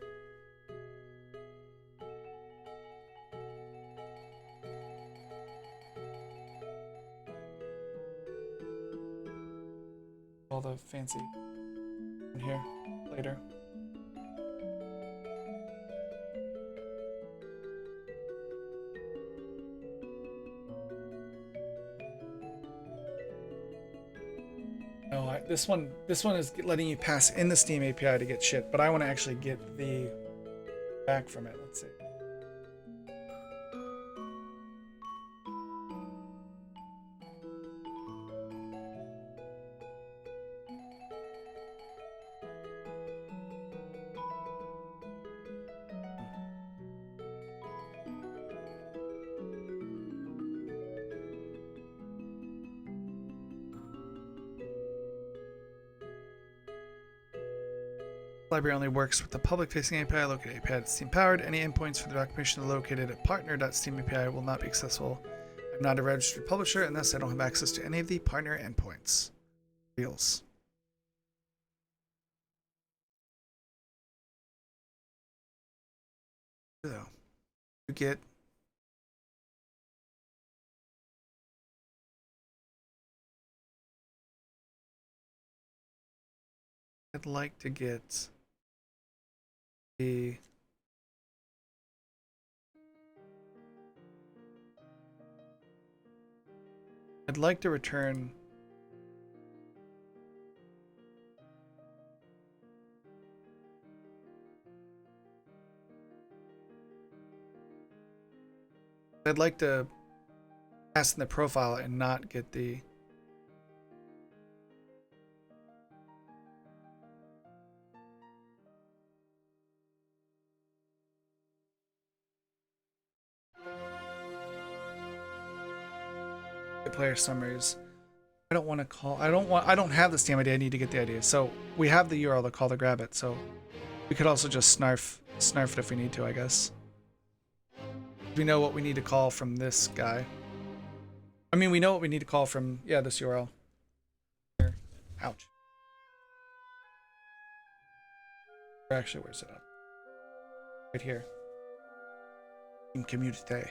All the fancy in here. later. No, this one is letting you pass in the Steam API to get shit, but I want to actually get the back from it. Let's see. Library only works with the public-facing API. Located API that's Steam-powered. Any endpoints for the documentation located at partner.steam API will not be accessible. I'm not a registered publisher, and thus I don't have access to any of the partner endpoints. Reels. Though, you get I'd like to get the I'd like to return I'd like to pass in the profile and not get the player summaries. I don't have the Steam ID. I need to get the ID. So we have the URL to call to grab it. So we could also just snarf it if we need to, I guess. We know what we need to call from this guy. I mean, we know what we need to call from, yeah, this URL. Ouch. Actually, where's it up? Right here. In community.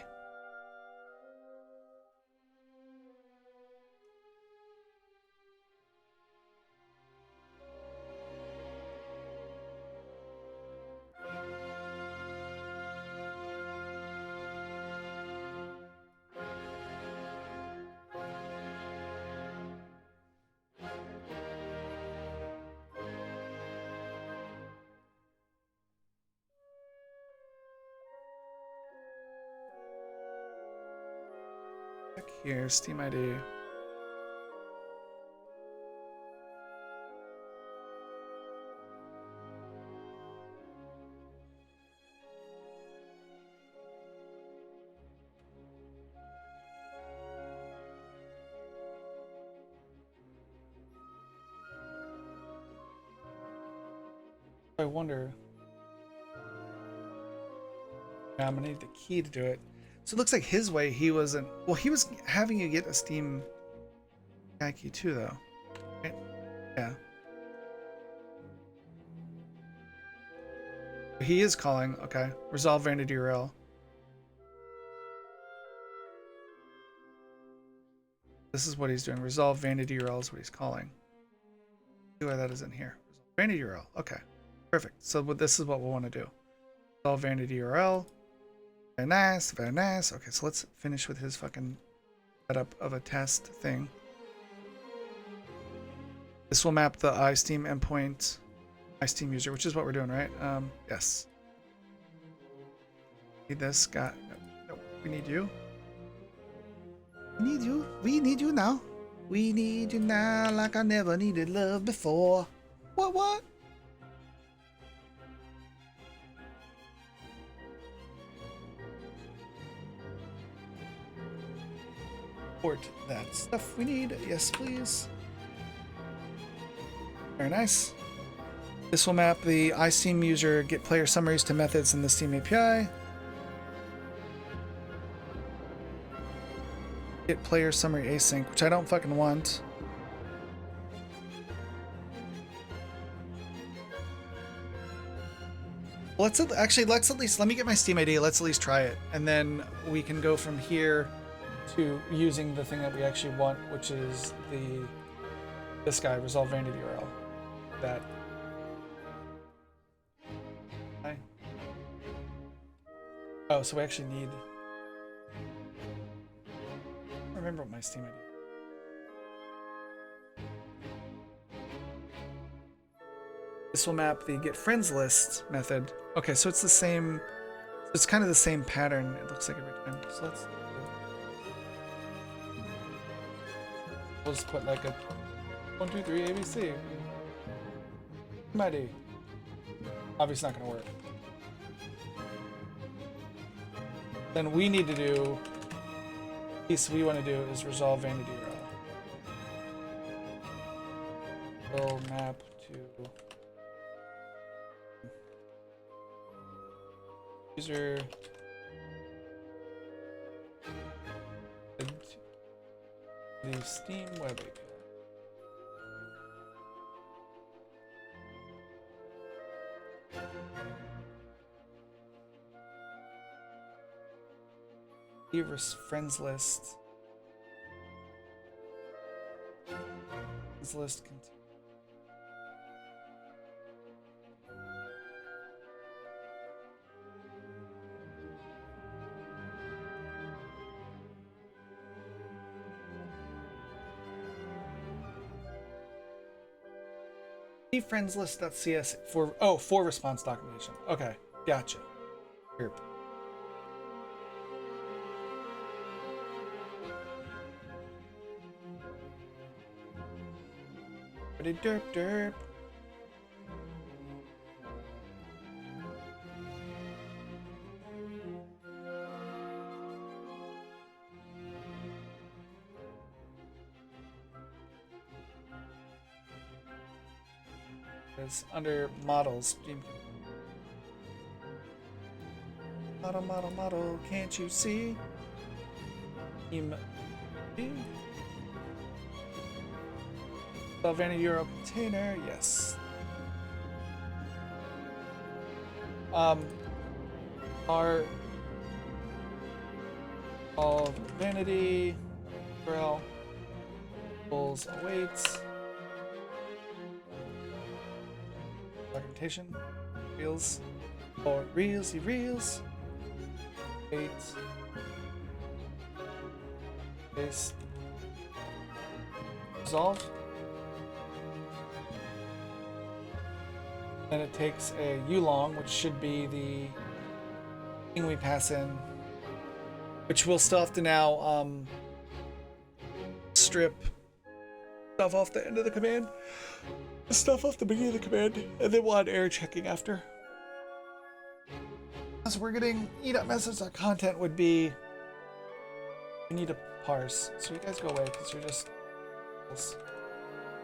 Here, Steam ID. I wonder. Yeah, I'm gonna need the key to do it. So it looks like his way, he wasn't... Well, he was having you get a Steam key too, though. Right? Yeah. He is calling. Okay. Resolve vanity URL. This is what he's doing. Resolve vanity URL is what he's calling. See why that is in here. Resolve vanity URL. Okay. Perfect. So this is what we'll want to do. Resolve vanity URL. Very nice, very nice. Okay, so let's finish with his fucking setup of a test thing. This will map the iSteam endpoint, iSteam user, which is what we're doing, right? Yes. Need this guy. No, we need you. We need you. We need you now. We need you now like I never needed love before. What? That stuff we need. Yes, please. Very nice. This will map the iSteam user get player summaries to methods in the Steam API. Get player summary async, which I don't fucking want. Let's at least let me get my Steam ID. Let's at least try it, and then we can go from here to using the thing that we actually want, which is this guy, resolve vanity URL. That Oh, so we actually need. I don't remember what my Steam ID. This will map the get friends list method. Okay, so it's the same. It's kind of the same pattern. It looks like every time. So let's. We'll just put like a 1, 2, 3 ABC. Mighty. Obviously not gonna work. Then we need to do. The piece we want to do is resolve vanity row. We'll map to. User the Steam web API. Friends list. Friends list contains. Friends list.cs for response documentation. Okay, gotcha. Here. Derp derp. It's under models. Model, can't you see? Vanity Euro container, yes. Our all vanity URL pulls awaits documentation reels or reels 8 paste resolve. Then it takes a ulong, which should be the thing we pass in, which we'll still have to now strip stuff off the end of the command, stuff off the beginning of the command, and then we'll add error checking after. So we're getting e.message.content would be we need to parse. So you guys go away because you're just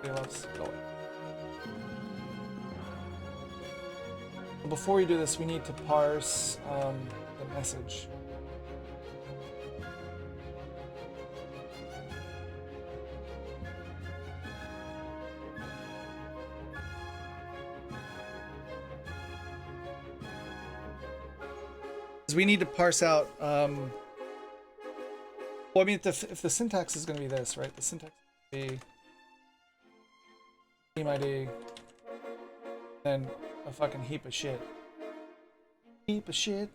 go away. Before we do this, we need to parse the message. Because we need to parse out. Well, I mean, if the syntax is going to be this, right? The syntax is going to be team ID, then a fucking heap of shit. Heap of shit.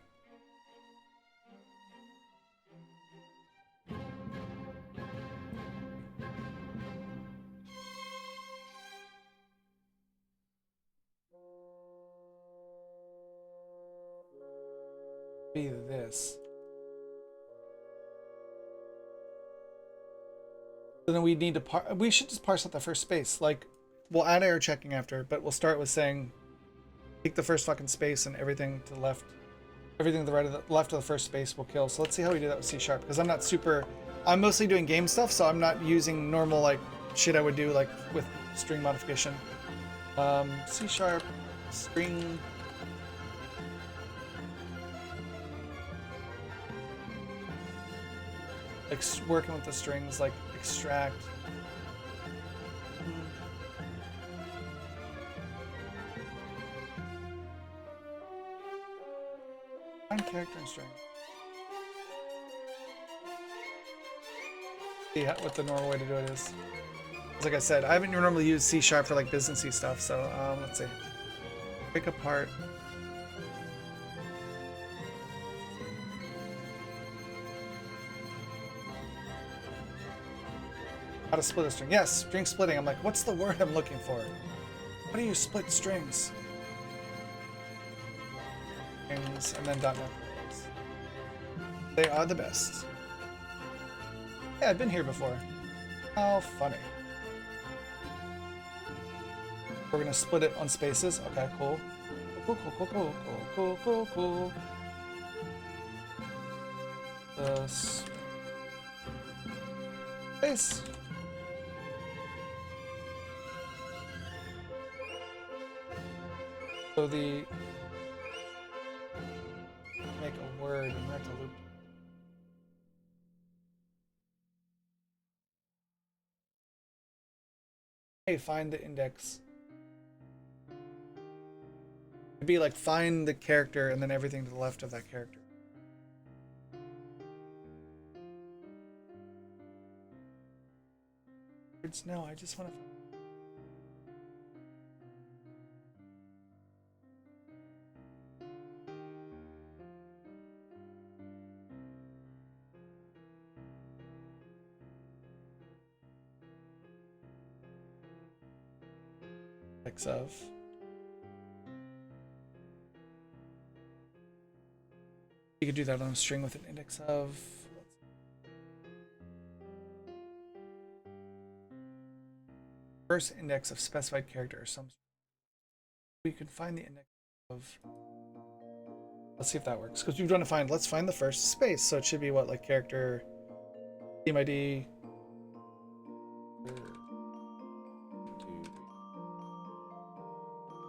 Be this. So then we need to we should just parse out the first space. Like, we'll add error checking after, but we'll start with saying take the first fucking space and everything to the left, everything to the right of the left of the first space will kill. So let's see how we do that with C#, because I'm mostly doing game stuff, so I'm not using normal like shit I would do like with string modification. C# string like working with the strings like extract. Find character and string. See what the normal way to do it is. Like I said, I haven't normally used C# for like businessy stuff, so let's see. Break apart. How to split a string. Yes, string splitting. I'm like, what's the word I'm looking for? How do you split strings? Strings and then .NET. They are the best. Yeah, I've been here before. How funny. We're gonna split it on spaces. Okay, cool. Cool, cool, cool, cool, cool, cool, cool, cool. Space. So the make a word and rent a loop. Hey, find the index. It'd be like find the character and then everything to the left of that character. No, I just want to. Index of. You could do that on a string with an index of. First index of specified character or some. We could find the index of. Let's see if that works because we've done to find. Let's find the first space. So it should be what, like character, team ID.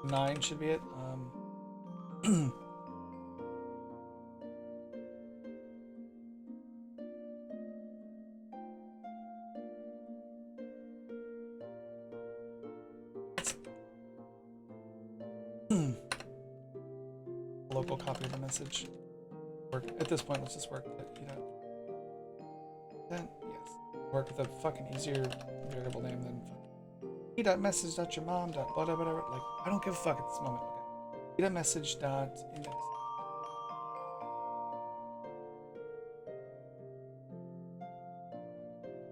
9 should be it. Local copy of the message. Work at this point. Let's just work with it. Then yes, work with a fucking easier variable name than e.message.yourmom. Whatever. Like I don't give a fuck at this moment. Okay. E.message.index.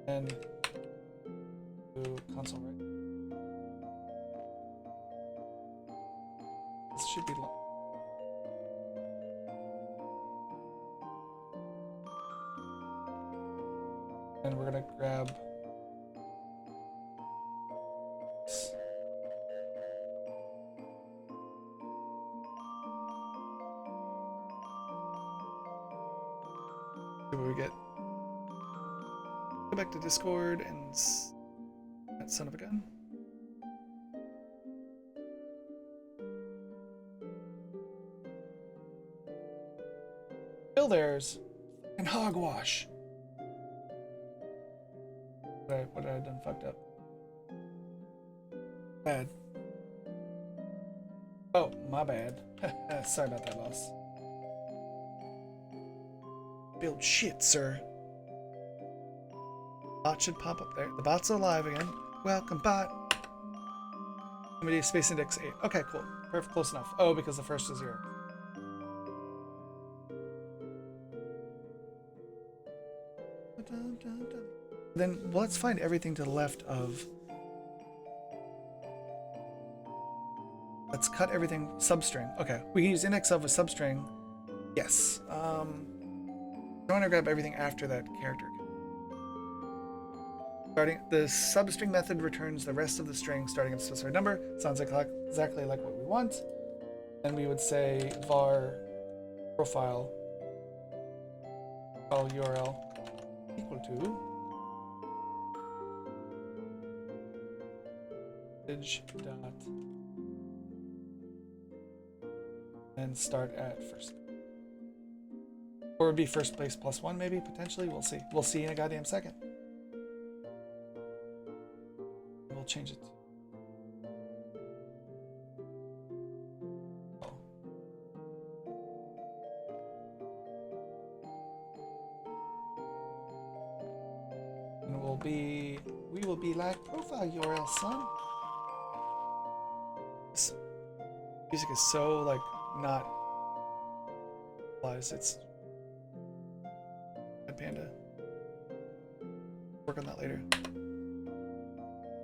And do console right. This should be long. And we're gonna grab this. See what we get. Go back to Discord and that son of a gun. Still there's fucking hogwash. What I done fucked up? Bad. Oh, my bad. Sorry about that, boss. Build shit, sir. Bot should pop up there. The bot's alive again. Welcome, bot. Somebody space index 8. Okay, cool. Perfect, close enough. Oh, because the first is 0. Then let's find everything to the left of. Let's cut everything substring. Okay, we can use index of a substring. Yes. I want to grab everything after that character. Starting the substring method returns the rest of the string starting at a specified number. Sounds like exactly like what we want. And we would say var profile URL equal to dot and start at first. Or it'd be first place plus 1 maybe, potentially. We'll see. We'll see in a goddamn second. We'll change it. Oh. And we will be like profile URL, son. This music is so like not it's Panda. Work on that later.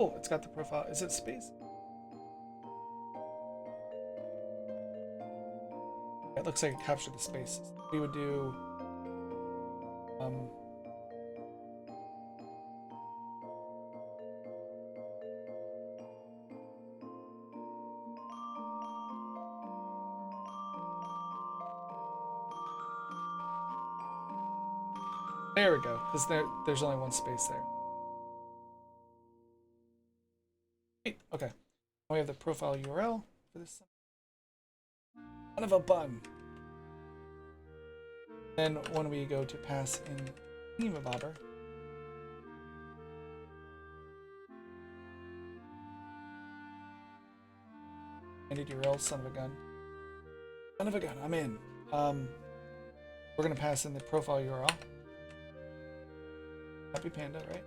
Oh, it's got the profile. Is it space? It looks like it captured the spaces. We would do there we go, because there's only one space there. Wait, okay. We have the profile URL for this. Son of a bun. Then when we go to pass in thingamabobber, ended URL, son of a gun. Son of a gun, I'm in. We're gonna pass in the profile URL. Happy Panda, right?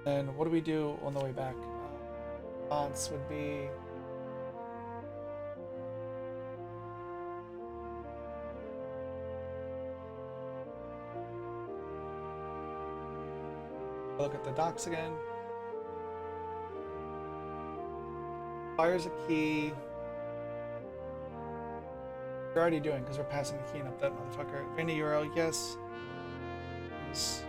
Then what do we do on the way back? Response would be look at the docs again. Fires a key. We're already doing because we're passing the key up that motherfucker. Any URL, yes. Yes.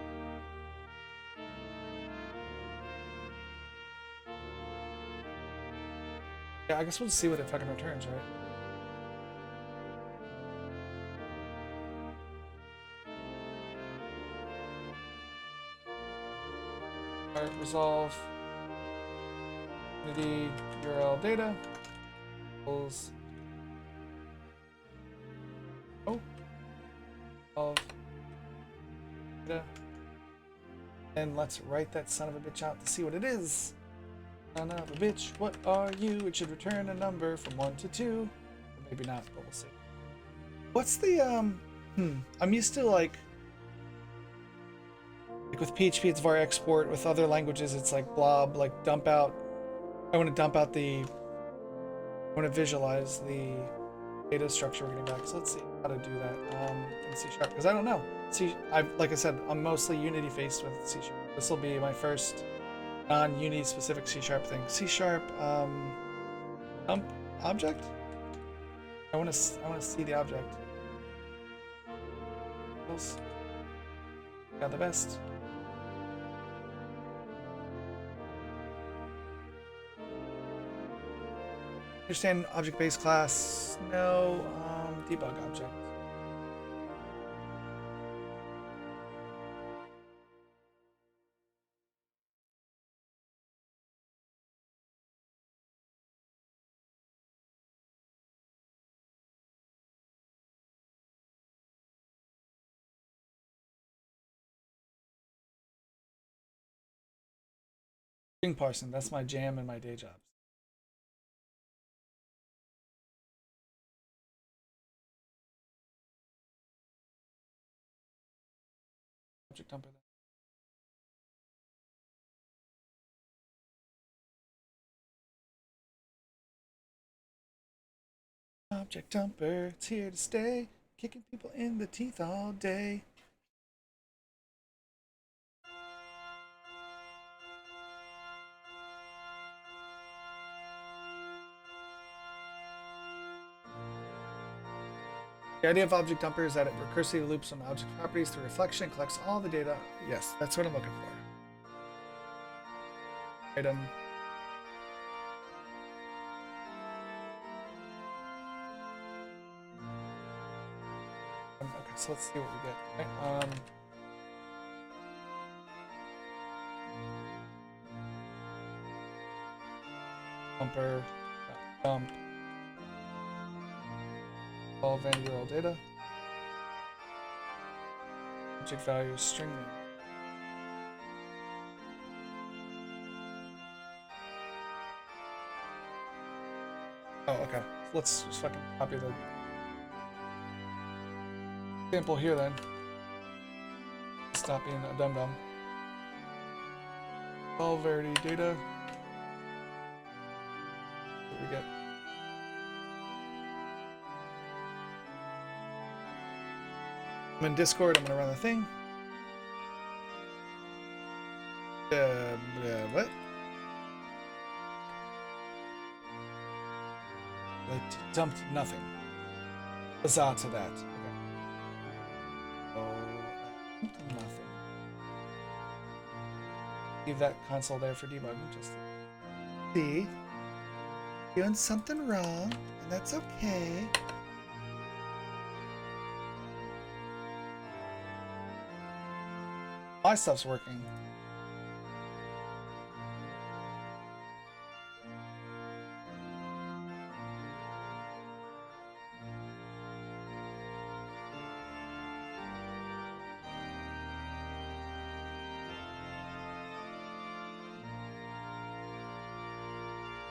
Yeah, I guess we'll see what it fucking returns, right? Alright, resolve Unity URL data equals of data. And let's write that son of a bitch out to see what it is. Son of a bitch, what are you? It should return a number from 1 to 2. Or maybe not, but we'll see. What's the I'm used to like with PHP it's var export, with other languages it's like blob, like dump out. I want to dump out I want to visualize the data structure we're getting back. So let's see how to do that in C#, because I don't know. Like I said, I'm mostly Unity faced with C#. This will be my first non-Unity specific C# thing. C# dump object. I want to see the object. Got the best. Understand object-based class? No. Debug object. String parsing. That's my jam and my day jobs. Object dumper. Object dumper, it's here to stay, kicking people in the teeth all day. The idea of object dumper is that it recursively loops on object properties through reflection and collects all the data. Yes, that's what I'm looking for. Item. Okay, so let's see what we get. Okay, dumper, dump. All vanity URL data. Object value is string name. Oh, okay. So let's just fucking copy the sample here then. Stop being a dum dum. All verity data. What do we get? I'm in Discord, I'm gonna run the thing. What? dumped nothing. Huzzah to that. Okay. Oh, nothing. Leave that console there for debugging. Just see, doing something wrong, and that's okay. My stuff's working.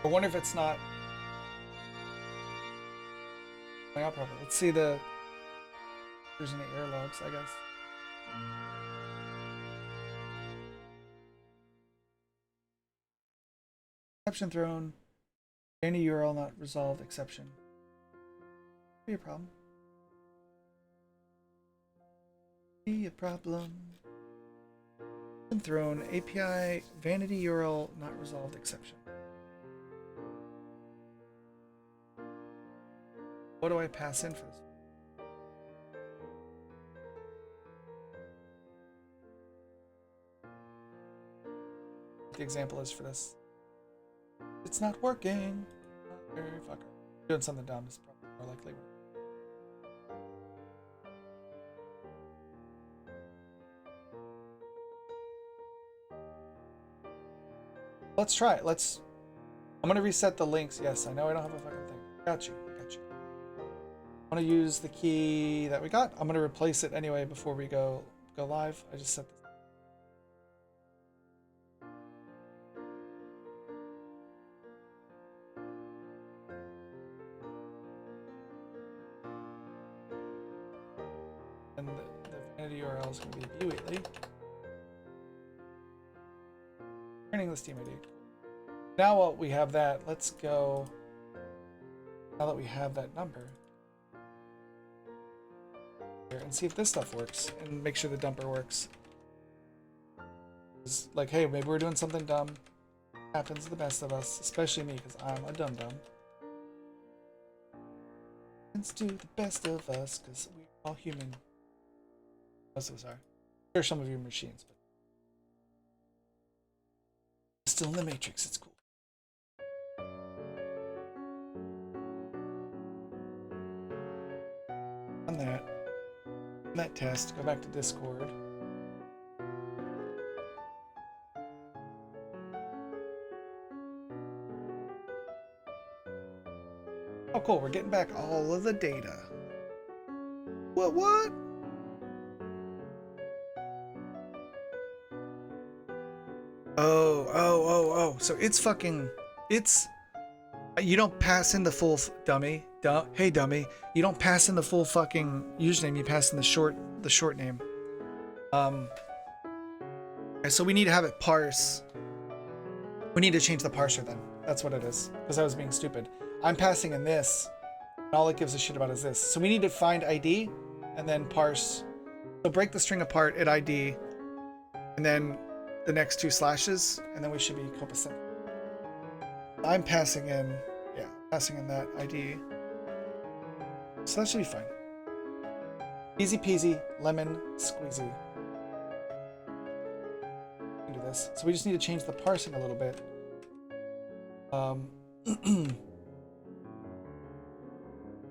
I wonder if it's not going out properly. Let's see the. There's any error logs, I guess. Exception thrown. Any URL not resolved exception. Be a problem. Be a problem. Exception thrown. API vanity URL not resolved exception. What do I pass in for this? The example is for this. It's not working. Fucker. Doing something dumb is probably more likely. Let's try it. I'm gonna reset the links. Yes, I know I don't have a fucking thing. Got you. I'm gonna use the key that we got. I'm gonna replace it anyway before we go live. I just set this. And the vanity URL is gonna be view Wheatley. Turning the Steam ID. Now while we have that, let's go. Now that we have that number. And see if this stuff works and make sure the dumper works. It's like, hey, maybe we're doing something dumb. Happens to the best of us, especially me, because I'm a dum-dum. Happens to the best of us, because we're all human. Most of us are. Sure, some of you are machines, but still in the Matrix. It's cool. On that test, go back to Discord. Oh cool, we're getting back all of the data. What? Oh. So it's you don't pass in the full dummy. Hey dummy, you don't pass in the full fucking username, you pass in the short name. Okay, so we need to have it parse. We need to change the parser then. That's what it is. Because I was being stupid. I'm passing in this, and all it gives a shit about is this. So we need to find ID and then parse. So break the string apart at ID, and then the next two slashes, and then we should be copacetic. I'm passing in that ID. So that should be fine. Easy peasy, lemon squeezy. We can do this. So we just need to change the parsing a little bit.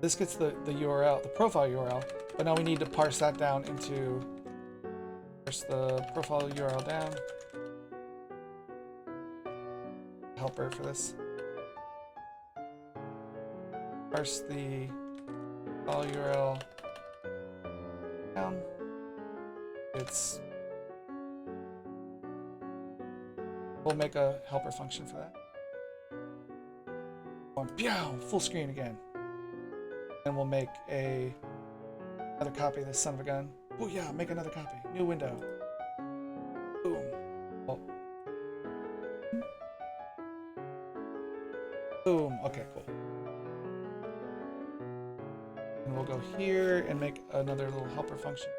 This gets the URL, the profile URL, but now we need to parse that down into parse the profile URL down. Helper for this. Parse the all URL down. We'll make a helper function for that. Full screen again. And we'll make another copy of this son of a gun. Oh yeah, make another copy. New window. Boom. Oh. Boom. Okay, cool. And we'll go here and make another little helper function.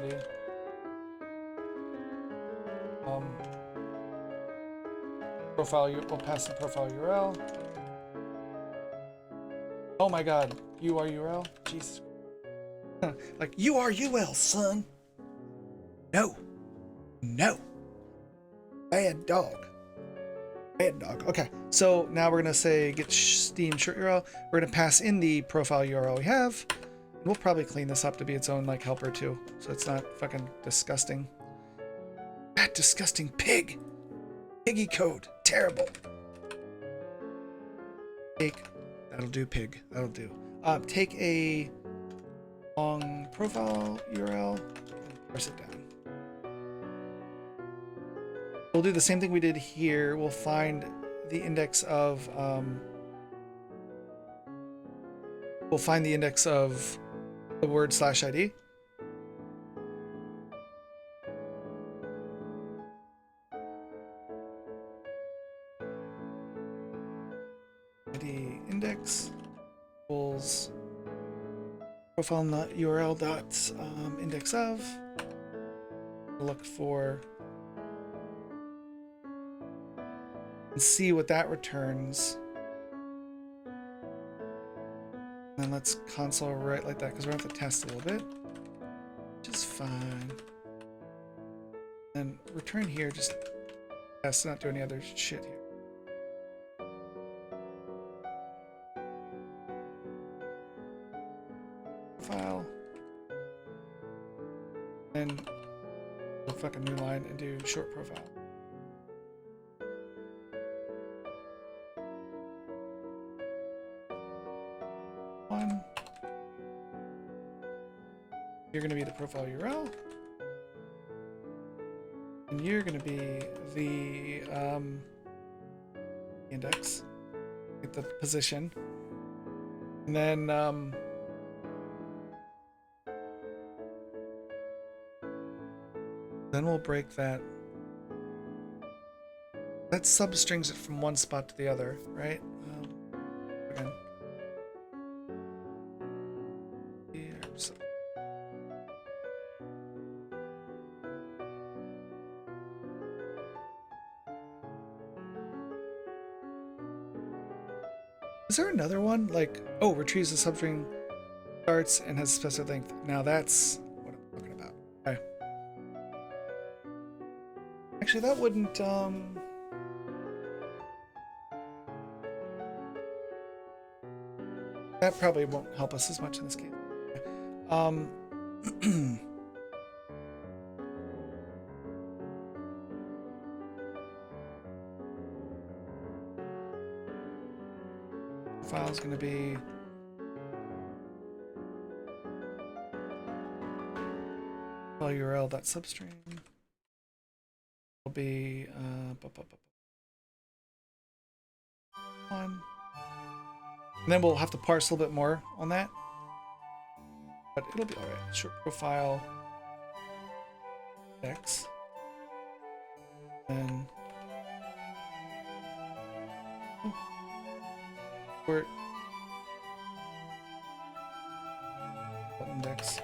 ID. Profile, we'll pass the profile URL. Oh my god, URL? Jesus. Like, URL, son. No. No. Bad dog. Bad dog. Okay, so now we're gonna say get Steam short URL. We're gonna pass in the profile URL we have. We'll probably clean this up to be its own like helper too, so it's not fucking disgusting. That disgusting pig. Piggy code. Terrible. That'll do, pig. That'll do. Take a long profile URL and parse it down. We'll do the same thing we did here. We'll find the index of the word /ID. ID index equals profile URL dot index of. Look for and see what that returns. And let's console write like that because we're going to have to test a little bit, which is fine. And return here, just test, not do any other shit here. File. And we'll fucking new line and do short profile. You're going to be the profile URL, and you're going to be the index, get the position, and then we'll break that. That substrings it from one spot to the other, right? Again. Is there another one? Like, oh, retrieves the substring, starts, and has a specific length. Now that's what I'm talking about. Okay. Actually, that wouldn't, that probably won't help us as much in this case. Okay. File is going to be file URL.substring will be one, and then we'll have to parse a little bit more on that, but it'll be all right. Short profile X, and short index.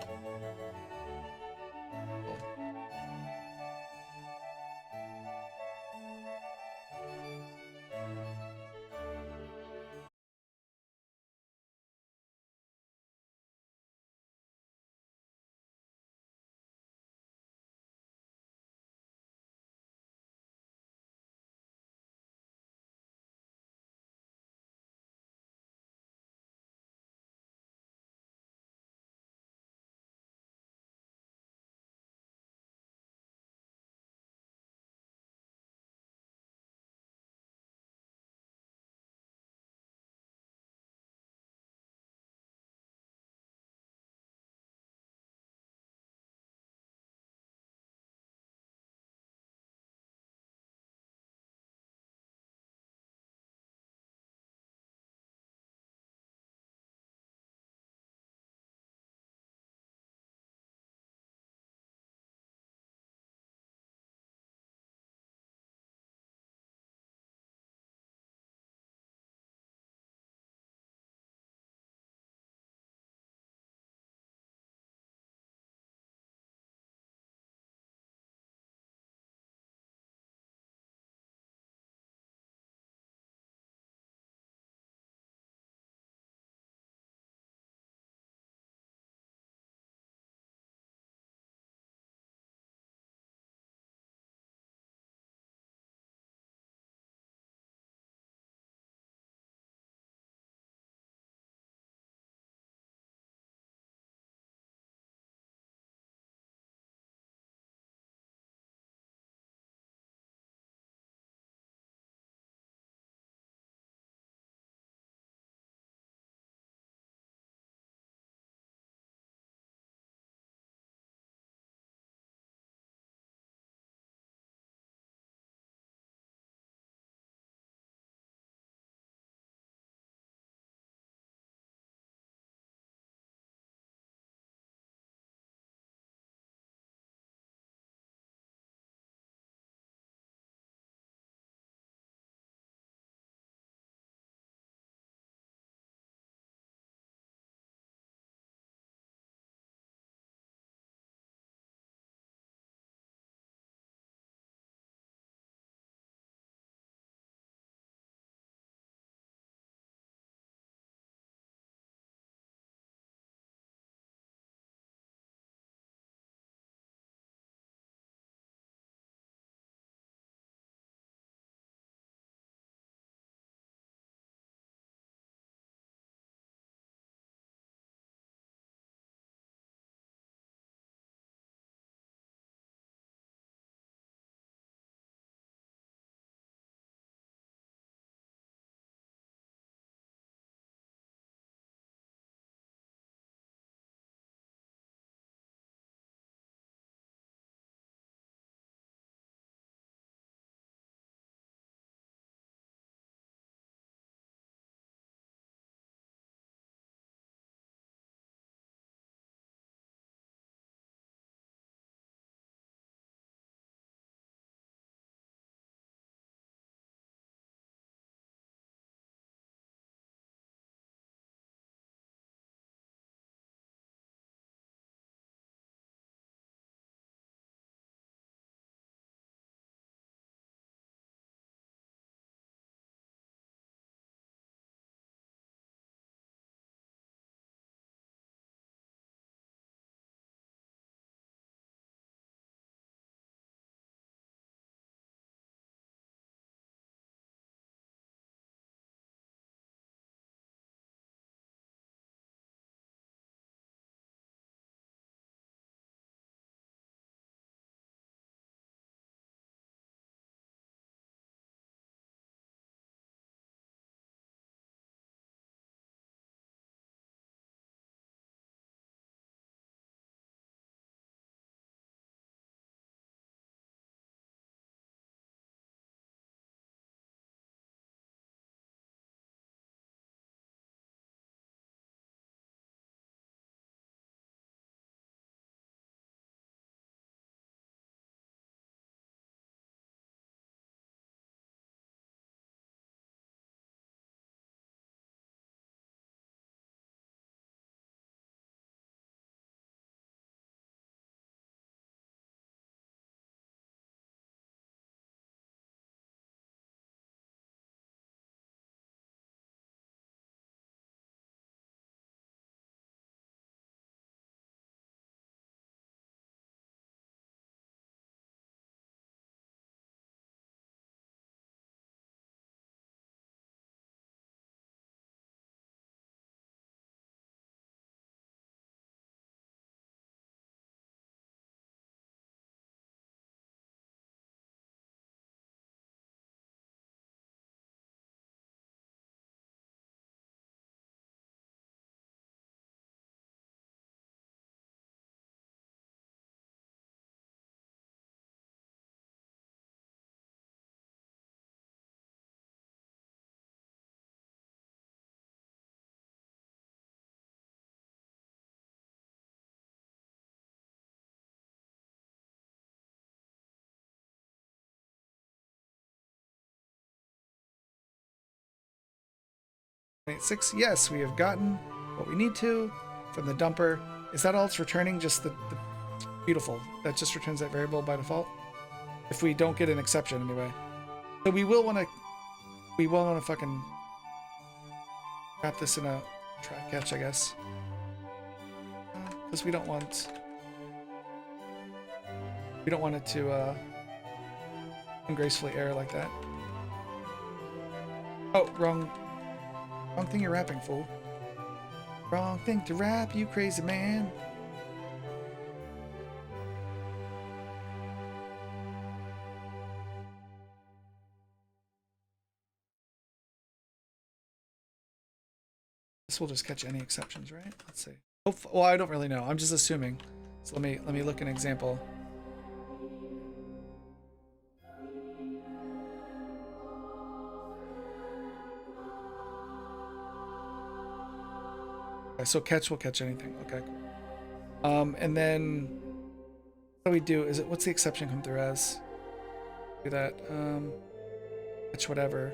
0.86. Yes, we have gotten what we need to from the dumper. Is that all it's returning? Just the beautiful. That just returns that variable by default. If we don't get an exception anyway. So we will want to fucking wrap this in a try catch, I guess. Because we don't want it to ungracefully error like that. Oh, wrong thing you're wrapping, fool. Wrong thing to wrap, you crazy man. This will just catch any exceptions, right? Let's see. Well, I don't really know. I'm just assuming. So let me look at an example. Okay, so catch will catch anything. Okay, cool. And then what do we do? What's the exception come through as? Do that. Catch whatever.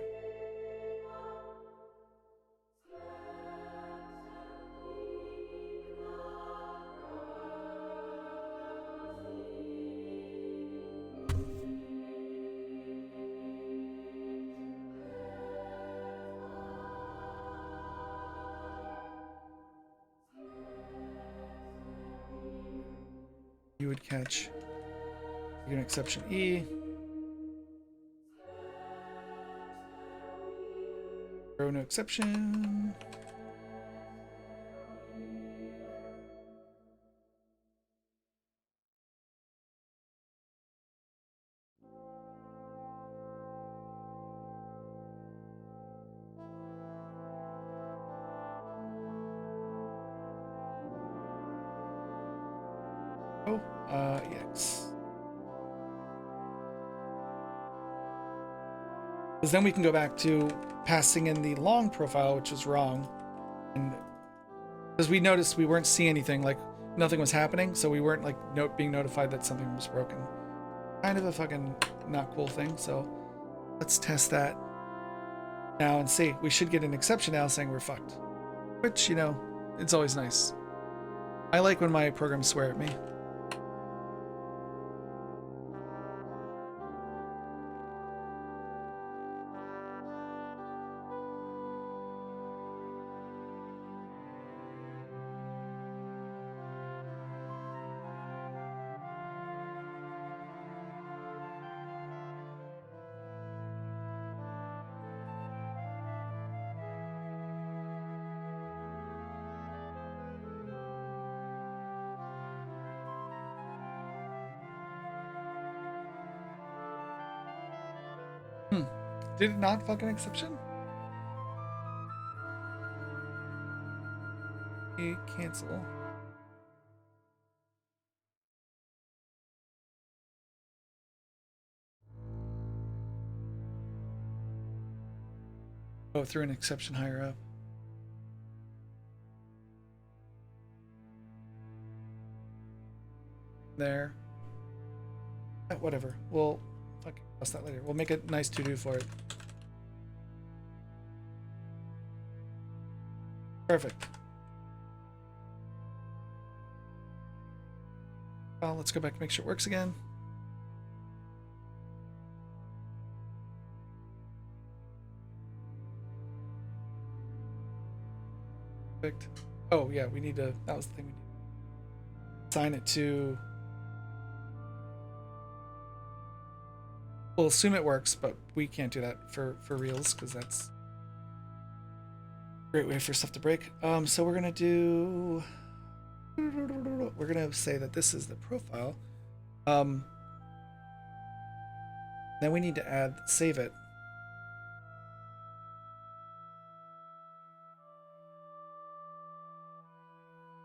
You would catch an exception E. Throw no exception. Oh, EX. Because then we can go back to passing in the long profile, which was wrong. And because we noticed we weren't seeing anything, like nothing was happening, so we weren't like being notified that something was broken. Kind of a fucking not cool thing, so let's test that now and see. We should get an exception now saying we're fucked. Which, you know, it's always nice. I like when my programs swear at me. Did it not fucking exception? Cancel. Oh, through an exception higher up. There. Whatever. We'll fucking cross that later. We'll make a nice to-do for it. Perfect. Well, let's go back and make sure it works again. Perfect. Oh, yeah, we need to... That was the thing we need. Assign it to... We'll assume it works, but we can't do that for reals, because that's a great way for stuff to break. So we're gonna do... We're gonna say that this is the profile. Then we need to add save it.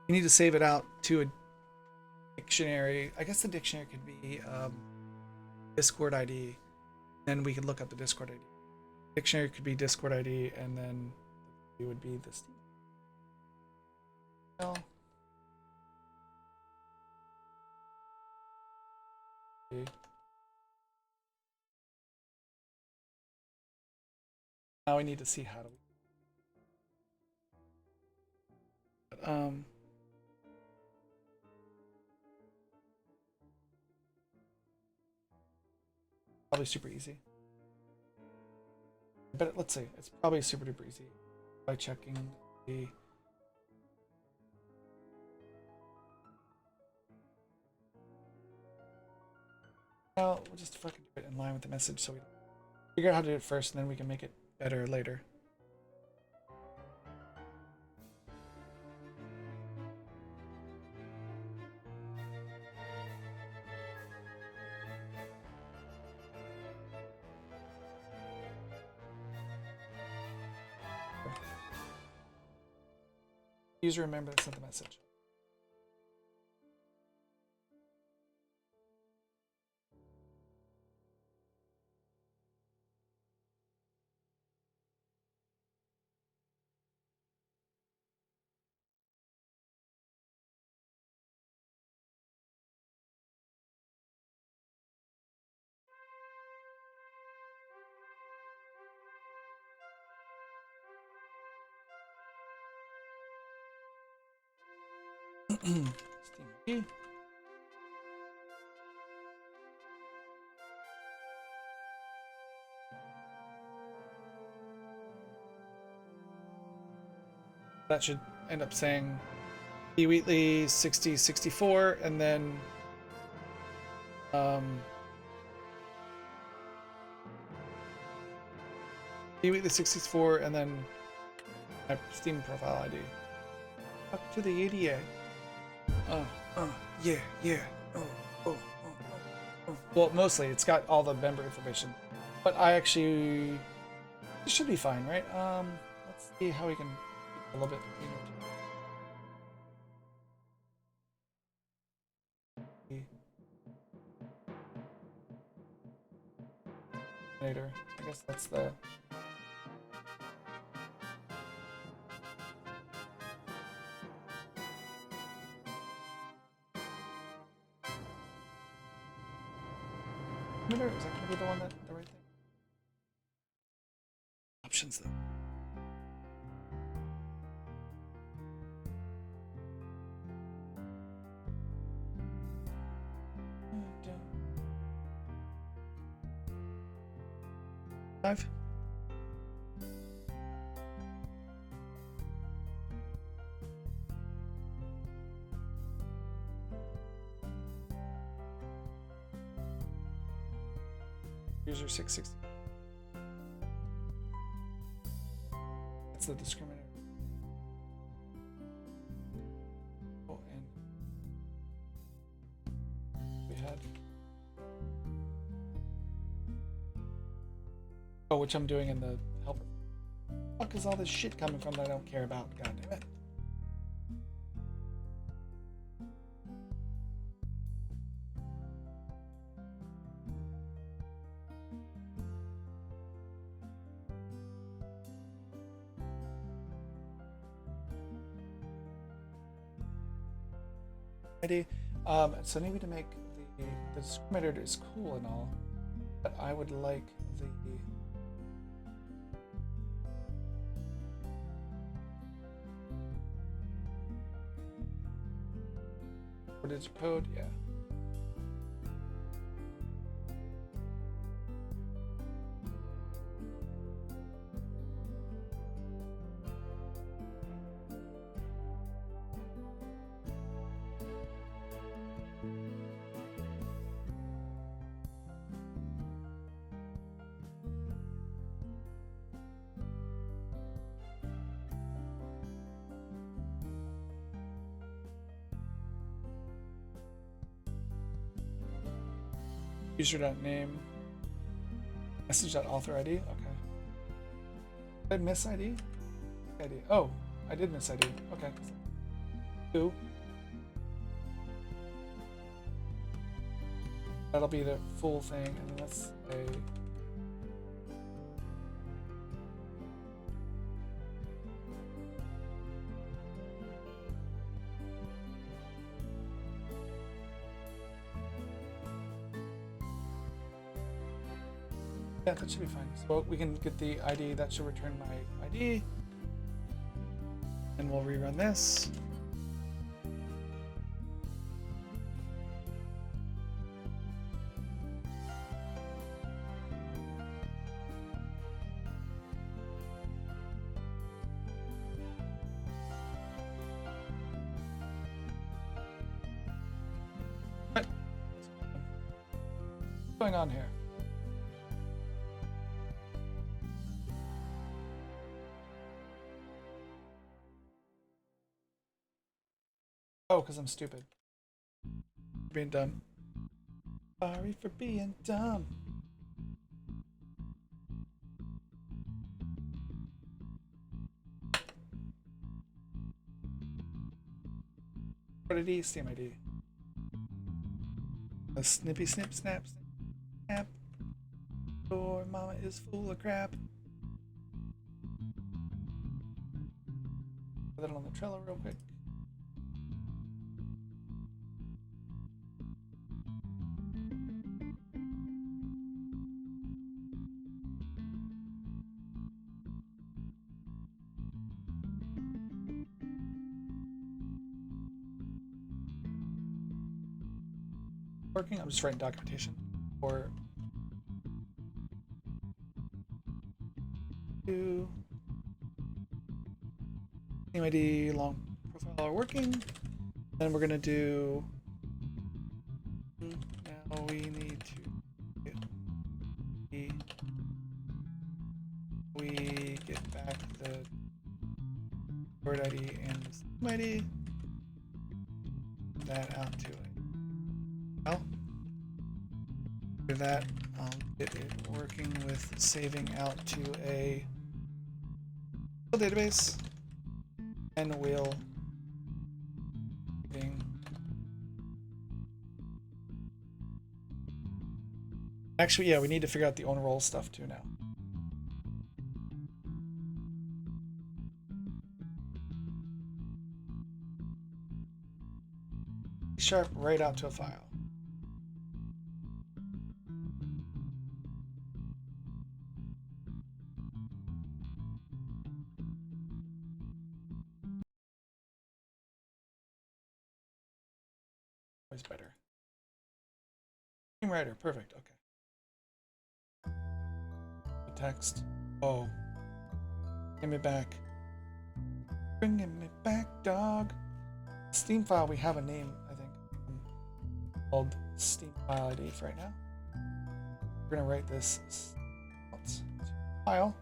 You need to save it out to a dictionary. I guess the dictionary could be Discord ID. Then we could look up the Discord ID. Dictionary could be Discord ID, and then it would be this. Well, now we need to see how do we. Probably super easy. But let's see, it's probably super duper easy by checking the. Well, we'll just fucking do it in line with the message so we figure out how to do it first and then we can make it better later. User remember that sent the message. Steam key. That should end up saying B Wheatley 6064 and then B Wheatley 64 and then my Steam profile ID. Up to the ADA. Yeah. Well, mostly it's got all the member information, but I actually it should be fine, right? Let's see how we can a little bit. Later, I guess that's the. Is that going to be the one that the right thing? Options though. Five. User 660. That's the discriminator. Oh, and we had. Oh, which I'm doing in the helper. Fuck is all this shit coming from that I don't care about? God damn it. So maybe to make the discriminator is cool and all, but I would like the four-digit code, yeah. User.name message.author ID. Okay. Did I miss ID? ID. Oh, I did miss ID. Okay. Two. That'll be the full thing, and then that's a. Yeah, that should be fine. So we can get the ID that should return my ID. And we'll rerun this. going on here? Oh, because I'm stupid. Being dumb. Sorry for being dumb. What did he see my D? A snippy snip snap snap. Your mama is full of crap. Put that on the Trello real quick. Working. I'm just writing documentation for Team ID long profile are working. Then we're gonna do. Now we need to. We get back the word ID and the Team ID. That out to it. Well, after that, I'll get it working with saving out to a database, and we'll actually, yeah, we need to figure out the on roll stuff too now. C# right out to a file. Always better. Writer, perfect. Okay. The text. Oh, bring me back. Bringing me back, dog. Steam file. We have a name, I think, called Steam file ID for right now. We're gonna write this file.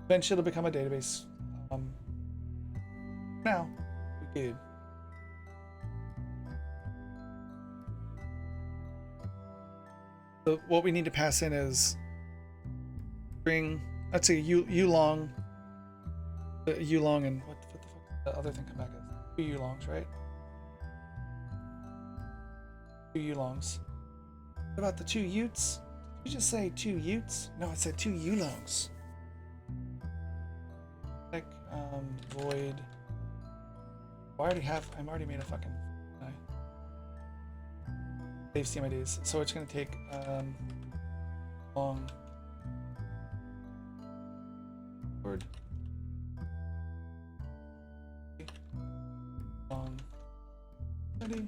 Eventually, it'll become a database. Now, we good. So what we need to pass in is string. Let's say ulong, ulong, and what the fuck did the other thing come back as? Two ulongs, right? Two ulongs. What about the two utes? Did you just say two utes? No, it said two ulongs. Like void. I'm already made a fucking. Save CMIDs. So it's going to take long word long ready.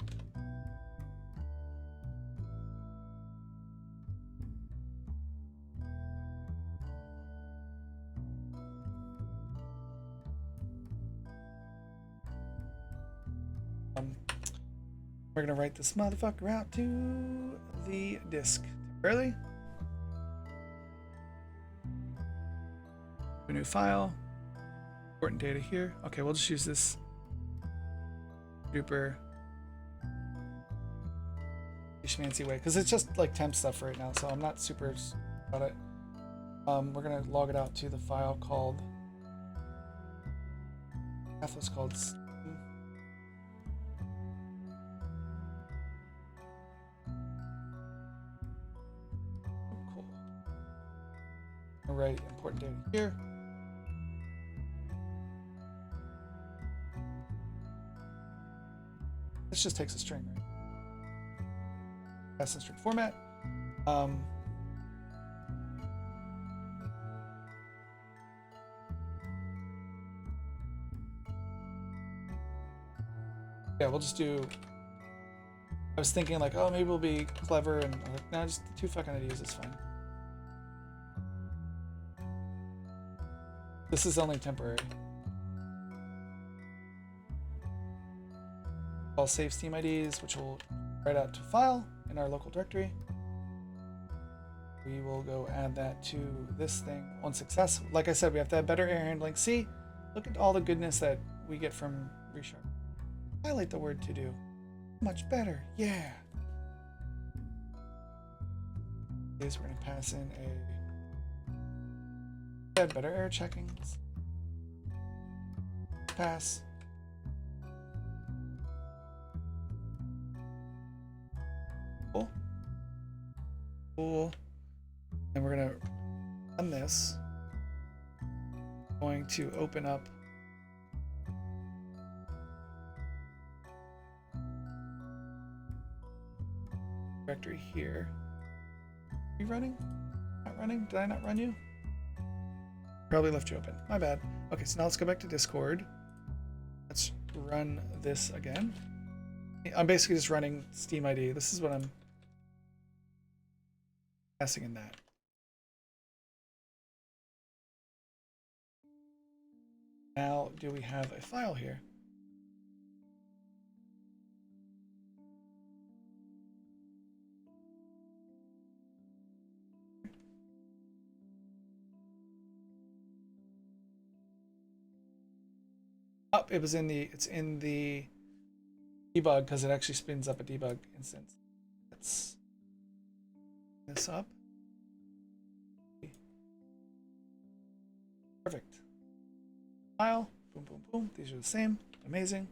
We're gonna write this motherfucker out to the disk temporarily. A new file. Important data here. Okay, we'll just use this duper fancy way because it's just like temp stuff right now, so I'm not super about it. We're gonna log it out to the file called. Path was called. Write important data here. This just takes a string, right? That's in string format. Yeah, we'll just do. I was thinking like, oh, maybe we'll be clever, and I'm like, no, just two fucking IDs is fine. This is only temporary. I'll save Steam IDs, which will write out to file. in our local directory. We will go add that to this thing on success. Like I said, we have to have better error handling. See, look at all the goodness that we get from resharp. Highlight the word to do. Much better, yeah. Is we're gonna pass in a better error checkings. Pass. Cool. Cool. And we're gonna run this. Going to open up directory here. Are you running? Not running? Did I not run you? Probably left you open. My bad. Okay, so now let's go back to Discord. Let's run this again. I'm basically just running Steam ID. This is what I'm passing in that. Now, do we have a file here? Oh, it's in the debug because it actually spins up a debug instance. Let's this up. Perfect. File, boom, boom, boom. These are the same. Amazing.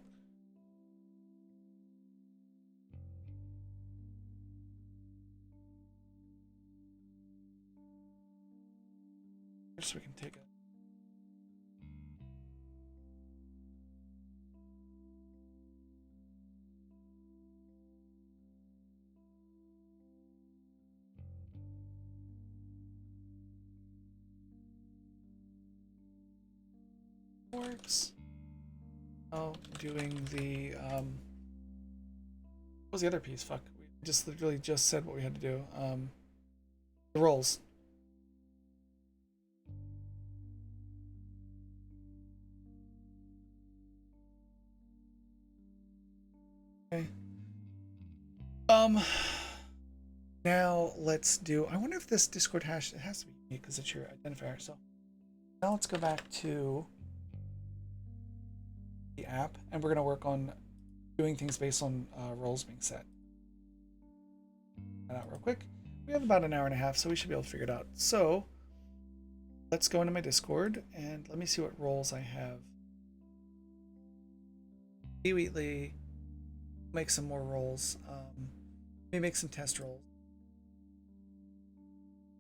So we can take it. Works. Oh, doing the what was the other piece? Fuck, we just literally just said what we had to do. The roles. Okay. Now let's do. I wonder if this Discord hash, it has to be unique because it's your identifier. So now let's go back to the app, and we're going to work on doing things based on roles being set. That out real quick. We have about an hour and a half, so we should be able to figure it out. So let's go into my Discord and let me see what roles I have. Wheatley, make some more roles. Maybe make some test roles.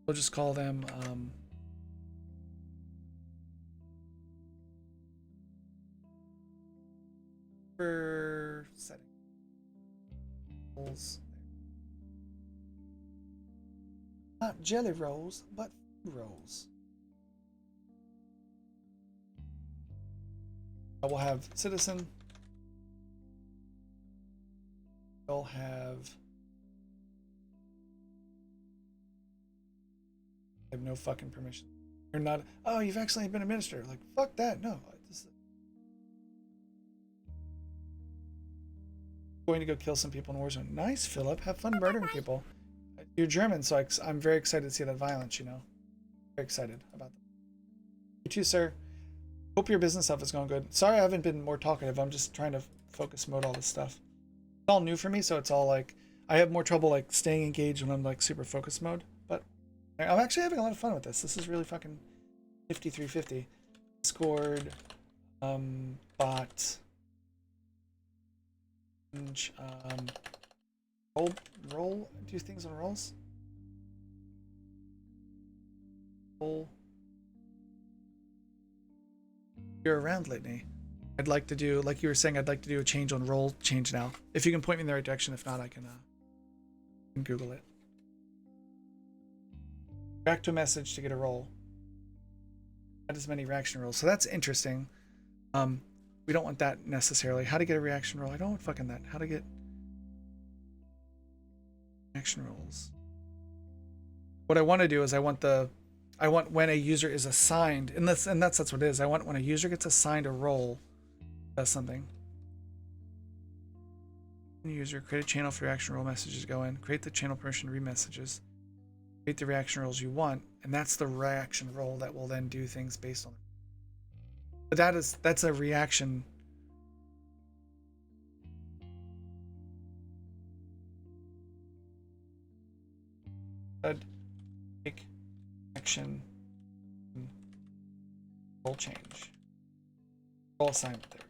We'll just call them for setting rolls. Not jelly rolls, but food rolls. I will have citizen. I'll have. I have no fucking permission. You're not. Oh, you've actually been administrator. Like, fuck that. No. Going to go kill some people in Warzone. Nice, Philip. Have fun murdering people. You're German, so I'm very excited to see that violence, you know. Very excited about that. You too, sir. Hope your business stuff is going good. Sorry I haven't been more talkative. I'm just trying to focus mode all this stuff. It's all new for me, so it's all like, I have more trouble like staying engaged when I'm like super focus mode. But I'm actually having a lot of fun with this. This is really fucking 5350. Discord, bot. Roll, do things on rolls. Roll. You're around, Litany. I'd like to do, like you were saying, I'd like to do a change on roll change now. If you can point me in the right direction, if not, I can Google it. Back to a message to get a roll. Not as many reaction rolls, so that's interesting. We don't want that necessarily. How to get a reaction roll? I don't want fucking that. How to get reaction rolls. What I want to do is I want when a user is assigned, and that's what it is. I want when a user gets assigned a role, does something. User, create a channel for reaction role messages to go in. Create the channel permission to read messages. Create the reaction roles you want, and that's the reaction role that will then do things based on it. But that's a reaction. Make action role change. Role assignment there.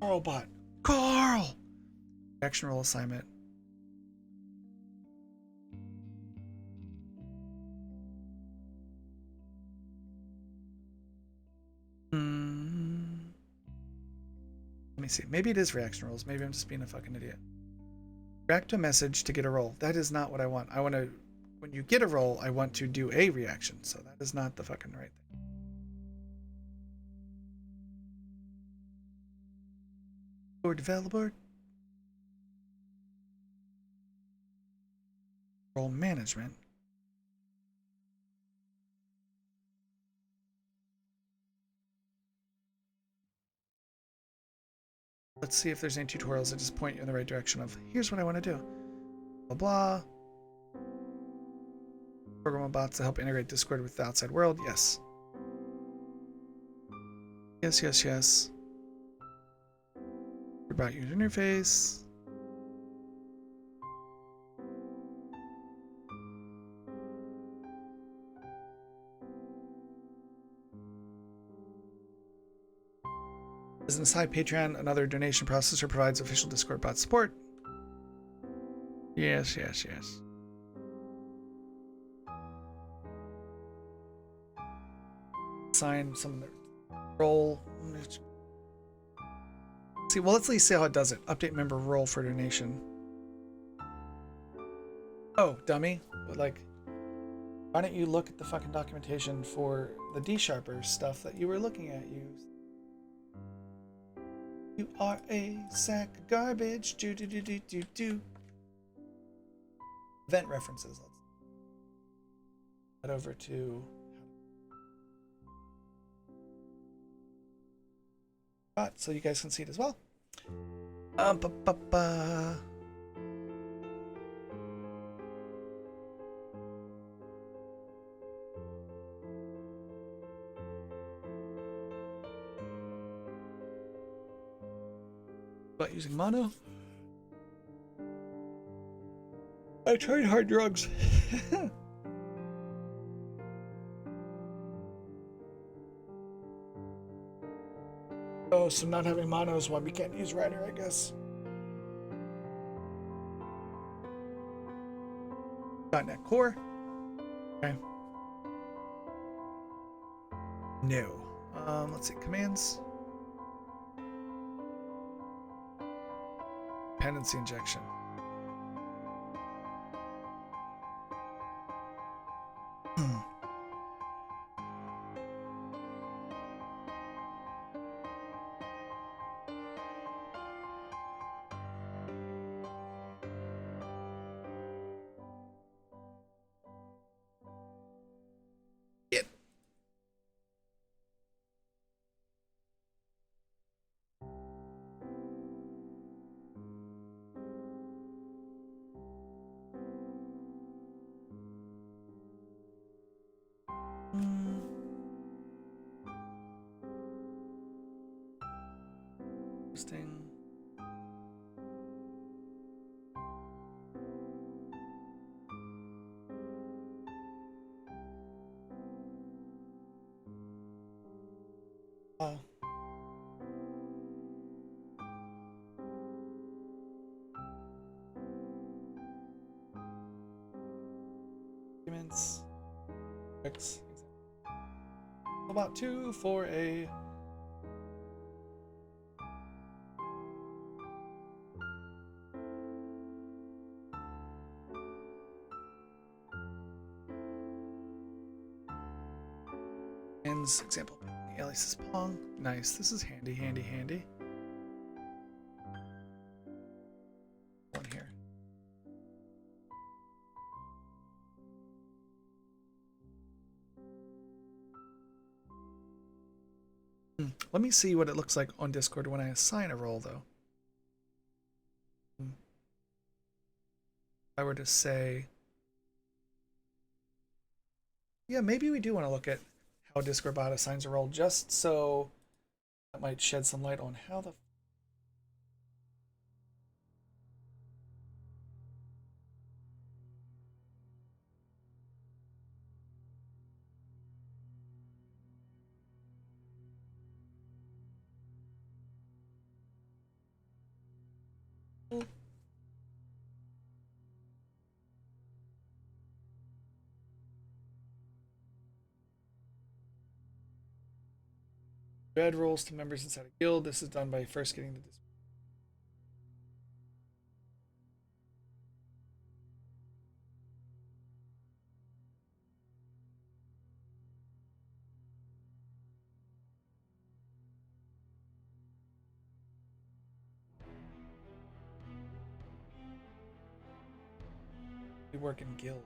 Carl bot. Carl! Action role assignment. Let me see. Maybe it is reaction roles. Maybe I'm just being a fucking idiot. React to a message to get a role. That is not what I want. I want to, when you get a role, I want to do a reaction. So that is not the fucking right thing. Or developer. Role management. Let's see if there's any tutorials that just point you in the right direction of here's what I want to do. Blah blah. Program bots to help integrate Discord with the outside world. Yes. Yes, yes, yes. About user interface. As an aside, Patreon, another donation processor, provides official Discord bot support. Yes, yes, yes. Assign some role. See, well, let's at least see how it does it. Update member role for donation. Oh, dummy. But like, why don't you look at the fucking documentation for the D-sharper stuff that you were looking at? You are a sack of garbage. Do do do do do do. Event references. Let's head over to so you guys can see it as well. About using mono. I tried hard drugs. Oh, so not having mono is why we can't use Rider, I guess. .NET Core. Okay. No. Let's see. Commands. Dependency injection. Interesting. Documents. X. About 2 for a example. Alias is Pong. Nice. This is handy, handy, handy. One here. Let me see what it looks like on Discord when I assign a role, though. If I were to say, yeah, maybe we do want to look at how Discord bot assigns a role, just so that might shed some light on how the add roles to members inside a guild. This is done by first getting the we work in guild.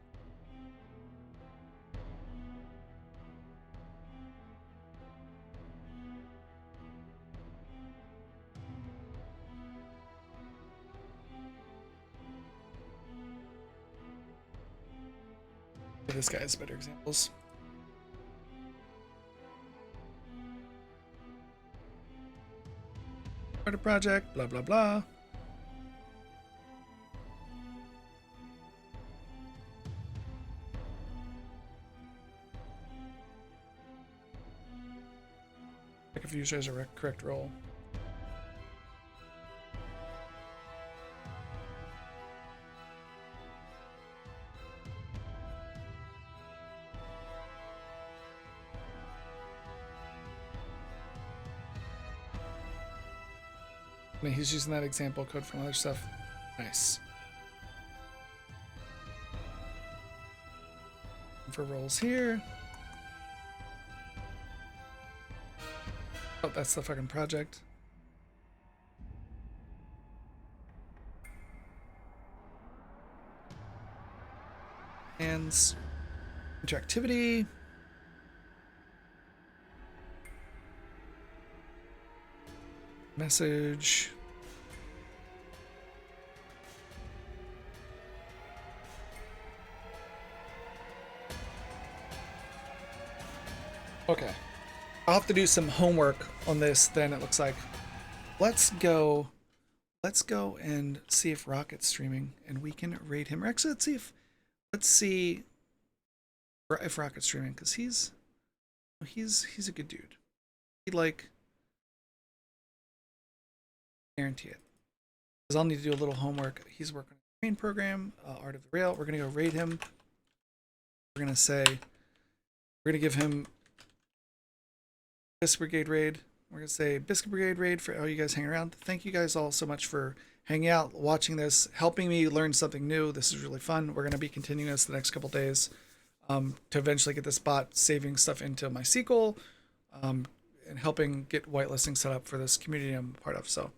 This guy has better examples. Start a project, blah blah blah. Check if user has a correct role. And he's using that example code from other stuff. Nice. For roles here. Oh, that's the fucking project. Hands. Interactivity. Message. Okay. I'll have to do some homework on this then, it looks like. Let's go and see if Rocket's streaming and we can raid him. Or actually, let's see if Rocket's streaming, because he's a good dude. He'd like guarantee it. Because I'll need to do a little homework. He's working on a train program, Art of the Rail. We're gonna go raid him. We're gonna give him Biscuit Brigade raid. We're gonna say Biscuit Brigade raid for all you guys hanging around. Thank you guys all so much for hanging out, watching this, helping me learn something new. This is really fun. We're gonna be continuing this the next couple days to eventually get this bot saving stuff into MySQL and helping get whitelisting set up for this community I'm a part of. So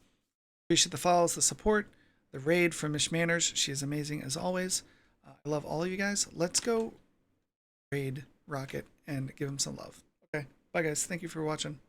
appreciate the follows, the support, the raid from Mish Manners. She is amazing as always. I love all of you guys. Let's go raid Rocket and give him some love. Okay, bye guys. Thank you for watching.